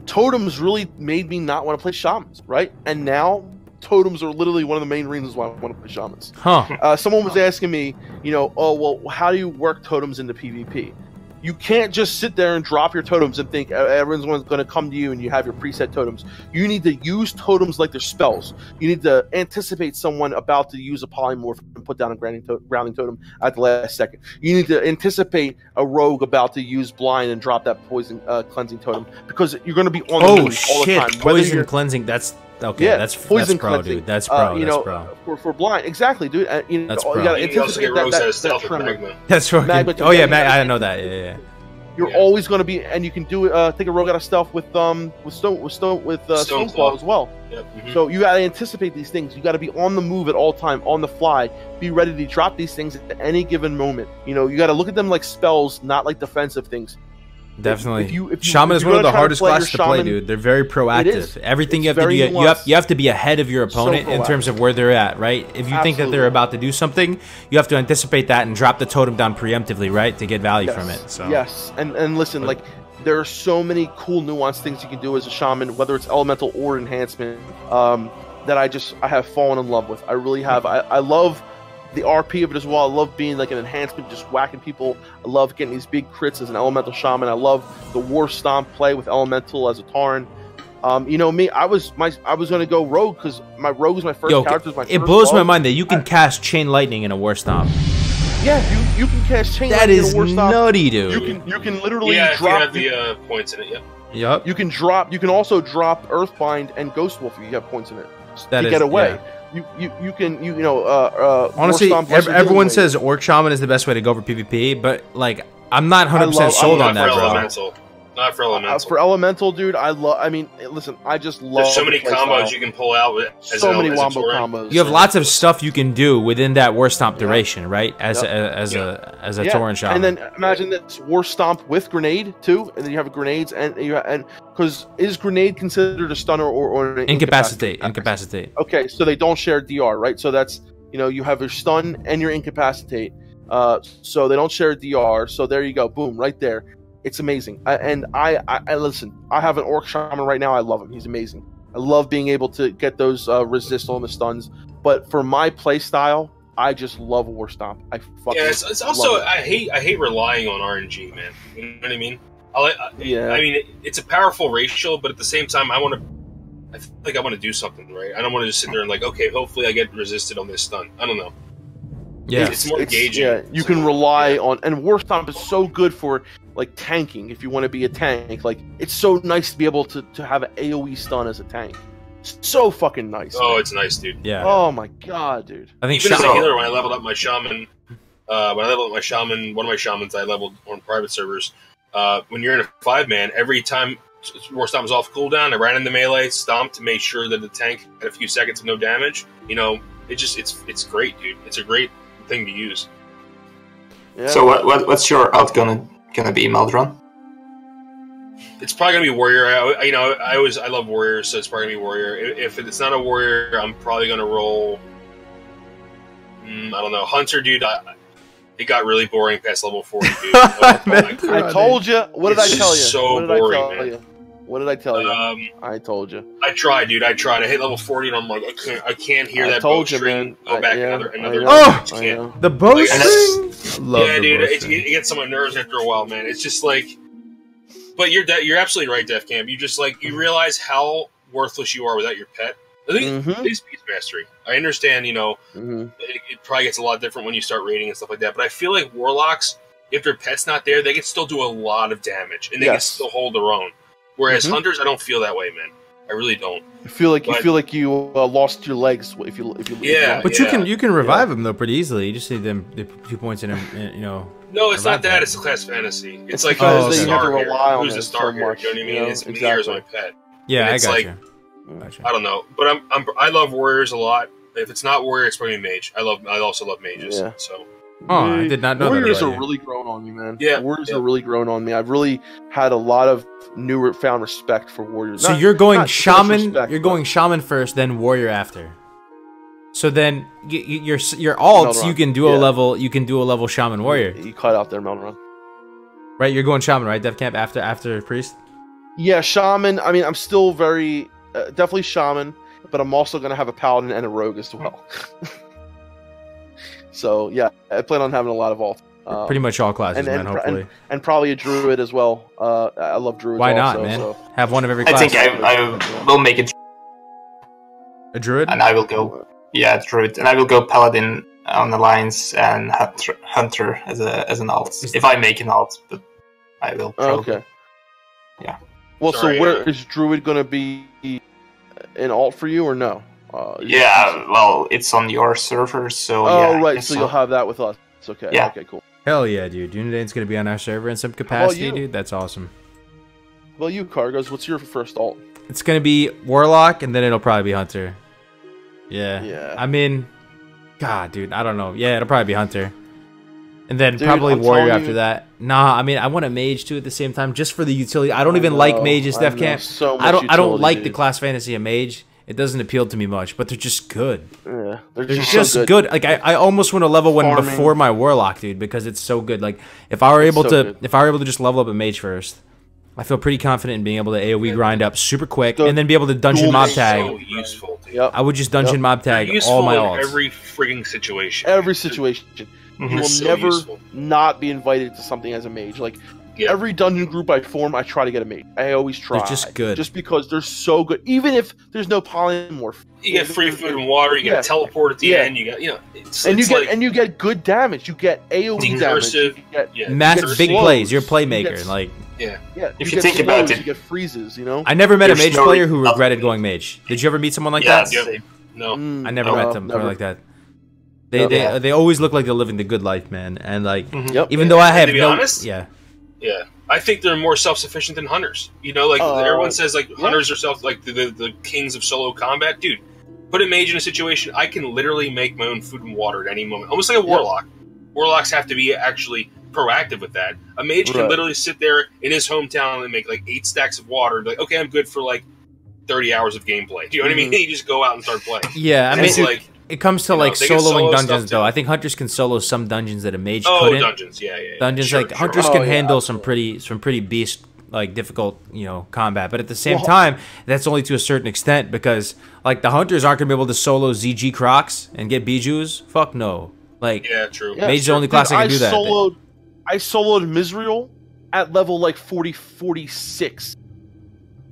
totems really made me not want to play shamans, right? And now totems are literally one of the main reasons why I want to play shamans. Huh. Someone was asking me, oh, well, how do you work totems into PvP? You can't just sit there and drop your totems and think everyone's going to come to you and you have your preset totems. You need to use totems like they're spells. You need to anticipate someone about to use a polymorph and put down a grounding totem at the last second. You need to anticipate a rogue about to use blind and drop that poison cleansing totem, because you're going to be on the move all the time. Poison cleansing, that's... Okay, yeah, that's pro, dude. That's pro. That's pro. For blind, exactly, dude. That's pro. You gotta anticipate that magma. That's fucking. Oh yeah, I didn't know that. Yeah. You're always going to be, and you can do take a rogue out of stealth with Stoneclaw as well. Yep. Mm-hmm. So you gotta anticipate these things. You gotta be on the move at all time, on the fly. Be ready to drop these things at any given moment. You gotta look at them like spells, not like defensive things. Definitely. Shaman is one of the hardest classes to play, dude. They're very proactive. Everything you have to do, you have to be ahead of your opponent in terms of where they're at, right? If you think that they're about to do something, you have to anticipate that and drop the totem down preemptively, right, to get value from it. So yes, and listen, like there are so many cool nuanced things you can do as a shaman, whether it's elemental or enhancement, that I have fallen in love with. I really have. I love the RP of it as well. I love being like an enhancement, just whacking people. I love getting these big crits as an elemental shaman. I love the war stomp play with elemental as a Tauren. Me, I was gonna go rogue because my rogue is my first character. It blows my mind that you can cast chain lightning in a war stomp. Yeah, you can cast chain lightning in a war stomp. That is nutty, dude. You can literally drop the points in it. Yep. Yep. You can also drop Earthbind and Ghost Wolf if you have points in it to get away. Yeah. Honestly, everyone says Orc Shaman is the best way to go for PvP, but like I'm not 100% sold on that, bro. Not for elemental. For elemental, dude, listen, I just love. There's so many combos you can pull out with. So many wombo combos. You have lots of stuff you can do within that war stomp duration, right? As a Tauren shaman. And then imagine this war stomp with grenade too, and then you have grenades and because is grenade considered a stunner or an incapacitate? Okay, so they don't share DR, right? So that's you have your stun and your incapacitate. So they don't share DR. So there you go, boom, right there. It's amazing. I listen, I have an Orc Shaman right now. I love him. He's amazing. I love being able to get those resist on the stuns. But for my play style, I just love War Stomp. It's also I hate relying on RNG, man. You know what I mean? I mean, it's a powerful racial, but at the same time, I feel like I want to do something, right? I don't want to just sit there and like, okay, hopefully I get resisted on this stun. I don't know. Yeah, it's more engaging. Yeah, you can rely on, and War Stomp is so good for like tanking. If you want to be a tank, like it's so nice to be able to have an AOE stun as a tank. So fucking nice. Oh, man. It's nice, dude. Yeah. Oh my god, dude. I think even as a healer, when I leveled up my shaman, one of my shamans I leveled on private servers. When you're in a 5-man, every time War Stomp was off cooldown, I ran into melee, stomped to make sure that the tank had a few seconds of no damage. It's great, dude. It's a great thing to use. Yeah. So what's your out gonna be, Melderon? It's probably gonna be warrior. I love warriors, so it's probably gonna be warrior. If it's not a warrior, I'm probably gonna roll. I don't know, hunter, dude. It got really boring past level 40, dude. I told you. What did I tell you? So boring, man. What did I tell you? I told you. I tried, dude. I hit level 40, and I'm like, I can't hear that bow string go back another. The bow string. Yeah, dude. It gets on my nerves after a while, man. It's just like. But you're absolutely right, Defcamp. You realize how worthless you are without your pet. I think it's Beast Mastery. I understand, it probably gets a lot different when you start raiding and stuff like that. But I feel like Warlocks, if their pet's not there, they can still do a lot of damage, and they can still hold their own. Whereas Hunters, I don't feel that way, man. I really don't. You feel like you lost your legs if you. Yeah, but you can revive them though pretty easily. You just need them 2 points in him, you know. No, it's not that. It's a class fantasy. It's like you who's have to rely on the star here? You know what I mean? It's exactly. Warrior's my pet. Yeah, I got like, you. I don't know, but I love warriors a lot. If it's not warrior, it's probably mage. I also love mages. Yeah. So. Oh, I did not know Warriors that. are really grown on me, man. Yeah, Warriors are really grown on me. I've really had a lot of found respect for warriors. So you're going shaman. You're going shaman first, then warrior after. So then your alts, Melderon. you can duo level. You can duo level shaman warrior. You cut out there, Melderon. Right, you're going shaman, right? Defcamp after priest. Yeah, shaman. I mean, I'm still very definitely shaman, but I'm also gonna have a paladin and a rogue as well. So yeah, I plan on having a lot of all. Pretty much all classes, man. Hopefully, and probably a druid as well. I love druids. Why not, also, man? So. Have one of every class. I think I will make it a druid, and I will go druid, and I will go paladin on alliance and hunter as an alt if I make an alt, but I will. Probably. Okay. Yeah. Well, so where is druid gonna be an alt for you or no? Well, it's on your server, so right, so you'll have that with us. Okay, yeah. Okay, cool. Hell yeah, dude. Dunedain's gonna be on our server in some capacity, dude. That's awesome. Well, you, Kargoz, what's your first alt? It's gonna be Warlock, and then it'll probably be Hunter. Yeah. Yeah. I mean, God, dude, I don't know. Yeah, it'll probably be Hunter. And then probably Warrior after that. Nah, I mean, I want a mage too at the same time, just for the utility. I don't even like mages, Defcamp. So I don't like the class fantasy of mage. It doesn't appeal to me much, but they're just good. Yeah, they're just so good. Like I almost want to level one before my warlock, dude, because it's so good. Like if I were able to just level up a mage first, I feel pretty confident in being able to AoE grind up super quick and then be able to dungeon mob tag. So useful, dude. I would just dungeon mob tag all my alts. Every frigging situation. Every situation. You will never not be invited to something as a mage. Like every dungeon group I form, I try to get a mate. I always try. They're just good. Just because they're so good. Even if there's no polymorph. You get free food and water, you get teleport at the end, you get, and you get good damage. You get AoE damage. You get, massive big plays. You're a playmaker. If you think about it. You get freezes, you know? I never met a mage player who regretted going mage. Did you ever meet someone like that? No. I never met them like that. They always look like they're living the good life, man. And like, even though I have honest, I think they're more self-sufficient than hunters. You know, like everyone says, like hunters are the kings of solo combat. Dude, put a mage in a situation, I can literally make my own food and water at any moment, almost like a warlock. Warlocks have to be actually proactive with that. A mage can literally sit there in his hometown and make like 8 stacks of water. And be like, okay, I'm good for like 30 hours of gameplay. Do you know what I mean? You just go out and start playing. Yeah, I mean, it comes to like soloing dungeons though. I think hunters can solo some dungeons that a mage couldn't. Dungeons, Dungeons hunters can handle some pretty beast like difficult, combat. But at the same time, that's only to a certain extent because like the hunters aren't gonna be able to solo ZG Crocs and get Bijous. Fuck no. Like true. Mage is the only class that can do that. I soloed Misriel at level like 46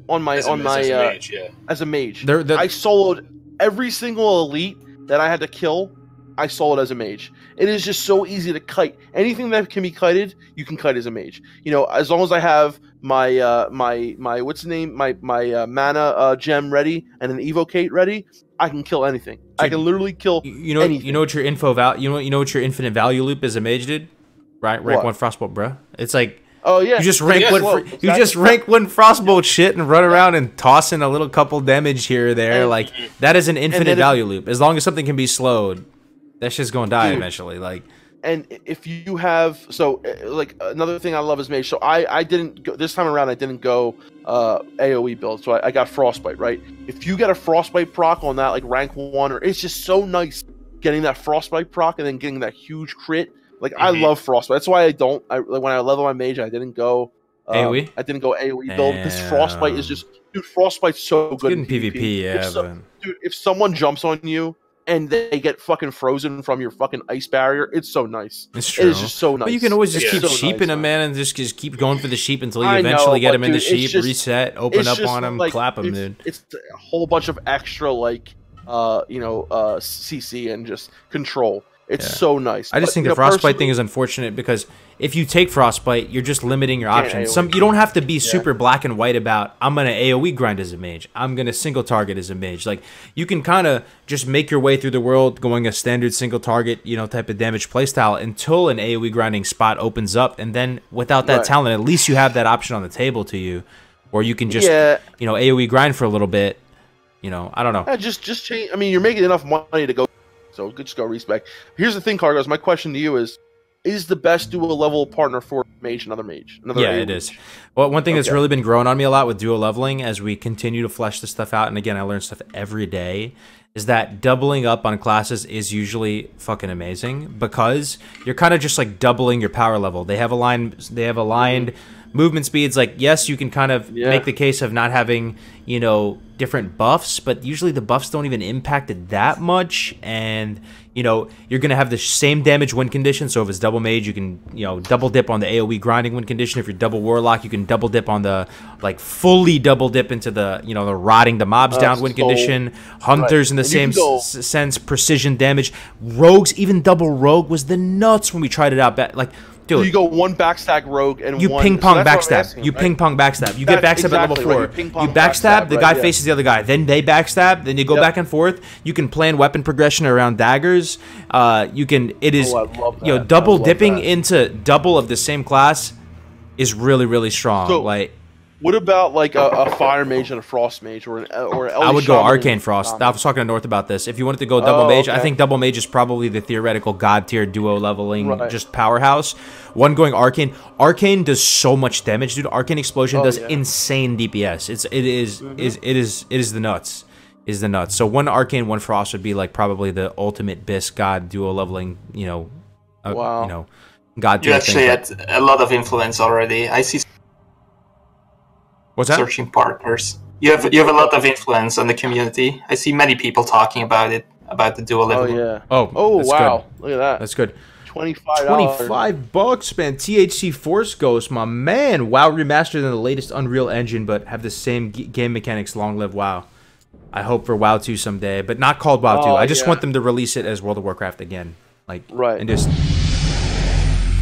on my as a mage. I soloed every single elite that I had to kill. I soloed as a mage. It is just so easy to kite. Anything that can be kited, you can kite as a mage. As long as I have my what's the name, my mana gem ready and an evocate ready, I can kill anything. Dude, I can literally kill anything. You know what your your infinite value loop as a mage did? Right, rank 1 frostbolt, bro. It's like you just rank one frostbolt shit and run around and toss in a little couple damage here or there. Like that is an infinite value loop. As long as something can be slowed, that shit's gonna die eventually. Like, and if you have another thing I love is mage. So I didn't go this time around. I didn't go AOE build. So I got frostbite. Right. If you get a frostbite proc on that like rank 1, it's just so nice getting that frostbite proc and then getting that huge crit. Like I love frostbite. That's why when I level my mage, I didn't go AoE. I didn't go AoE build because frostbite is just frostbite's so good in PvP. If someone jumps on you and they get fucking frozen from your fucking ice barrier, it's so nice. It's true. It is just so nice. But you can always just keep sheeping them, man, and just keep going for the sheep until you eventually get them in the sheep, reset, open up on them, clap them, dude. It's a whole bunch of extra CC and just control. It's so nice. I just think the frostbite thing is unfortunate because if you take frostbite, you're just limiting your options. You don't have to be super black and white about I'm gonna AoE grind as a mage. I'm gonna single target as a mage. Like you can kind of just make your way through the world going a standard single target, type of damage playstyle until an AoE grinding spot opens up, and then without that talent, at least you have that option on the table to you, or you can just AoE grind for a little bit. I don't know. Yeah, just change. I mean, you're making enough money to go. So just go respec. Here's the thing, Kargoz. My question to you is the best dual level partner for mage another mage? It is. Well, one thing that's really been growing on me a lot with dual leveling as we continue to flesh this stuff out, and again, I learn stuff every day, is that doubling up on classes is usually fucking amazing because you're kind of just like doubling your power level. They have aligned movement speeds. Like, yes, you can kind of make the case of not having, different buffs, but usually the buffs don't even impact it that much, and you're gonna have the same damage win condition. So if it's double mage, you can double dip on the AoE grinding win condition. If you're double warlock, you can double dip on the fully double dip into the the rotting the mobs down win condition. Hunters in the same sense, precision damage. Rogues, even double rogue was the nuts when we tried it out. Dude, so you go one backstack rogue and you ping pong backstab. You ping pong backstab. You get backstab at level 4. You backstab, the guy faces the other guy. Then they backstab. Then you go back and forth. You can plan weapon progression around daggers. You can. It is double dipping into double of the same class is really, really strong. So, what about like a fire mage and a frost mage or I would go arcane frost. I was talking to North about this. If you wanted to go double mage, I think double mage is probably the theoretical god tier duo leveling just powerhouse. One going arcane. Arcane does so much damage, dude. Arcane explosion does insane DPS. It is the nuts. So one arcane, one frost would be like probably the ultimate bis god duo leveling. God tier. You actually had a lot of influence already. I see. What's that? Searching partners. You have a lot of influence on the community. I see many people talking about it, about the dual level. Oh, wow. Good. Look at that. That's good. $25, man. THC Force Ghost, my man. WoW remastered in the latest Unreal Engine, but have the same game mechanics. Long live WoW. I hope for WoW 2 someday, but not called WoW 2. I just want them to release it as World of Warcraft again. And just...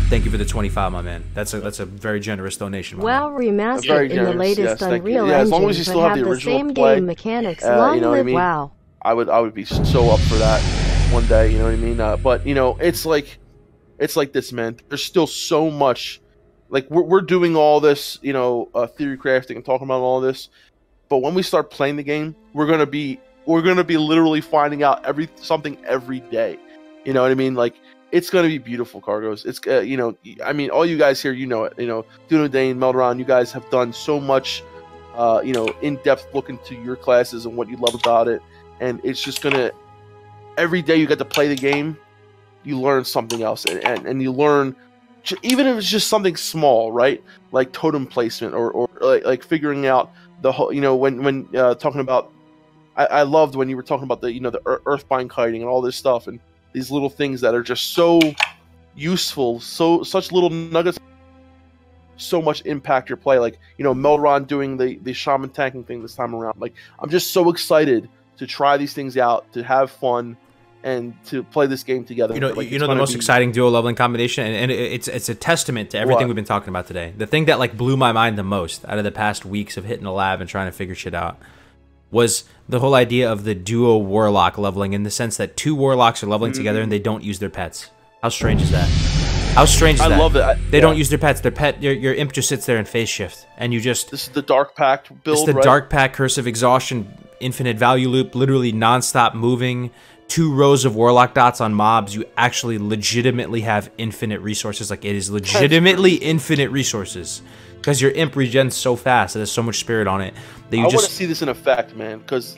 Thank you for the 25, my man. That's a very generous donation. WoW remastered in the latest Unreal Engine, as long as you still have the original same play, game mechanics. Long live WoW. I would be so up for that one day. You know what I mean? But it's like this, man. There's still so much. Like we're doing all this, theory crafting and talking about all this. But when we start playing the game, we're gonna be literally finding out something every day. You know what I mean? Like. It's going to be beautiful, Kargoz. It's, I mean, all you guys here, it. Dunedain, Melderon, you guys have done so much, in-depth look into your classes and what you love about it. And it's just going to, every day you get to play the game, you learn something else. And you learn, even if it's just something small, right? Like totem placement or like figuring out the whole, when talking about, I loved when you were talking about the earthbind kiting and all this stuff. And these little things that are just so useful, such little nuggets, so much impact your play. Like, Melderon doing the shaman tanking thing this time around. Like, I'm just so excited to try these things out, to have fun, and to play this game together. The most exciting duo leveling combination, and it's a testament to everything we've been talking about today. The thing that blew my mind the most out of the past weeks of hitting the lab and trying to figure shit out was the whole idea of the duo warlock leveling, in the sense that 2 warlocks are leveling together and they don't use their pets. How strange is that? How strange is that? I love it. They don't use their pets. Your imp just sits there in phase shift, and you just... This is the Dark Pact build, It's the Dark Pact, Curse of Exhaustion, infinite value loop, literally non-stop moving, 2 rows of warlock dots on mobs. You actually legitimately have infinite resources. Like, it is legitimately infinite resources. Because your imp regens so fast, it has so much spirit on it that you I want to see this in effect, man. Because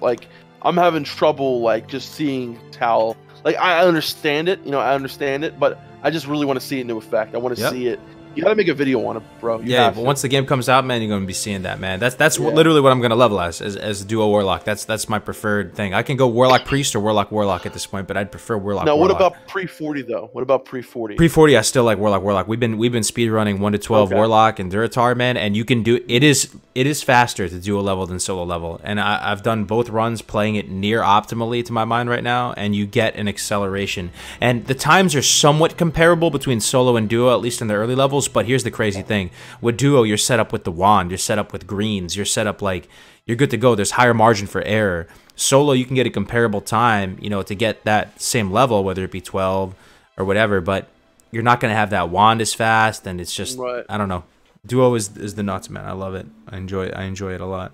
I'm having trouble just seeing how I understand it, but I just really want to see it into effect. I want to see it You gotta make a video on it, bro. But once the game comes out, man, you're gonna be seeing that, man. That's literally what I'm gonna level as duo warlock. That's my preferred thing. I can go warlock priest or warlock at this point, but I'd prefer warlock. Now, what about pre-40 though? What about pre-40? Pre-40, I still like warlock. We've been speed running 1 to 12 warlock and Duratar, man, and you can do it is faster to duo level than solo level, and I've done both runs playing it near optimally to my mind right now, and you get an acceleration, and the times are somewhat comparable between solo and duo, at least in the early levels. But here's the crazy thing: with duo, you're set up with the wand, you're set up with greens, you're set up like you're good to go. There's higher margin for error. Solo, you can get a comparable time, you know, to get that same level, whether it be 12 or whatever, but you're not going to have that wand as fast, and it's just, I don't know. Duo is the nuts, man. I love it. I enjoy it a lot.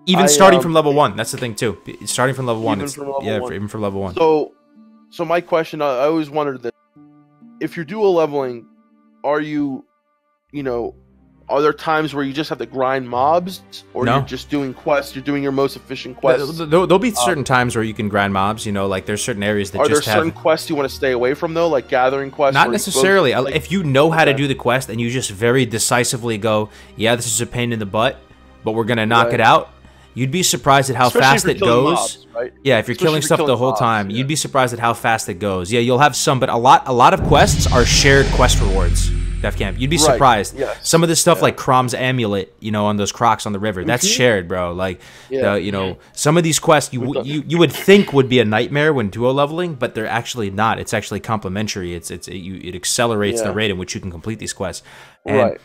Even starting from level 1, that's the thing too. Starting from level 1, even from level 1. So my question, I always wondered that if you're duo leveling, are there times where you just have to grind mobs, or you're just doing quests? You're doing your most efficient quests. There'll be certain times where you can grind mobs. You know, like there's certain areas that are there certain quests you want to stay away from though, like gathering quests? Not necessarily. If you know how to do the quest and you just very decisively go, yeah, this is a pain in the butt, but we're gonna knock it out. You'd be surprised at how fast it goes. Mobs, right? Yeah, if you're killing stuff the whole time, you'd be surprised at how fast it goes. Yeah, you'll have some, but a lot of quests are shared quest rewards. Defcamp, you'd be surprised. Yes. Some of this stuff, like Crom's amulet, you know, on those crocs on the river, that's shared, bro. Like, you know, some of these quests you would think would be a nightmare when duo leveling, but they're actually not. It's actually complementary. It accelerates the rate in which you can complete these quests. And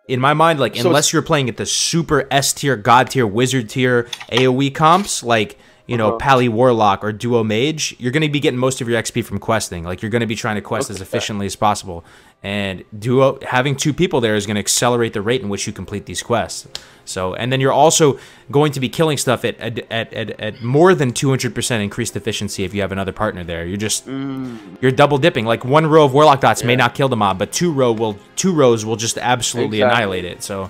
in my mind, like, unless you're playing at the super S tier, God tier, wizard tier, AoE comps, like, you know, Pally Warlock or Duo Mage, you're going to be getting most of your XP from questing. Like, you're going to be trying to quest as efficiently as possible. And Duo, having 2 people there is going to accelerate the rate in which you complete these quests. So, and then you're also going to be killing stuff at more than 200% increased efficiency if you have another partner there. You're just, you're double dipping. Like, 1 row of Warlock dots may not kill the mob, but 2 rows will just absolutely annihilate it. So,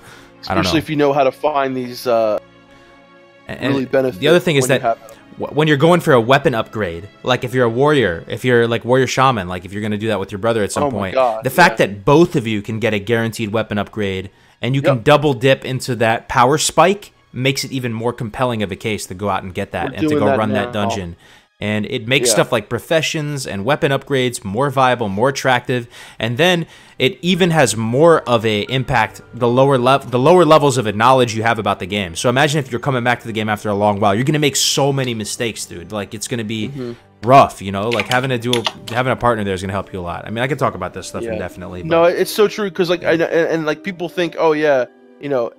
I don't know. Especially if you know how to find these, really benefit. The other thing is that when you're going for a weapon upgrade, like if you're a warrior, if you're like warrior shaman, like if you're going to do that with your brother at some point, the fact that both of you can get a guaranteed weapon upgrade and you can double dip into that power spike makes it even more compelling of a case to go out and get that and to go run that dungeon. And it makes stuff like professions and weapon upgrades more viable, more attractive, and then it even has more of a impact the lower levels of the knowledge you have about the game. So imagine if you're coming back to the game after a long while, you're gonna make so many mistakes, dude. Like, it's gonna be rough, you know. Like, having a partner there is gonna help you a lot. I mean, I can talk about this stuff indefinitely. But... No, it's so true, because like and like people think, oh yeah, you know,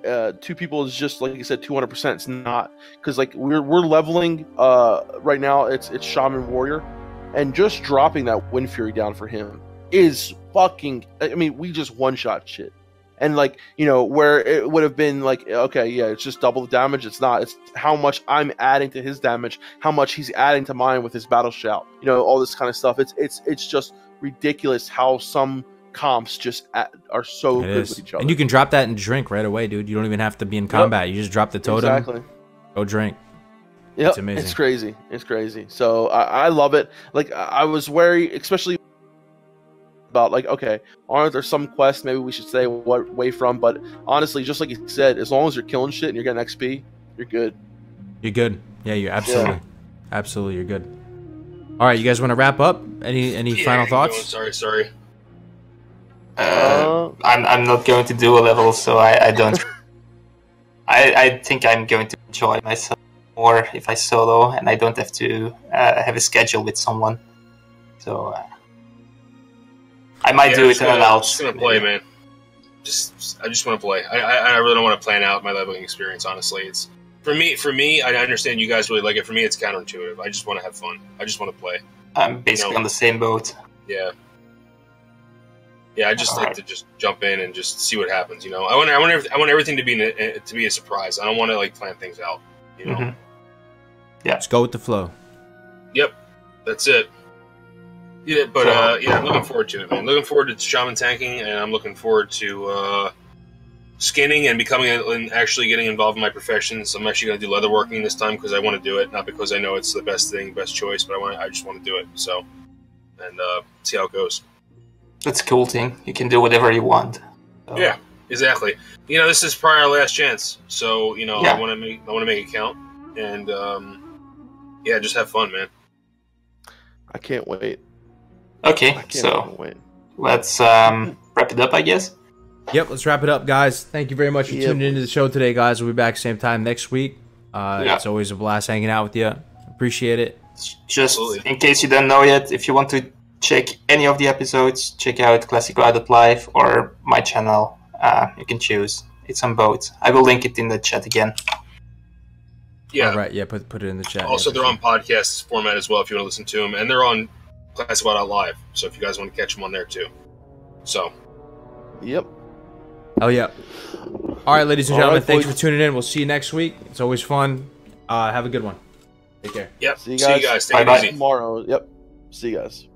2 people is just, like you said, 200%. It's not, because like we're leveling right now. It's Shaman Warrior, and just dropping that Wind Fury down for him is fucking. I mean, we just one-shot shit, and like, you know, where it would have been like, okay, yeah, it's just double the damage. It's not. It's how much I'm adding to his damage, how much he's adding to mine with his battle shout. You know, all this kind of stuff. It's just ridiculous how some comps just are so good with each other. And you can drop that and drink right away, dude. You don't even have to be in combat. You just drop the totem, go drink. Yeah, it's amazing. It's crazy. It's crazy. So I love it. Like, I was wary, especially about like, okay, aren't there some quests maybe we should stay away from? But honestly, just like you said, as long as you're killing shit and you're getting XP, you're good. You're good. Yeah, you're absolutely you're good. All right, you guys want to wrap up? Any final thoughts? Sorry. I'm not going to do a level, so I don't. I think I'm going to enjoy myself more if I solo, and I don't have to have a schedule with someone. So I might do it in an out. Just gonna play, man. I just want to play. I really don't want to plan out my leveling experience. Honestly, it's for me. I understand you guys really like it. For me, it's counterintuitive. I just want to have fun. I just want to play. I'm basically on the same boat. Yeah. Yeah, I just like to just jump in and just see what happens. You know, I want everything to be a surprise. I don't want to like plan things out. You know. Yeah. Just go with the flow. Yep, that's it. Yeah, but I'm looking forward to it, man. Looking forward to shaman tanking, and I'm looking forward to skinning and becoming and actually getting involved in my professions. I'm actually going to do leatherworking this time because I want to do it, not because I know it's the best thing, best choice, but I just want to do it. So, and see how it goes. That's a cool thing. You can do whatever you want. So. Yeah, exactly. You know, this is probably our last chance, so you know, Yeah. I want to make it count, and yeah, just have fun, man. I can't wait. Okay, let's wrap it up, I guess. Yep, let's wrap it up, guys. Thank you very much for tuning into the show today, guys. We'll be back same time next week. It's always a blast hanging out with you. Appreciate it. Just in case you don't know yet, if you want to check any of the episodes, check out classicwide.live or my channel. You can choose. It's on both. I will link it in the chat again. Yeah. All right. Yeah. Put it in the chat. Also, they're on podcast format as well if you want to listen to them, and they're on classicwide.live. So if you guys want to catch them on there too. So. Yep. Oh yeah. All right, ladies and gentlemen, thanks for tuning in. We'll see you next week. It's always fun. Have a good one. Take care. Yep. See you guys. Take it easy. Tomorrow. Yep. See you guys.